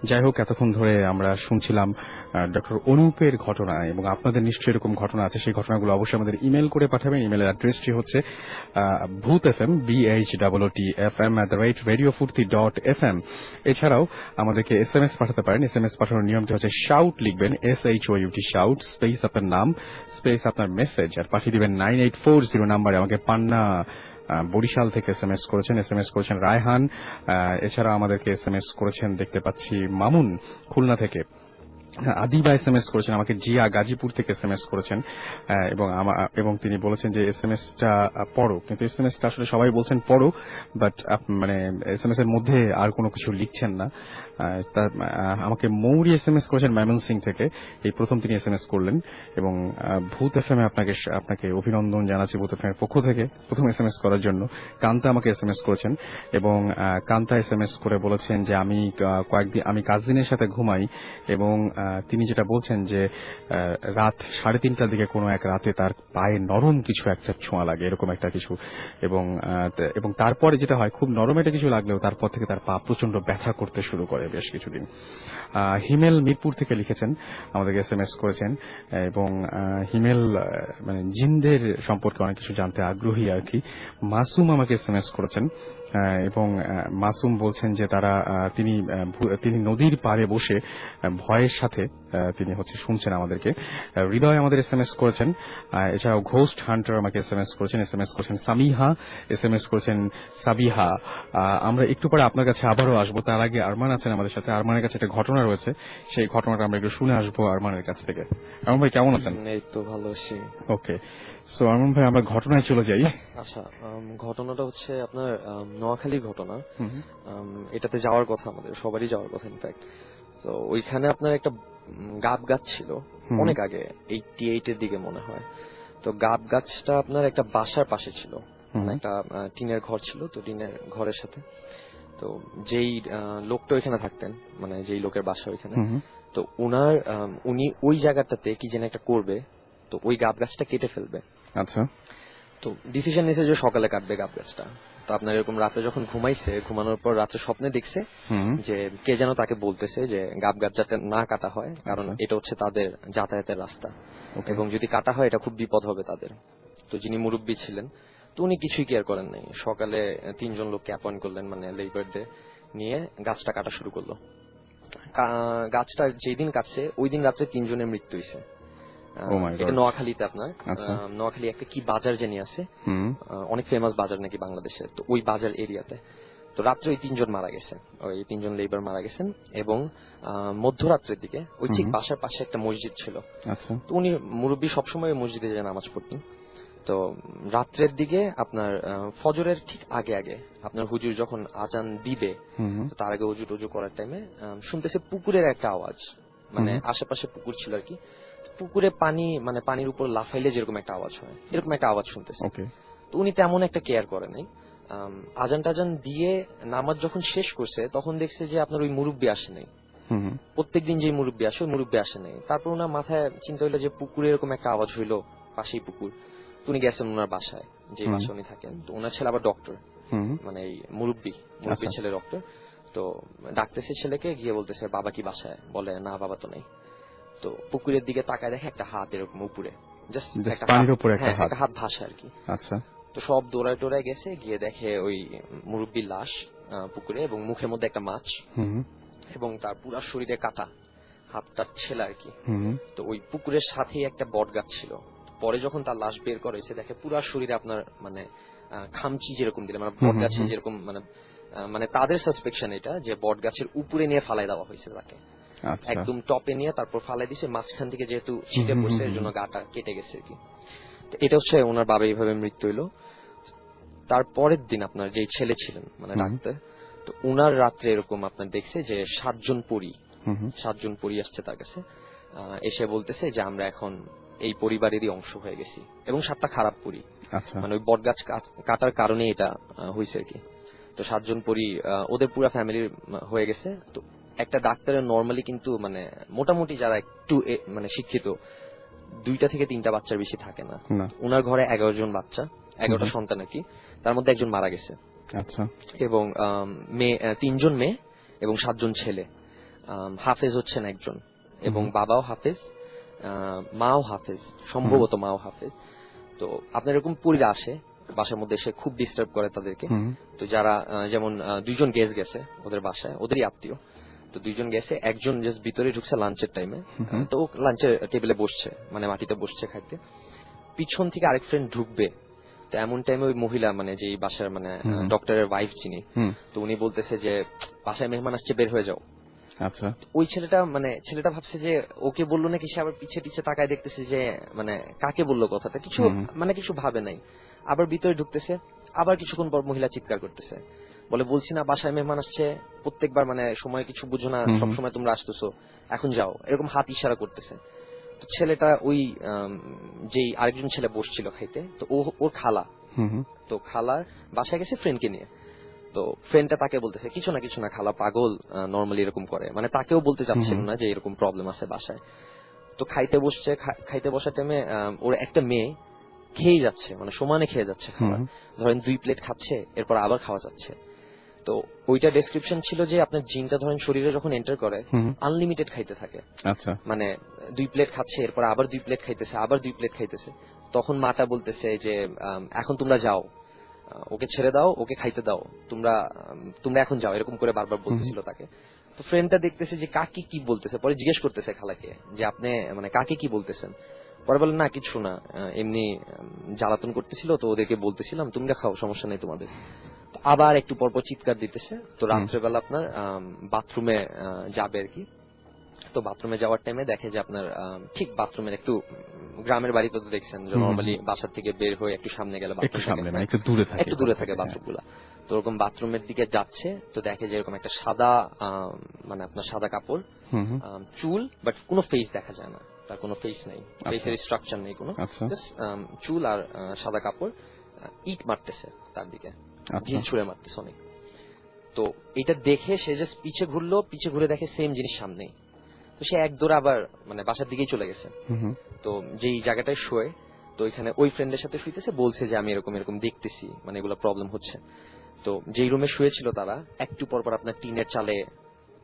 যাই হোক, এতক্ষণ ধরে আমরা শুনছিলাম ডক্টর অনুপের ঘটনা, এবং আপনাদের নিশ্চয়ই এরকম ঘটনা আছে। সেই ঘটনাগুলো অবশ্যই আমাদের ইমেল করে পাঠাবেন। ইমেলের অ্যাড্রেসটি হচ্ছে bhutfm bhutfm@radiofurti.fm। এছাড়াও আমাদেরকে SMS পাঠাতে পারেন। SMS পাঠানোর নিয়মটি হচ্ছে শাউট লিখবেন, SHOUT শাউট, স্পেস আপনার নাম, স্পেস আপনার মেসেজ, আর পাঠিয়ে দিবেন 9840 নাম্বারে। আমাকে পান্না বরিশাল থেকে এসএমএস করেছেন রায়হান। এছাড়া আমাদেরকে এসএমএস করেছেন দেখতে পাচ্ছি মামুন খুলনা থেকে, আদিবা এসএমএস করেছেন আমাকে, জিয়া গাজীপুর থেকে এসএমএস করেছেন, এবং তিনি বলেছেন যে এসএমএসটা পড়ো, কিন্তু এসএমএসটা আসলে সবাই বলছেন পড়ো, বাট মানে এসএমএস এর মধ্যে আর কোনো কিছু লিখছেন না। আমাকে মৌরি এসএমএস করেছেন ময়মনসিং থেকে, এই প্রথম তিনি এসএমএস করলেন, এবং ভূত এফএমে আপনাকে অভিনন্দন জানাচ্ছি ভূত এফএমের পক্ষ থেকে প্রথম এসএমএস করার জন্য। কান্তা আমাকে এসএমএস করেছেন, এবং কান্তা এসএমএস করে বলেছেন যে আমি কাজিনের সাথে ঘুমাই, এবং তিনি যেটা বলছেন যে রাত 3:30টার দিকে কোনো এক রাতে তার পায়ে নরম কিছু একটা ছোঁয়া লাগে, এরকম একটা কিছু, এবং তারপরে যেটা হয় খুব নরম একটা কিছু লাগলেও তারপর থেকে তার পা প্রচন্ড ব্যথা করতে শুরু করে বেশ কিছুদিন। হিমেল মিরপুর থেকে লিখেছেন, আমাদেরকে এসএমএস করেছেন, এবং হিমেল মানে জিনদের সম্পর্কে অনেক কিছু জানতে আগ্রহী আর কি। মাসুম আমাকে এসএমএস করেছেন, এবং মাসুম বলছেন যে তিনি নদীর পাড়ে বসে ভয়ের সাথে তিনি শুনছেন আমাদেরকে। হৃদয় আমাদের এসএমএস করেছেন, এছাড়াও ঘোস্ট হান্টার আমাকে এসএমএস করেছেন সামিহা, এসএমএস করেছেন সাবিহা। আমরা একটু পরে আপনার কাছে আবারও আসবো, তার আগে আরমান আছেন আমাদের সাথে। আরমানের কাছে একটা ঘটনা রয়েছে, সেই ঘটনাটা আমরা একটু শুনে আসবো আরমানের কাছ থেকে। আরমান ভাই কেমন আছেন? এই তো ভালো আছি। ওকে, সো আরমান ভাই আমরা ঘটনায় চলে যাই। আচ্ছা, ঘটনাটা হচ্ছে আপনার নোয়াখালীর ঘটনা। এটাতে যাওয়ার কথা, আমাদের সবারই যাওয়ার কথা ইনফ্যাক্ট। তো ওইখানে আপনার একটা গাব গাছ ছিল অনেক আগে, 88 এর দিকে মনে হয়। তো গাব গাছটা আপনার একটা বাসার পাশে ছিল, একটা টিনের ঘর ছিল, তো টিনের ঘরের সাথে তো যেই লোকটা ওইখানে থাকতেন, মানে যেই লোকের বাসা ওইখানে, তো উনি ওই জায়গাটাতে কি যেন একটা করবে, তো ওই গাব গাছটা কেটে ফেলবে। আচ্ছা, তো ডিসিশন নিয়েছে যে সকালে কাটবে গাব গাছটা। তো আপনার এরকম রাতে যখন ঘুমানোর পর রাতে স্বপ্নে দেখছে যে কে যেন তাকে বলতেছে যে গাব গাছ যাতে না কাটা হয়, কারণ এটা হচ্ছে তাদের যাতায়াতের রাস্তা, এবং যদি কাটা হয় এটা খুব বিপদ হবে তাদের। তো যিনি মুরব্বী ছিলেন, তো উনি কিছুই কেয়ার করেন নাই। সকালে 3 জন লোককে অ্যাপয়েন্ট করলেন, মানে লেবারদের নিয়ে গাছটা কাটা শুরু করলো। গাছটা যেই দিন কাটছে ওই দিন রাত্রে 3 জনের মৃত্যু হয়েছে। এটা নোয়াখালীতে। আপনার নোয়াখালী একটা কি বাজার জানি আছে, অনেক ফেমাস বাজার নাকি বাংলাদেশে, তো ওই বাজার এরিয়াতে। তো রাত্রে ওই 3 জন মারা গেছে, ওই 3 জন লেবার মারা গেছেন। এবং মধ্যরাত্রের দিকে ওই ঠিক বাসার পাশে একটা মসজিদ ছিল। তো উনি মুরব্বী সবসময় মসজিদে যায় নামাজ পড়তেন। তো রাত্রের দিকে আপনার ফজরের ঠিক আগে আগে আপনার হুজুর যখন আজান দিবে, তার আগে অজু করার টাইমে শুনতেছে পুকুরের একটা আওয়াজ, মানে আশেপাশে পুকুর ছিল আর কি। পুকুরে পানি, মানে পানির উপর লাফাইলে যেরকম একটা আওয়াজ হয়, এরকম একটা আওয়াজ শুনতেছে। তো উনি তেমন একটা কেয়ার করে নাই। আজান টাজান দিয়ে নামাজ যখন শেষ করছে তখন দেখছে যে আপনার ওই মুরব্বী আসে নাই। প্রত্যেকদিন যে মুরব্বী আসে ওই মুরব্বী আসে নাই। তারপর ওনার মাথায় চিন্তা হইলো যে পুকুরে এরকম একটা আওয়াজ হইলো, পাশেই পুকুর। তো উনি গেছেন ওনার বাসায়, যে বাসায় উনি থাকেন। তো ওনার ছেলে আবার ডক্টর, মানে এই মুরব্বী ছেলে ডক্টর। তো ডাকতেছে ছেলেকে, গিয়ে বলতেছে বাবা কি বাসায়? বলে না, বাবা তো নেই। তো পুকুরের দিকে তাকায় দেখে একটা হাত এরকম উপরে, জাস্ট একটা হাত ভাসে আর কি। আচ্ছা, তো সব দৌড়ায় টোড়ায় গেছে, গিয়ে দেখে ওই মুরব্বীর লাশ পুকুরে, এবং মুখের মধ্যে একটা মাছ, এবং তার পুরো শরীরে কাটা, হাতটা ছেলা আর কি। তো ওই পুকুরের সাথেই একটা বট গাছ ছিল। পরে যখন তার লাশ বের করেছে দেখে পুরো শরীরে আপনার মানে খামচি যেরকম দিলে, মানে বট গাছে যেরকম, মানে তাদের সাসপেকশন এটা যে বট গাছের উপরে নিয়ে ফালাই দেওয়া হয়েছে তাকে, একদম টপে নিয়ে তারপর ফালাই দিছে। মাঝখান থেকে যেহেতু ছিটে পড়ছে এর জন্য গাটা কেটে গেছে আর কি। তো এটা হচ্ছে ওনার বাবা এইভাবে মৃত্যু হইলো। তারপরের দিন আপনার যেই ছেলে ছিলেন মানে ডাক্তার, তো উনার রাত্রে এরকম আপনার দেখছে যে 7 জন পরী আসছে তার কাছে, এসে বলতেছে যে আমরা এখন এই পরিবারেরই অংশ হয়ে গেছি, এবং 7টা খারাপ পরী, মানে ওই বট গাছ কাটার কারণে এটা হয়েছে আর কি। তো 7 জন পরী ওদের পুরো ফ্যামিলির হয়ে গেছে। তো একটা ডাক্তারের নরমালি কিন্তু মানে মোটামুটি যারা একটু মানে শিক্ষিত 2টা থেকে 3টা বাচ্চার বেশি থাকে না। ওনার ঘরে 11 জন বাচ্চা, 11টা সন্তান আর কি, তার মধ্যে একজন মারা গেছে। আচ্ছা। এবং 3 জন মেয়ে এবং 7 জন ছেলে। হাফেজ হচ্ছেন একজন, এবং বাবাও হাফেজ, মাও হাফেজ, সম্ভবত মাও হাফেজ। তো আপনার এরকম পরিবার আসে বাসার মধ্যে, এসে খুব ডিস্টার্ব করে তাদেরকে। তো যারা যেমন 2 জন গেস্ট গেছে ওদের বাসায়, ওদেরই আত্মীয়। তো 2 জন গেছে, একজন জাস্ট ভিতরে ঢুকছে লাঞ্চের টাইমে, তো লাঞ্চের টেবিলে বসছে, মানে মাটিতে বসছে খাইতে। পিছন থেকে আরেক ফ্রেন্ড ঢুকবে, তো এমন টাইমে ওই মহিলা মানে যে বাসার মানে ডক্টরের ওয়াইফ যিনি, তো উনি বলতেছে যে বাসায় মেহমান আসছে, বের হয়ে যাও। আচ্ছা। ওই ছেলেটা ভাবছে যে ওকে বললো নাকি, সে আবার পিছে টিছে তাকায় দেখতেছে যে মানে কাকে বললো কথাটা, কিছু ভাবে নাই। আবার ভিতরে ঢুকতেছে, আবার কিছুক্ষণ পর মহিলা চিৎকার করতেছে, বলছি না বাসায় মেহমান আসছে, প্রত্যেকবার মানে সময় কিছু বুঝো না, সবসময় তোমরা আসতেছো, এখন যাও, এরকম হাত ইশারা করতেছে। তো ছেলেটা ওই যেই আরেকজন ছেলে বসছিল খাইতে, তো ওর খালা, তো খালার বাসায় গেছে ফ্রেন্ডকে নিয়ে। তো ফ্রেন্ডটা তাকে বলতেছে কিছু না খালা পাগল, নরমালি এরকম করে, মানে তাকেও বলতে চাচ্ছিল না যে এরকম প্রবলেম আছে বাসায়। তো খাইতে বসার টাইমে ওর একটা মেয়ে খেয়ে যাচ্ছে, মানে সমানে খেয়ে যাচ্ছে খাবার, ধরেন 2 প্লেট খাচ্ছে, এরপর আবার খাওয়া যাচ্ছে। তো ওইটা ডেসক্রিপশন ছিল যে আপনার জিনটা ধরেন শরীরে যখন এন্টার করে আনলিমিটেড খাইতে থাকে। আচ্ছা। মানে 2 প্লেট খাচ্ছে, এরপর আবার 2 প্লেট খাইতেছে, আবার 2 প্লেট খাইতেছে। তখন মাটা বলতেছে যে এখন তোমরা যাও, ওকে ছেড়ে দাও, ওকে খাইতে দাও, তোমরা এখন যাও, এরকম করে বারবার বলতেছিল তাকে। তো ফ্রেন্ডটা দেখতেছে যে কাকে কি বলতেছে, পরে জিজ্ঞেস করতেছে খালাকে যে আপনি মানে কাকে কি বলতেছেন। পরে বলেন না কিছু না, এমনি জ্বালাতন করতেছিল, তো ওদেরকে বলতেছিলাম তোমরা খাও, সমস্যা নেই তোমাদের। আবার একটু পরপর চিৎকার দিতেছে। তো রাত্রেবেলা আপনার বাথরুমে যাবে আর কি। তো বাথরুমে যাওয়ার টাইমে দেখে যে আপনার ঠিক বাথরুমের একটু, গ্রামের বাড়িতে তো দেখছেন যে নরমালি বাসার থেকে বের হয়ে একটু সামনে গেলে একটু দূরে থাকে বাথরুমগুলা। তো ওরকম বাথরুমের দিকে যাচ্ছে, তো দেখে যে এরকম একটা সাদা মানে আপনার সাদা কাপড়, চুল, বাট কোনো ফেস দেখা যায় না, তার কোনো ফেস নেই, ফেসের স্ট্রাকচার নেই কোনো, চুল আর সাদা কাপড়, ইট মারতেছে তার দিকে, ঢিল ছুঁড়ে মারতেছে অনেক। তো এটা দেখে সে জাস্ট পিছে ঘুরলো, পিছে ঘুরে দেখে সেম জিনিস সামনেই। তো সে এক দৌড়ে আবার মানে বাসার দিকেই চলে গেছে। তো যেই জায়গাটায় শোয়ে, তো ওইখানে ওই ফ্রেন্ডের সাথে শুইতেছে, বলছে যে আমি এরকম দেখতেছি, মানে এগুলো প্রবলেম হচ্ছে। তো যেই রুমে শুয়েছিল তারা, একটু পরপর আপনার টিনের চালে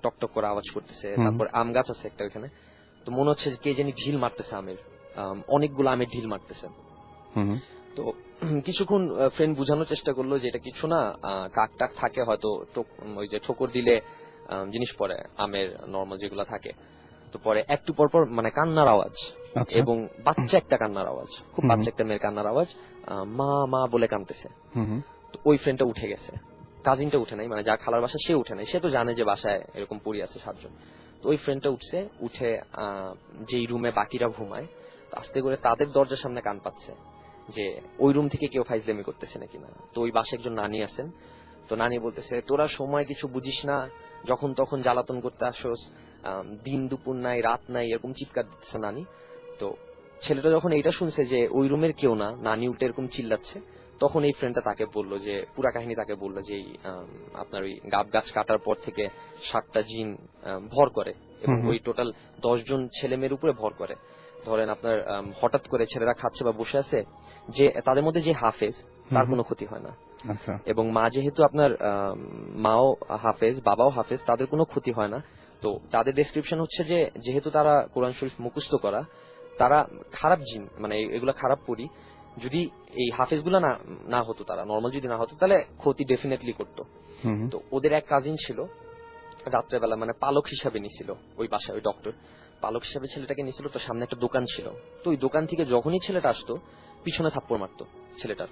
টকটক করে আওয়াজ করতেছে। তারপর আম গাছ আছে একটা ওইখানে, তো মনে হচ্ছে কে জানি ঢিল মারতেছে, আমের অনেকগুলো আমের ঢিল মারতেছে। তো কিছুক্ষণ ফ্রেন্ড বুঝানোর চেষ্টা করলো যে এটা কিছু না, কাক টাক থাকে হয়তো, ওই যে ঠোকর দিলে জিনিস পড়ে আমের, নরমাল যেগুলো থাকে। তো পরে একটু পরপর মানে কান্নার আওয়াজ, এবং বাচ্চা একটা কান্নার আওয়াজ, খুব বাচ্চা একটা মেয়ের কান্নার আওয়াজ, মা মা বলে কাঁদতেছে। তো ওই ফ্রেন্ডটা উঠে গেছে, কাজিনটা উঠে নাই, মানে যা খালার বাসা সে উঠে নাই, সে তো জানে যে বাসায় এরকম পড়ে আছে 7 জন। তো ওই ফ্রেন্ডটা উঠছে, উঠে যেই রুমে বাকিরা ঘুমায়, আস্তে করে তাদের দরজার সামনে কান পাচ্ছে যে ওই রুম থেকে কেউ ফাইজলামি করতেছে নাকি না। তো ওই বাসায় একজন নানি আছেন, তো নানি বলতেছে তোরা সময় কিছু বুঝিস না, যখন তখন জ্বালাতন করতে আসোস, দিন দুপুর নাই রাত নাই, এরকম চিৎকার দিতেছে নানি। তো ছেলেটা যখন এইটা শুনছে যে ওই রুমের কেউ না, নানি উঠে এরকম চিল্লাচ্ছে, তখন এই ফ্রেন্ডটা তাকে বললো যে পুরা কাহিনী তাকে বললো যে আপনার ওই গাব গাছ কাটার পর থেকে 7টা জিন ভর করে, এবং ওই টোটাল 10 জন ছেলে মেয়ের উপরে ভর করে। ধরেন আপনার হঠাৎ করে ছেলেরা খাচ্ছে বা বসে আছে, যে তাদের মধ্যে যে হাফেজ তার কোনো ক্ষতি হয় না, এবং মা যেহেতু আপনার মাও হাফেজ বাবাও হাফেজ, তাদের কোনো ক্ষতি হয় না। তো তাদের ডেসক্রিপশন হচ্ছে যে যেহেতু তারা কোরআন শরীফ মুখস্থ করা, তারা খারাপ জিন, মানে এগুলা খারাপ পড়ি, যদি এই হাফেজ গুলা না হতো, তারা নর্মাল যদি না হতো, তাহলে ক্ষতি ডেফিনেটলি করতো। তো ওদের এক কাজিন ছিল, রাত্রেবেলা মানে পালক হিসাবে নিছিল ওই বাসায়, ওই ডক্টর পালক হিসাবে ছেলেটাকে নিছিল। তো সামনে একটা দোকান ছিল, তো ওই দোকান থেকে যখনই ছেলেটা আসতো পিছনে থাপ্পড় মারতো ছেলেটার।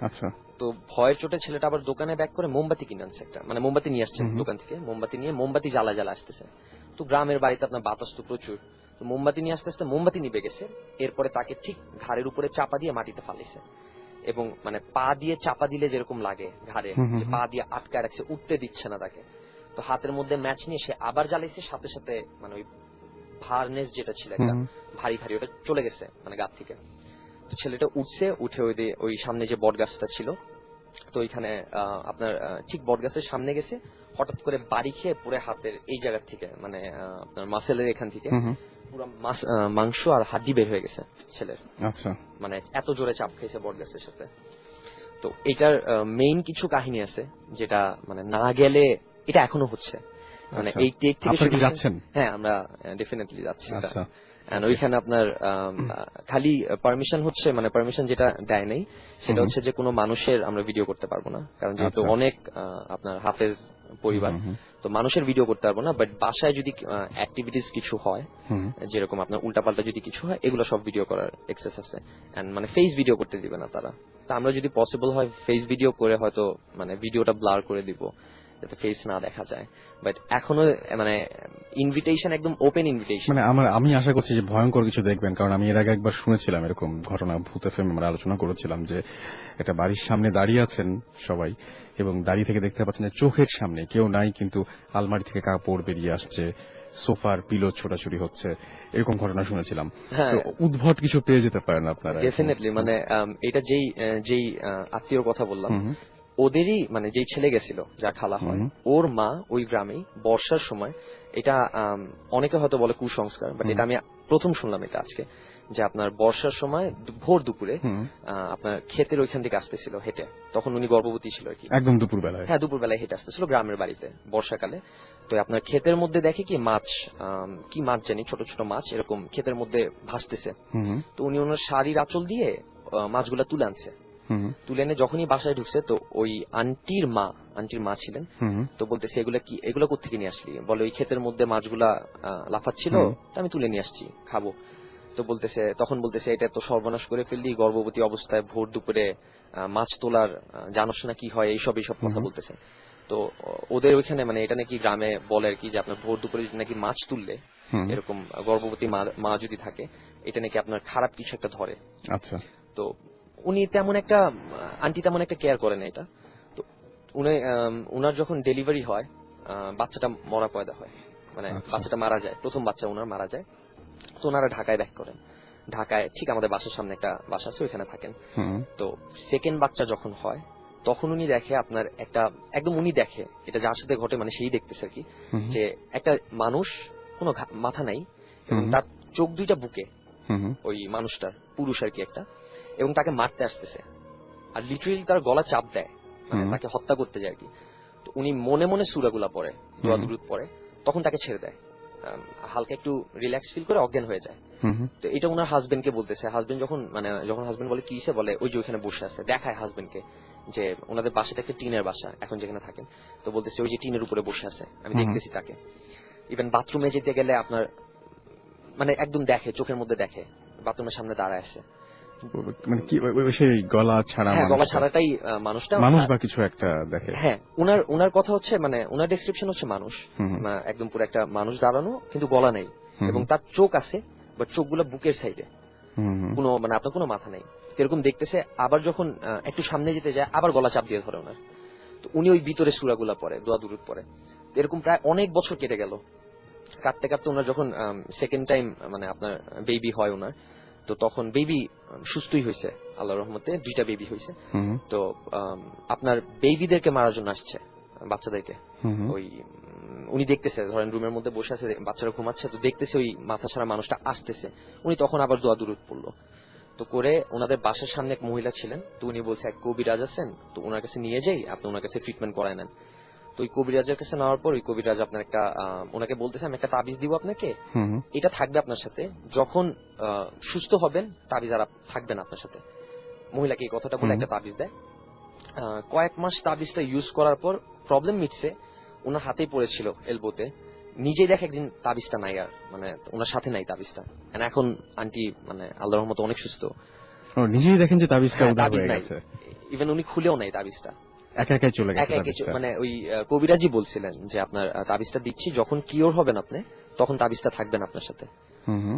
আচ্ছা। তো ভয়ের চোটে ছেলেটা আবার দোকানে ব্যাক করে মোমবাতি কিনে আনছে একটা, মানে মোমবাতি নিয়ে আসছে দোকান থেকে, মোমবাতি নিয়ে মোমবাতি জ্বালা আসতেছে। তো গ্রামের বাড়িতে আপনার বাতাস তো প্রচুর, তো মোমবাতি নিয়ে আস্তে আস্তে মোমবাতি নিভে গেছে। এরপরে তাকে ঠিক ঘাড়ের উপরে চাপা দিয়ে মাটিতে ফালাইছে, এবং মানে পা দিয়ে চাপা দিলে যেরকম লাগে ঘাড়ে, পা দিয়ে আটকায় রাখছে, উঠতে দিচ্ছে না তাকে। তো হাতের মধ্যে ম্যাচ নিয়ে সে আবার জ্বালাইছে, সাথে সাথে মানে ওই ভারনেস যেটা ছিল একটা ভারী ওটা চলে গেছে মানে গা থেকে। তো ছেলেটা উঠছে, উঠে ওই সামনে যে বট গাছটা ছিল তো ওইখানে আপনার ঠিক বটগাছের সামনে গেছে, হঠাৎ করে বাড়ি খেয়ে পুরো হাতের এই জায়গা থেকে মানে আপনার মাসেলের এখান থেকে পুরো মাংস আর হাড্ডি বের হয়ে গেছে ছেলের। আচ্ছা, মানে এত জোরে চাপ খেয়েছে বটগাছের সাথে। তো এটার মেইন কিছু কাহিনী আছে যেটা মানে না গেলে এটা এখনো হচ্ছে, মানে এই টেক থেকে যাচ্ছেন। হ্যাঁ, আমরা ডেফিনেটলি যাচ্ছি। ওইখানে আপনার খালি পারমিশন হচ্ছে, মানে পারমিশন যেটা দেয় নাই সেটা হচ্ছে যে কোনো মানুষের আমরা ভিডিও করতে পারবো না, কারণ যেহেতু অনেক আপনার হাফেজ পরিবার, তো মানুষের ভিডিও করতে পারবো না। বাট বাসায় যদি অ্যাক্টিভিটিস কিছু হয়, যেরকম আপনার উল্টাপাল্টা যদি কিছু হয়, এগুলো সব ভিডিও করার এক্সেস আছে। এন্ড মানে ফেস ভিডিও করতে দিবে না তারা। তা আমরা যদি পসিবল হয় ফেস ভিডিও করে হয়তো মানে ভিডিওটা ব্লার করে দিব যাতে ফেস না দেখা যায়। বাট এখনো মানে ইনভিটেশন একদম ওপেন ইনভিটেশন। মানে আমি আশা করছি যে ভয়ঙ্কর কিছু দেখবেন, কারণ আমি এর আগে একবার শুনেছিলাম এরকম ঘটনা, ভূত এফএম আমরা আলোচনা করেছিলাম যে একটা বাড়ির সামনে দাঁড়িয়ে আছেন সবাই এবং দাঁড়িয়ে থেকে দেখতে পাচ্ছেন যে চোখের সামনে কেউ নাই, কিন্তু আলমারি থেকে কাপড় বেরিয়ে আসছে, সোফার পিলো ছোটাছুটি হচ্ছে, এরকম ঘটনা শুনেছিলাম। উদ্ভট কিছু পেয়ে যেতে পারেন আপনারা ডেফিনেটলি। মানে এটা যেই আত্মীয়র কথা বললাম, ওদেরই মানে যেই ছেলে গেছিল, যা খালা হয়, ওর মা ওই গ্রামেই বর্ষার সময়, এটা অনেকে হয়তো বলে কুসংস্কার, বাট এটা আমি প্রথম শুনলাম এটা আজকে, যে আপনার বর্ষার সময় ভোর দুপুরে আপনার ক্ষেতের ওইখান থেকে আসতেছিল হেঁটে, তখন উনি গর্ভবতী ছিল আর কি, একদম দুপুরবেলায়। হ্যাঁ, দুপুরবেলায় হেঁটে আসতেছিল গ্রামের বাড়িতে বর্ষাকালে। তো আপনার ক্ষেতের মধ্যে দেখে কি মাছ, কি মাছ জানি, ছোট ছোট মাছ এরকম ক্ষেতের মধ্যে ভাসতেছে। তো উনি ওনার শাড়ির আঁচল দিয়ে মাছগুলা তুলে আনছে। তুলে এনে যখনই বাসায় ঢুকছে, তো ওই আন্টির মা ছিলেন, তো বলতেছে এগুলো কোত্থেকে নিয়ে আসলি? বলে ওই ক্ষেতের মধ্যে মাছগুলা লাফাচ্ছিল, আমি তুলে নিয়ে আসছি, খাবো। তো তখন বলতেছে এটা তো সর্বনাশ করে ফেললি, গর্ভবতী অবস্থায় ভোর দুপুরে মাছ তোলার জানোস না কি হয়, এইসব কথা বলতেছে। তো ওদের ওইখানে মানে এটা নাকি গ্রামে বলে আর কি, যে আপনার ভোর দুপুরে নাকি মাছ তুললে, এরকম গর্ভবতী মা যদি থাকে, এটা নাকি আপনার খারাপ কিছু একটা ধরে। আচ্ছা। তো উনি আন্টি তেমন একটা কেয়ার করেন এটা। তো উনার যখন ডেলিভারি হয়, বাচ্চাটা মরা পয়দা হয়, মানে বাচ্চাটা মারা যায়, প্রথম বাচ্চা উনার মারা যায়। তো ওনারা ঢাকায় ব্যাক করেন। ঢাকায় ঠিক আমাদের বাসার সামনে একটা বাসা আছে, ওইখানে থাকেন। তো সেকেন্ড বাচ্চা যখন হয়, তখন উনি দেখে আপনার উনি দেখে এটা যার সাথে ঘটে, মানে সেই দেখতেছে আর কি, যে একটা মানুষ, কোনো মাথা নাই, এবং তার চোখ দুইটা বুকে, ওই মানুষটার পুরুষ আর কি একটা, এবং তাকে মারতে আসতেছে, আর লিটারেলি তার গলা চাপ দেয়, মানে তাকে হত্যা করতে যায় আর কি। তো উনি মনে মনে সূরাগুলা পড়ে, দোয়া দুরুদ পড়ে, তখন তাকে ছেড়ে দেয়, হালকা একটু রিল্যাক্স ফিল করে অজ্ঞান হয়ে যায়। তো এটা ওনার হাজবেন্ডকে বলতেছে। হাজবেন্ড যখন হাজবেন্ড বলে কি বলে ওই যে ওইখানে বসে আছে, দেখায় হাজবেন্ডকে যে ওনাদের বাসাটা একটা টিনের বাসা এখন যেখানে থাকেন। তো বলতেছে ওই যে টিনের উপরে বসে আছে, আমি দেখতেছি তাকে। ইভেন বাথরুমে যেতে গেলে আপনার মানে একদম দেখে, চোখের মধ্যে দেখে, বাথরুমের সামনে দাঁড়ায় আছে, মানে কি সেই গলা ছাড়াটাই মানুষটা, মানুষ বা কিছু একটা দেখে। হ্যাঁ, উনার কথা হচ্ছে, মানে উনার ডেসক্রিপশন হচ্ছে মানুষ, একদম পুরো একটা মানুষ দাঁড়ানো, কিন্তু গলা নেই, এবং তার চোখ আছে, বাট চোখগুলো বুকের সাইডে, কোনো মানে আপনার কোনো মাথা নেই, এরকম দেখতেছে। আবার যখন একটু সামনে যেতে যায়, আবার গলা চাপ দিয়ে ধরে ওনার। তো উনি ওই ভিতরে সূরাগুলা পড়ে, দোয়া দুরুদ পড়ে। তো এরকম প্রায় অনেক বছর কেটে গেল। কাটতে কাটতে ওনার যখন সেকেন্ড টাইম মানে আপনার বেবি হয় ওনার, তো তখন বেবি সুস্থই হয়েছে, আল্লাহর রহমতে 2টা বেবি হয়েছে। তো আপনার বেবিদেরকে মারার জন্য আসছে, বাচ্চাদেরকে। ওই উনি দেখতেছে, ধরেন রুমের মধ্যে বসে আছে, বাচ্চারা ঘুমাচ্ছে, তো দেখতেছে ওই মাথা ছাড়া মানুষটা আসতেছে। উনি তখন আবার দোয়া দুরুদ পড়লো। তো করে ওনাদের বাসার সামনে এক মহিলা ছিলেন, তো উনি বলছে এক কবিরাজ আছেন, তো ওনার কাছে নিয়ে যাই, আপনি ওনার কাছে ট্রিটমেন্ট করায় নেন। তো ওই কবিরাজের কাছে নেওয়ার পর ওই কবিরাজ আপনার ওনাকে বলতেছে আমি একটা তাবিজ দিব আপনাকে, এটা থাকবে আপনার সাথে, যখন সুস্থ হবেন তাবিজ আর থাকবে না আপনার সাথে। মহিলাকে এই কথাটা বলে একটা তাবিজ দেয়। কয়েক মাস তাবিজটা ইউজ করার পর প্রবলেম মিটছে, ওনার হাতেই পড়েছিল এলবোতে, নিজেই দেখে একদিন তাবিজটা নাই, আর মানে ওনার সাথে নাই তাবিজটা। এখন আন্টি মানে আল্লাহর রহমতে অনেক সুস্থ, নিজেই দেখেন যে তাবিজটা উধার হয়ে গেছে, ইভেন উনি খুলেও নাই তাবিজটা, একা একাই চলে গেছে। মানে ওই কবিরাজি বলছিলেন যে আপনার তাবিজটা দিচ্ছি, যখন কিওর হবেন আপনি, তখন তাবিজটা থাকবেন আপনার সাথে।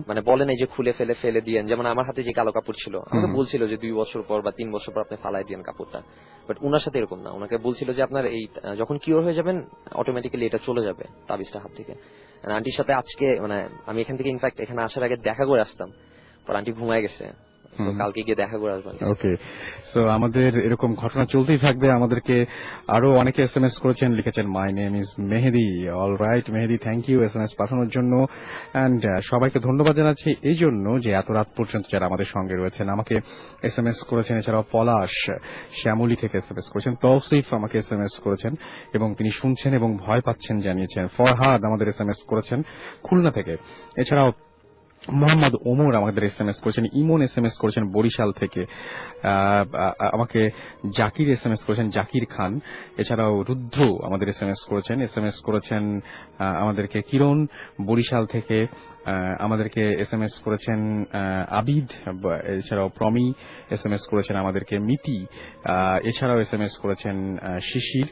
মানে বলেন এই যে খুলে ফেলে দিয়েন, যেমন আমার হাতে যে কালো কাপড় ছিল, আমাকে বলছিল যে 2 বছর পর বা 3 বছর পর আপনি ফালাই দিয়েন কাপড়টা, বাট উনার সাথে এরকম না। ওনাকে বলছিল যে আপনার এই যখন কিওর হয়ে যাবেন অটোমেটিক্যালি এটা চলে যাবে তাবিজটা হাত থেকে। আন্টির সাথে আজকে মানে আমি এখান থেকে ইনফ্যাক্ট এখানে আসার আগে দেখা করে আসতাম, পর আন্টি ঘুমায় গেছে, কালকে গিয়ে দেখা করে আসবেন। ওকে, সো আমাদের এরকম ঘটনা চলতেই থাকবে। আমাদেরকে আরো অনেকে এসএমএস করেছেন, লিখেছেন my name is Mehedi. All right Mehedi, thank you SMS পাঠানোর জন্য। অ্যান্ড সবাইকে ধন্যবাদ জানাচ্ছি এই জন্য যে এত রাত পর্যন্ত যারা আমাদের সঙ্গে রয়েছেন। আমাকে এসএমএস করেছেন, এছাড়াও পলাশ শ্যামলী থেকে এসএমএস করেছেন, তৌসিফ আমাকে এসএমএস করেছেন এবং তিনি শুনছেন এবং ভয় পাচ্ছেন জানিয়েছেন। ফরহাদ আমাদের এসএমএস করেছেন খুলনা থেকে। এছাড়াও মোহাম্মদ ওমর আমাদের এসএমএস করেছেন, ইমন এসএমএস করেছেন বরিশাল থেকে, আমাকে জাকির এসএমএস করেছেন, জাকির খান। এছাড়াও রুদ্র আমাদের এসএমএস করেছেন আমাদেরকে কিরণ বরিশাল থেকে, আমাদেরকে এসএমএস করেছেন আবিদ, এছাড়াও প্রমি এসএমএস করেছেন আমাদেরকে মিতি, এছাড়াও এসএমএস করেছেন শিশির,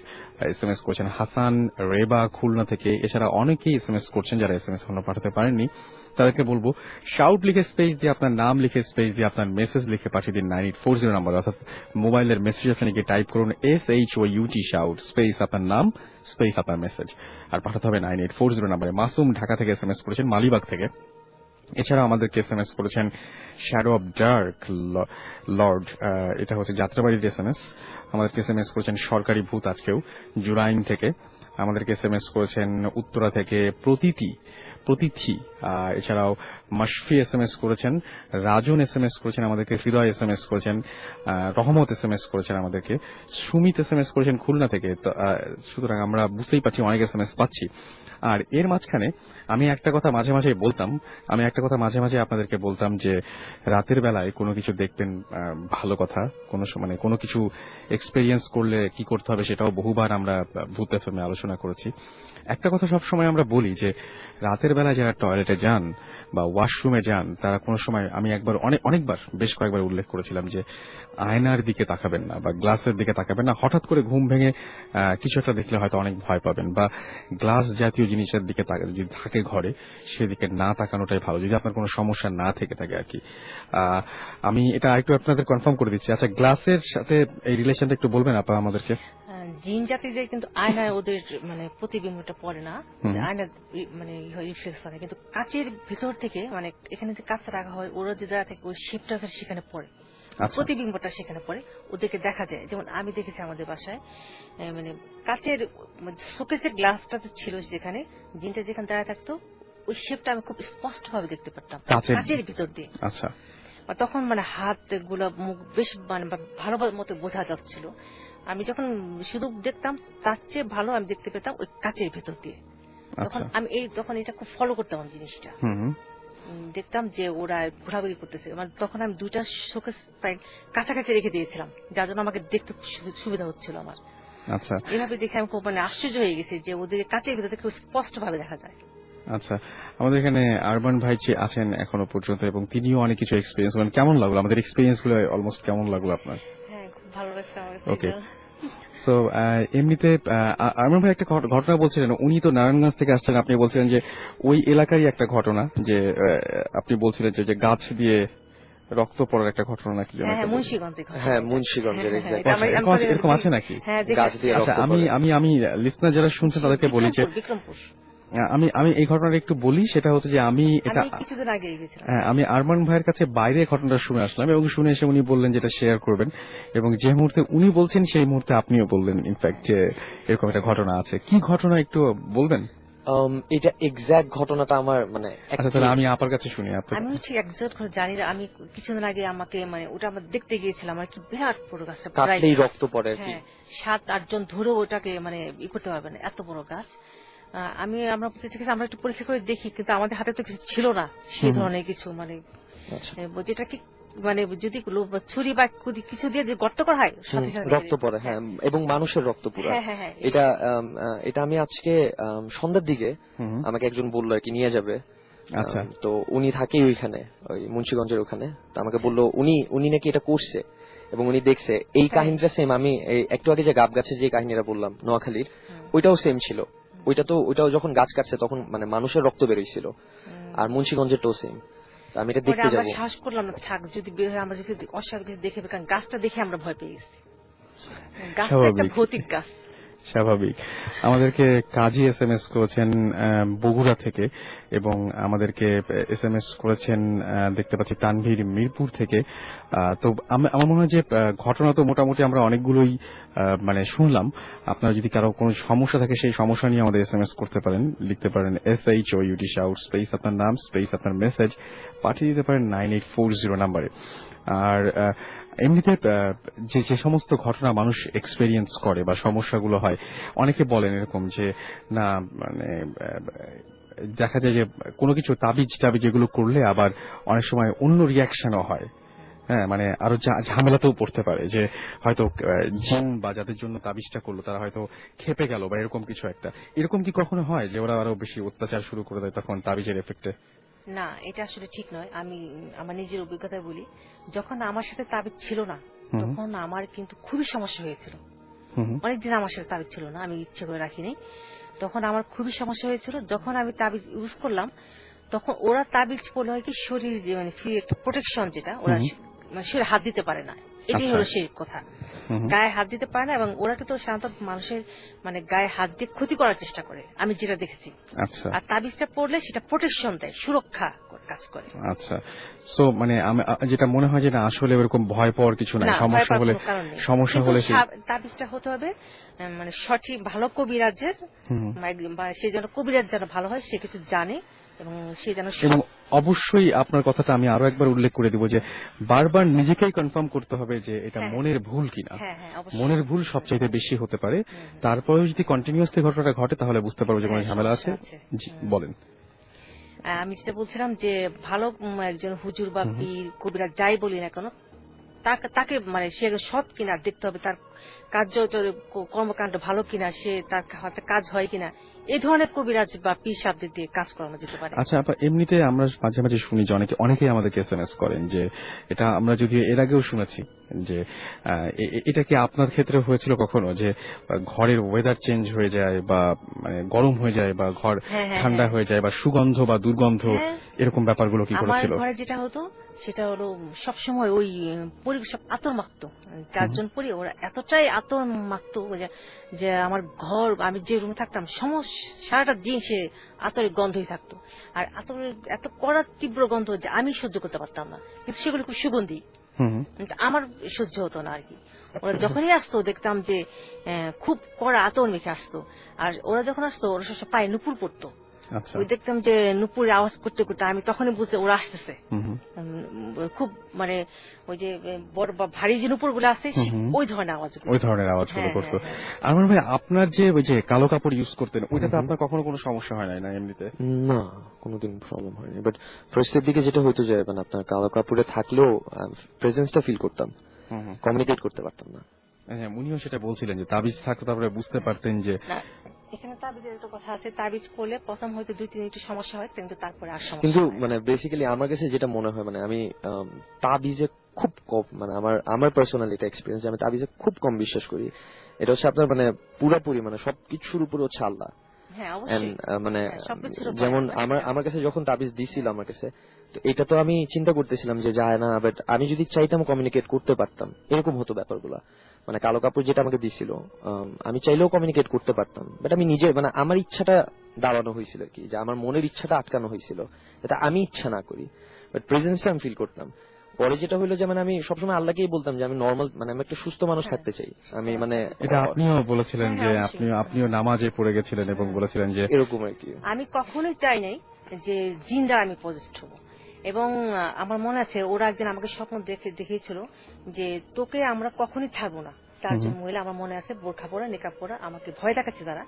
এসএমএস করেছেন হাসান রেবা খুলনা থেকে। এছাড়া অনেকেই এসএমএস করছেন যারা এসএমএস এখনো পাঠাতে পারেননি। তাদেরকে বলবো শাউট লিখে স্পেস দিয়ে আপনার নাম লিখে স্পেস দিয়ে আপনার মেসেজ লিখে পাঠিয়ে দিন 9840 নাম্বার, অর্থাৎ মোবাইলের মেসেজ ওখানে গিয়ে টাইপ করুন SHOUT শাউট স্পেস আপনার নাম স্পেস আপনার মেসেজ, আর পাঠাতে হবে 9840 নাম্বারে। মাসুম ঢাকা থেকে এসএমএস করেছেন মালিবাগ থেকে। এছাড়া আমাদেরকে এসএমএস করেছেন শ্যাডো অফ ডার্ক লর্ড, এটা হচ্ছে যাত্রাবাড়ির এসএমএস। আমাদেরকে এসএমএস করেছেন সরকারি ভূত আজকেও জুরাইন থেকে। আমাদেরকে এসএমএস করেছেন উত্তরা থেকে প্রতীথি। এছাড়াও মাশফি এসএমএস করেছেন, রাজন এসএমএস করেছেন আমাদেরকে, হৃদয় এসএমএস করেছেন, রহমত এসএমএস করেছেন আমাদেরকে, সুমিত এসএমএস করেছেন খুলনা থেকে। সুতরাং আমরা বুঝতেই পারছি অনেক এসএমএস পাচ্ছি। আর এর মাঝখানে আমি একটা কথা মাঝে মাঝে আপনাদেরকে বলতাম যে রাতের বেলায় কোনো কিছু দেখবেন ভালো কথা, কোনো কিছু এক্সপেরিয়েন্স করলে কি করতে হবে সেটাও বহুবার আমরা ভূত এফএমে আলোচনা করেছি। একটা কথা সবসময় আমরা বলি যে রাতের বেলায় যারা টয়লেটে যান বা ওয়াশরুমে যান তারা কোনো সময়, আমি একবার অনেকবার বেশ কয়েকবার উল্লেখ করেছিলাম যে আয়নার দিকে তাকাবেন না বা গ্লাসের দিকে তাকাবেন না। হঠাৎ করে ঘুম ভেঙে কিছু একটা দেখলে হয়তো অনেক ভয় পাবেন, বা গ্লাস জাতীয় জিনিসের দিকে যদি থাকে ঘরে সেদিকে না তাকানোটাই ভালো, যদি আপনার কোনো সমস্যা না থেকে থাকে আর কি। আমি এটা একটু আপনাদের কনফার্ম করে দিচ্ছি। আচ্ছা, গ্লাসের সাথে এই রিলেশনটা একটু বলবেন আপনারা আমাদেরকে? জিন জাতিদের কিন্তু আয়নায় ওদের প্রতিবিম্বটা পড়ে না, আয়না রিফ্লেক্স হয়, কিন্তু কাচের ভিতর থেকে এখানে যে কাঁচ রাখা হয় ওরা যে জায়গা থেকে ওই শেপটা সেখানে পড়ে, প্রতিবিম্বটা সেখানে পড়ে, ওদেরকে দেখা যায়। যেমন আমি দেখেছি আমাদের বাসায় কাচের শোকেসের গ্লাসটা ছিল যেখানে জিনটা যেখানে দাঁড়ায় থাকতো ওই শেপটা আমি খুব স্পষ্ট ভাবে দেখতে পারতাম কাচের ভিতর দিয়ে। আচ্ছা, তখন হাত গুলো মুখ বেশ ভালো মতো বোঝা যাচ্ছিল। আমি যখন শুধু দেখতাম তার চেয়ে ভালো আমি দেখতে পেতাম ওই কাচের ভেতর দিয়ে। তখন এটা খুব ফলো করতাম জিনিসটা, দেখতাম যে ওরা ঘোরাঘুরি করতেছে। তখন আমি দুইটা শোকেস প্রায় কাছাকাছি রেখে দিয়েছিলাম, যার জন্য আমাকে দেখতে সুবিধা হচ্ছিল আমার। আচ্ছা, এভাবে দেখে আমি খুব আশ্চর্য হয়ে গেছি যে ওদের কাচের ভেতর থেকে স্পষ্ট ভাবে দেখা যায়। আচ্ছা, আমাদের এখানে আরমান ভাই আছেন এখনো পর্যন্ত এবং তিনিও অনেক কিছু এক্সপিরিয়েন্স করেন। কেমন লাগলো আমাদের এক্সপিরিয়েন্স গুলো? অলমোস্ট কেমন লাগলো আপনার? হ্যাঁ, খুব ভালো লাগছে আমার। ওকে, সো এমনিতে আরমান ভাই একটা ঘটনা বলছিলেন, উনি তো নারায়ণগঞ্জ থেকে আসছেন, আপনি বলছিলেন যে ওই এলাকারই একটা ঘটনা, যে আপনি বলছিলেন যে গাছ দিয়ে রক্ত পড়ার একটা ঘটনা নাকি? মুন্সিগঞ্জের এরকম আছে নাকি? গাছ দিয়ে রক্ত পড়ে। আমি লিসনার যারা শুনছেন তাদেরকে বলি যে আমি এই ঘটনাটা একটু বলি। সেটা হচ্ছে যে আমি কিছুদিন আগে গেছিলাম, আমি আরমান ভাইয়ের কাছে বাইরে ঘটনাটা শুনে আসলাম এবং শুনে এসে উনি বললেন যেটা শেয়ার করবেন, এবং যে মুহূর্তে উনি বলছেন সেই মুহূর্তে আপনিও বললেন ইনফ্যাক্ট যে এরকম একটা ঘটনা আছে। কি ঘটনা একটু বলবেন? এটা এক্সাক্ট ঘটনাটা আমার আচ্ছা, তাহলে আমি আপনার কাছে শুনি। আমি ঠিক এক্সাক্ট জানি না। আমি কিছুদিন আগে আমাকে ওটা আমরা দেখতে গিয়েছিলাম আর কি, বিরাট বড় গাছ, কাটলেই রক্ত পড়ে আর কি। 7-8 জন ধরে ওটাকে ই করতে পারবে না, এত বড় গাছ। আমরা একটু পরীক্ষা করে দেখি, কিন্তু আমাদের হাতে তো কিছু ছিল না সেই ধরনের কিছু, যেটা কি যদি ছুরি বা কিছু দিয়ে যে গর্ত করা হয় রক্ত পড়ে। হ্যাঁ, এবং মানুষের রক্ত পুরো। এটা আমি আজকে সন্ধ্যার দিকে আমাকে একজন বললো আর কি নিয়ে যাবে। আচ্ছা, তো উনি থাকে ওইখানে, ওই মুন্সিগঞ্জের ওখানে। তো আমাকে বললো উনি নাকি এটা করছে এবং উনি দেখছে। এই কাহিনীটা সেম, আমি একটু আগে যে গাব গাছের যে কাহিনীটা বললাম নোয়াখালীর, ওইটাও সেম ছিল। ওইটাও যখন গাছ কাটছে তখন মানুষের রক্ত বেরোইছিল, আর মুন্সিগঞ্জেরটাও সেম। আমি এটা দেখতে যাবো, শ্বাস করলাম না, থাক যদি বের হয় আমরা যদি অস্বাভাবিক দেখে, কারণ গাছটা দেখে আমরা ভয় পেয়ে গেছি। গাছটা একটা ভৌতিক গাছ। স্বাভাবিক। আমাদেরকে কাজী SMS করেছেন বগুড়া থেকে, এবং আমাদেরকে SMS করেছেন দেখতে পাচ্ছি তানভীর মিরপুর থেকে। তো আমার মনে হয় যে ঘটনা তো মোটামুটি আমরা অনেকগুলোই মানে শুনলাম। আপনারা যদি কারো কোনো সমস্যা থাকে সেই সমস্যা নিয়ে আমাদের SMS করতে পারেন, লিখতে পারেন SHOUT শাউট স্পেস আপনার নাম স্পেস আপনার মেসেজ পাঠিয়ে দিতে পারেন 9840 নাম্বারে। আর এমনিতে যে সমস্ত ঘটনা মানুষ এক্সপেরিয়েন্স করে বা সমস্যাগুলো হয়, অনেকে বলেন এরকম যে না মানে দেখা যায় যে কোনো কিছু তাবিজ এগুলো করলে আবার অনেক সময় অন্য রিয়াকশনও হয়। হ্যাঁ, মানে আরো ঝামেলাতেও পড়তে পারে, যে হয়তো জিন বা যাদের জন্য তাবিজটা করলো তারা হয়তো খেপে গেল বা এরকম কিছু একটা। এরকম কি কখনো হয় যে ওরা আরো বেশি অত্যাচার শুরু করে দেয় তখন তাবিজের এফেক্টে? না, এটা আসলে ঠিক নয়। আমি আমার নিজের অভিজ্ঞতায় বলি, যখন আমার সাথে তাবিজ ছিল না তখন আমার কিন্তু খুবই সমস্যা হয়েছিল। অনেকদিন আমার সাথে তাবিজ ছিল না, আমি ইচ্ছে করে রাখিনি। তখন আমার খুবই সমস্যা হয়েছিল। যখন আমি তাবিজ ইউজ করলাম তখন ওরা তাবিজ পড়লে হয় কি শরীর যে মানে একটা প্রোটেকশন, যেটা ওরা মানে শরীরে হাত দিতে পারে না, এটাই হলো সেই কথা। গায়ে হাত দিতে পারে না, এবং ওরা কিন্তু সাধারণত মানুষের মানে গায়ে হাত দিয়ে ক্ষতি করার চেষ্টা করে, আমি যেটা দেখেছি। আর তাবিজটা পড়লে সেটা প্রোটেকশন দেয়, সুরক্ষা কাজ করে। আচ্ছা, সো মানে যেটা মনে হয় যে না আসলে এরকম ভয় পাওয়ার কিছু নাই, সমস্যা হলে তাবিজটা হতে হবে মানে সঠিক ভালো কবিরাজের, বা সে যেন কবিরাজ যেন ভালো হয়, সে কিছু জানে এবং সে যেন। এবং অবশ্যই আপনার কথাটা আমি আরো একবার উল্লেখ করে দিব যে বারবার নিজেকেই কনফার্ম করতে হবে যে এটা মনের ভুল কিনা। মনের ভুল সবচেয়ে বেশি হতে পারে, তারপরে যদি কন্টিনিউয়াসলি ঘটনাটা ঘটে তাহলে বুঝতে পারবো যে কোনো ঝামেলা আছে। জি বলেন। আমি যেটা বলছিলাম যে ভালো একজন হুজুর বা পীর কবিরাজ যাই বলি না কেন, তাকে মানে সে সৎ কিনা দেখতে হবে, তার কার্য কর্মকাণ্ড ভালো কিনা, সে তার হাতে কাজ হয় কিনা, এই ধরনের কবিরাজ বা পীর সাহেবদের দিয়ে কাজ করানো যেতে পারে। আচ্ছা আপা, এমনিতে আমরা মাঝে মাঝে শুনি যে অনেকেই আমাদেরকে SMS করেন, যে এটা আমরা যদিও এর আগেও শুনেছি যে এটা কি আপনার ক্ষেত্রে হয়েছিল কখনো যে ঘরের ওয়েদার চেঞ্জ হয়ে যায় বা মানে গরম হয়ে যায় বা ঘর ঠান্ডা হয়ে যায় বা সুগন্ধ বা দুর্গন্ধ, এরকম ব্যাপারগুলো কি করেছিল? আমার ঘরে যেটা হতো সেটা হলো সবসময় ওই পরিবেশ আতর মাখত, চারজন পরি ওরা এতটাই আতর মাখত যে আমার ঘর, আমি যে রুমে থাকতাম সারাটা দিন সে আতরের গন্ধই থাকতো। আর আতরের এত কড়া তীব্র গন্ধ যে আমি সহ্য করতে পারতাম না, কিন্তু সেগুলো খুব সুগন্ধি, আমার সহ্য হতো না আর কি। ওরা যখনই আসতো দেখতাম যে খুব কড়া আতর মেখে আসতো, আর ওরা যখন আসতো ওরা সব পায়ে নুপুর পড়তো। ওই দেখতাম যে নুপুরের আওয়াজ করতে করতে আমি তখনই বুঝতে ওরা আসতেছে, খুব মানে ওই যে বড় ভারী যে নুপুর গুলো আছে ওই ধরনের আওয়াজগুলো করতো। আর মনে হয় আপনার যে ওই যে কালো কাপড় ইউজ করতেন ওইটাতে আপনার কখনো কোনো সমস্যা হয় না এমনিতে? না, কোনোদিন প্রবলেম হয়নি। বাট ফার্স্টের দিকে যেটা হইতো যে মানে আপনার কালো কাপড়ে থাকলেও প্রেজেন্সটা ফিল করতাম, কমিউনিকেট করতে পারতাম না। হ্যাঁ, উনিও সেটা বলছিলেন যে তাবিজ থাকতো তারপরে বুঝতে পারতেন যে। এখানে তাবিজের একটা কথা আছে, তাবিজ করলে প্রথম হয়তো 2-3 একটু সমস্যা হয়, কিন্তু তারপরে আর সমস্যা। কিন্তু মানে বেসিক্যালি আমার কাছে যেটা মনে হয় মানে আমি তাবিজে খুব কম, মানে আমার পার্সোনাল এটা এক্সপিরিয়েন্স, আমি তাবিজে খুব কম বিশ্বাস করি। এটা হচ্ছে আপনার মানে পুরোপুরি মানে সবকিছুর উপরে হচ্ছে আল্লাহ। মানে যেমন আমার কাছে যখন তাবিজ দিছিল আমার কাছে, তো এটা তো আমি চিন্তা করতেছিলাম যে যায় না, বাট আমি যদি চাইতাম কমিউনিকেট করতে পারতাম, এরকম হতো ব্যাপারগুলো। মানে কালো কাপড় যেটা আমাকে দিছিল আমি চাইলেও কমিউনিকেট করতে পারতাম, বাট আমি নিজে মানে আমার ইচ্ছাটা দাঁড়ানো হয়েছিল আর কি, যে আমার মনের ইচ্ছাটা আটকানো হয়েছিল, এটা আমি ইচ্ছা না করি, বাট প্রেজেন্সে আমি ফিল করতাম। পরে যেটা হলো যে মানে আমি সবসময় আল্লাহকেই বলতাম যে আমি নর্মাল মানে আমি একটা সুস্থ মানুষ থাকতে চাই। আমি মানে এটা আপনিও বলেছিলেন যে আপনিও নামাজে পড়ে গেছিলেন এবং বলেছিলেন যে এরকম আর কি। আমি কখনোই চাই নাই যে জিন দ্বারা আমি পজেস্ট হবো। এবং আমার মনে আছে ওরা একদিন আমাকে স্বপ্ন দেখিয়েছিল যে তোকে আমরা কখনই ছাড়বো না। 4 জন মহিলা আমার মনে আছে, বোরখা পরা নিকাব পরা, আমাকে ভয় দেখাচ্ছে তারা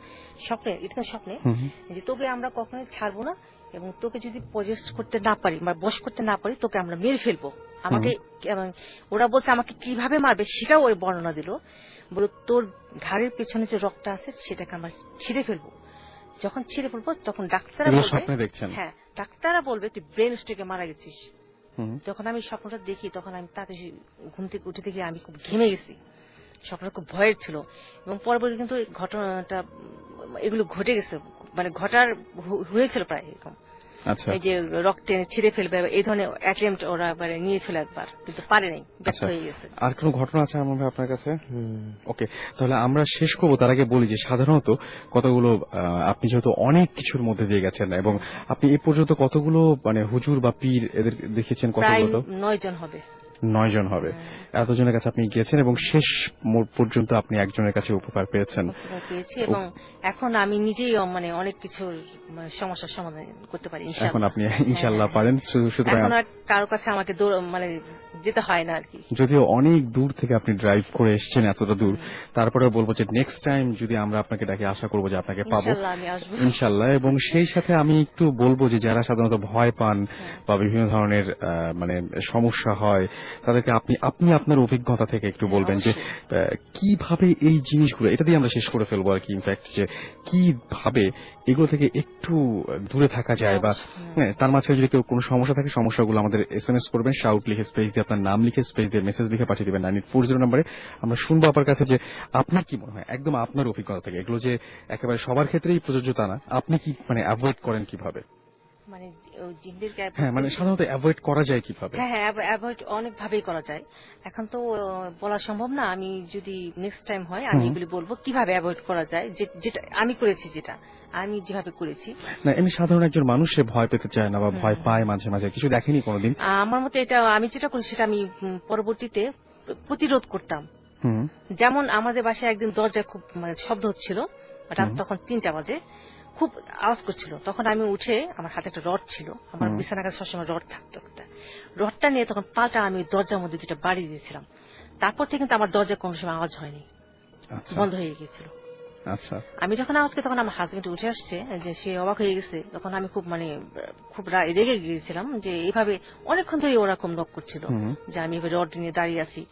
স্বপ্নে, এটা স্বপ্নে, যে তোকে আমরা কখনোই ছাড়বো না এবং তোকে যদি পজেস্ট করতে না পারি বা বশ করতে না পারি তোকে আমরা মেরে ফেলবো। আমাকে ওরা বলছে আমাকে কিভাবে মারবে সেটাও ওই বর্ণনা দিল, বলো তোর ঘাড়ের পেছনে যে রক্তটা আছে সেটাকে আমরা ছিঁড়ে ফেলবো। যখন ছিঁড়ে ফেলবো তখন ডাক্তাররা বলবে তুই ব্রেন স্ট্রোকে মারা গেছিস। যখন আমি স্বপ্নটা দেখি তখন আমি তাতে ঘুম থেকে উঠে দেখি আমি খুব ঘেমে গেছি, স্বপ্নটা খুব ভয়ের ছিল। এবং পরবর্তী কিন্তু ঘটনাটা এগুলো ঘটে গেছে, মানে হয়েছিল প্রায় এরকম। আচ্ছা। এই যে রক টেনে ছিঁড়ে ফেলবে এই ধরনের অ্যাটেম্পট ওরা নিয়েছিল একবার, কিন্তু পারে নাই, ব্যর্থ হয়ে গেছে। আর কোনো ঘটনা আছে আমার ভাই আপনার কাছে? ওকে, তাহলে আমরা শেষ করবো। তার আগে বলি যে সাধারণত কতগুলো আপনি যেহেতু অনেক কিছুর মধ্যে দিয়ে গেছেন এবং আপনি এ পর্যন্ত কতগুলো মানে হুজুর বা পীর এদের দেখেছেন? কতগুলো? 9 জন হবে। 9 জন হবে। এতজনের কাছে আপনি গিয়েছেন এবং শেষ পর্যন্ত আপনি একজনের কাছে উপকার পেয়েছেন। এবং এখন আমি নিজেই মানে অনেক কিছুর সমস্যার সমাধান করতে পারি ইনশাআল্লাহ। এখন আপনি ইনশাআল্লাহ পারেন। সুতরাং এখন আর কারো কাছে আমাকে মানে যেতে হয় না আর কি। যদিও অনেক দূর থেকে আপনি ড্রাইভ করে এসেছেন, এতটা দূর, তারপরেও বলবো যে নেক্সট টাইম যদি আমরা আপনাকে ডাকি আশা করবো যে আপনাকে পাবো ইনশাআল্লাহ। এবং সেই সাথে আমি একটু বলবো যে যারা সাধারণত ভয় পান বা বিভিন্ন ধরনের মানে সমস্যা হয় তাদেরকে আপনি আপনার অভিজ্ঞতা থেকে একটু বলবেন যে কিভাবে এই জিনিসগুলো, এটা দিয়ে আমরা শেষ করে ফেলবো আর কি, ইনফ্যাক্ট যে কিভাবে এগুলো থেকে একটু দূরে থাকা যায় বা তার মাঝখানে যদি কেউ কোনো সমস্যা থাকে সমস্যাগুলো আমাদের SMS করবেন, শাউট লিখে স্পেস দিয়ে আপনার নাম লিখে স্পেস দিয়ে মেসেজ লিখে পাঠিয়ে দিবেন 9840 নম্বরে। আমরা শুনবো আপনার কাছে যে আপনার কি মনে হয় একদম আপনার অভিজ্ঞতা থেকে, এগুলো যে একেবারে সবার ক্ষেত্রেই প্রযোজ্য তা না, আপনি কি মানে অ্যাভয়েড করেন কিভাবে? মানে জিনদেরকে মানে সাধারণত অ্যাভয়েড করা যায় কিভাবে? হ্যাঁ, অ্যাভয়েড অনেক ভাবেই করা যায়। এখন তো বলা সম্ভব না, আমি যদি নেক্সট টাইম হয় আমি এগুলি বলবো কিভাবে অ্যাভয়েড করা যায়, যেটা আমি করেছি, যেটা আমি যেভাবে করেছি। না, এমনি সাধারণ একজন মানুষ সে ভয় পেতে চায় না বা ভয় পায় মাঝে মাঝে, কিছু দেখেনি কোনোদিন? আমার মতে এটা আমি যেটা করি সেটা আমি পরবর্তীতে প্রতিরোধ করতাম। যেমন আমাদের বাসায় একদিন দরজায় খুব মানে শব্দ হচ্ছিল, রাত তখন 3টা বাজে, খুব আওয়াজ করছিল। তখন আমি উঠে, আমার হাতে একটা রড ছিল, আমার বিছানার কাছে সবসময় রড থাকতো একটা, রডটা নিয়ে তখন পাল্টা আমি দরজার মধ্যে দুটো বাড়ি দিয়েছিলাম। তারপর থেকে কিন্তু আমার দরজায় কোনো সময় আওয়াজ হয়নি, বন্ধ হয়ে গিয়েছিল। আচ্ছা, আমি যখন আওয়াজ করি তখন আমার হাজবেন্ড উঠে আসছে, যে সে অবাক হয়ে গেছে। তখন আমি খুব খুব রেগে গিয়েছিলাম যে এইভাবে অনেকক্ষণ ধরে ওরকম নক করছিল, যে আমি এভাবে রড নিয়ে দাঁড়িয়ে আছি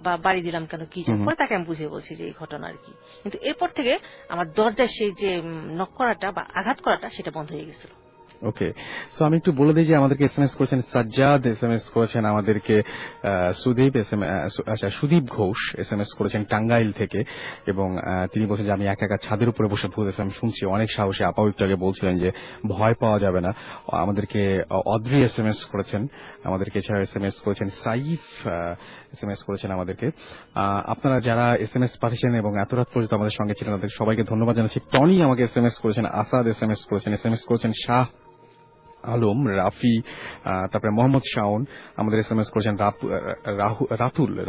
বা বাড়ি দিলাম কেন, কি জন্য। পরে তাকে আমি বুঝিয়ে বলছি যে এই ঘটনা আর কি। কিন্তু এরপর থেকে আমার দরজায় সেই যে নক করাটা বা আঘাত করাটা সেটা বন্ধ হয়ে গেছিল। ওকে, সো আমি একটু বলে দিই যে আমাদেরকে SMS করেছেন সাজ্জাদ, SMS করেছেন আমাদেরকে সুদীপ ঘোষ, SMS করেছেন টাঙ্গাইল থেকে, এবং তিনি বলছেন যে আমি একা একা ছাদের উপরে বসে ভূত FM শুনছি, অনেক সাহসী। আপাও একটু আগে বলছিলেন যে ভয় পাওয়া যাবে না। আমাদেরকে অদ্রি SMS করেছেন আমাদেরকে, এছাড়া SMS করেছেন সাইফ, SMS করেছেন আমাদেরকে। আপনারা যারা SMS পাঠিয়েছেন এবং এত রাত পর্যন্ত আমাদের সঙ্গে ছিলেন তাদের সবাইকে ধন্যবাদ জানাচ্ছি। টনি আমাকে SMS করেছেন, আসাদ SMS করেছেন, SMS করেছেন শাহ আলম, রাফি, তারপরে মোহাম্মদ শাওন আমাদের SMS করেছেন,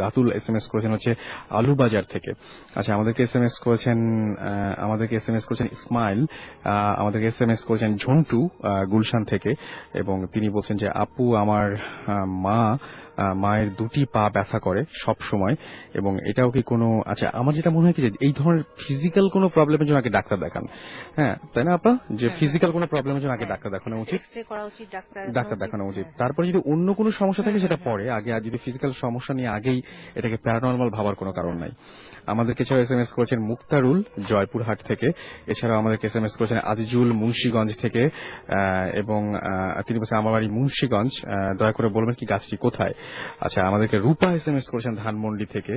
রাতুল SMS করেছেন হচ্ছে আলুবাজার থেকে। আচ্ছা, আমাদেরকে SMS করেছেন ইসমাইল, আমাদেরকে SMS করেছেন ঝন্টু গুলশান থেকে, এবং তিনি বলছেন যে আপু আমার মায়ের দুটি পা ব্যথা করে সব সময়, এবং এটাও কি কোনো, আচ্ছা আমার যেটা মনে হয় কি যে এই ধরনের ফিজিক্যাল কোনো প্রবলেমের জন্য আগে ডাক্তার দেখান। হ্যাঁ, তাই না আপা, যে ফিজিক্যাল কোনো প্রবলেমের জন্য আগে ডাক্তার দেখানো উচিত, ডাক্তার দেখানো উচিত। তারপরে যদি অন্য কোনো সমস্যা থাকে সেটা পরে, আগে আর যদি ফিজিক্যাল সমস্যা নিয়ে আগেই এটাকে প্যারানর্মাল ভাবার কোনো কারণ নাই। আমাদেরকে এছাড়া SMS করেছেন মুক্তারুল জয়পুরহাট থেকে, এছাড়াও আমাদেরকে SMS করেছেন আজিজুল মুন্সিগঞ্জ থেকে, এবং তিনি বলছেন আমার বাড়ি মুন্সিগঞ্জ, দয়া করে বলবেন কি গাছটি কোথায়। আচ্ছা, আমাদেরকে রূপা SMS করেছেন ধানমন্ডি থেকে,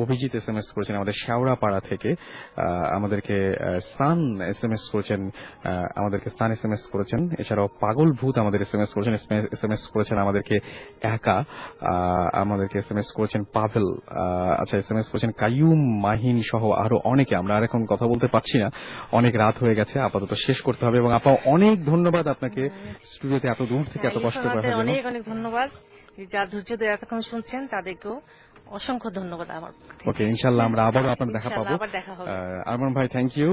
অভিজিৎ SMS করেছেন আমাদের শেওড়াপাড়া থেকে, আমাদেরকে সান SMS করেছেন, এছাড়াও পাগল ভূত আমাদের SMS করেছেন আমাদেরকে একা, আমাদেরকে SMS করেছেন পাভেল, আচ্ছা SMS করেছেন কাইয়ুম মাহিন সহ আরো অনেকে। আমরা আর এখন কথা বলতে পারছি না, অনেক রাত হয়ে গেছে, আপাতত শেষ করতে হবে। এবং আপা অনেক ধন্যবাদ আপনাকে স্টুডিওতে এত দূর থেকে এত কষ্ট করার জন্য। অনেক অনেক ধন্যবাদ, যারা ধৈর্য ধরে এতক্ষণ শুনছেন তাদেরকেও অসংখ্য ধন্যবাদ আমার। ওকে, ইনশাআল্লাহ আমরা আবারও আপনার দেখা পাবো। আরমান ভাই থ্যাংক ইউ,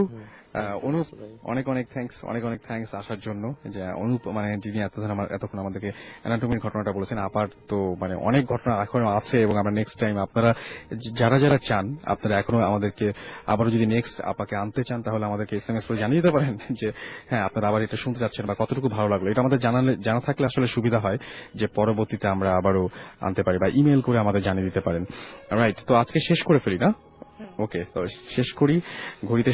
অনুপ অনেক থ্যাঙ্কস আসার জন্য, যে অনুপ যিনি এতক্ষণ আমাদেরকে অ্যানাটমির ঘটনাটা বলেছেন। আপার তো অনেক ঘটনা এখনো আছে, এবং আমরা নেক্সট টাইম আপনারা যারা চান, আপনারা এখনো আমাদেরকে আবারও যদি নেক্সট আপাকে আনতে চান তাহলে আমাদেরকে SMS করে জানিয়ে দিতে পারেন যে হ্যাঁ আপনারা আবার এটা শুনতে চাচ্ছেন বা কতটুকু ভালো লাগলো। এটা আমাদের জানা থাকলে আসলে সুবিধা হয় যে পরবর্তীতে আমরা আবারও আনতে পারি, বা ইমেল করে আমাদের জানিয়ে দিতে পারেন। রাইট, তো আজকে শেষ করে ফেলি না? ওকে, তো শেষ করি। ঘড়িতে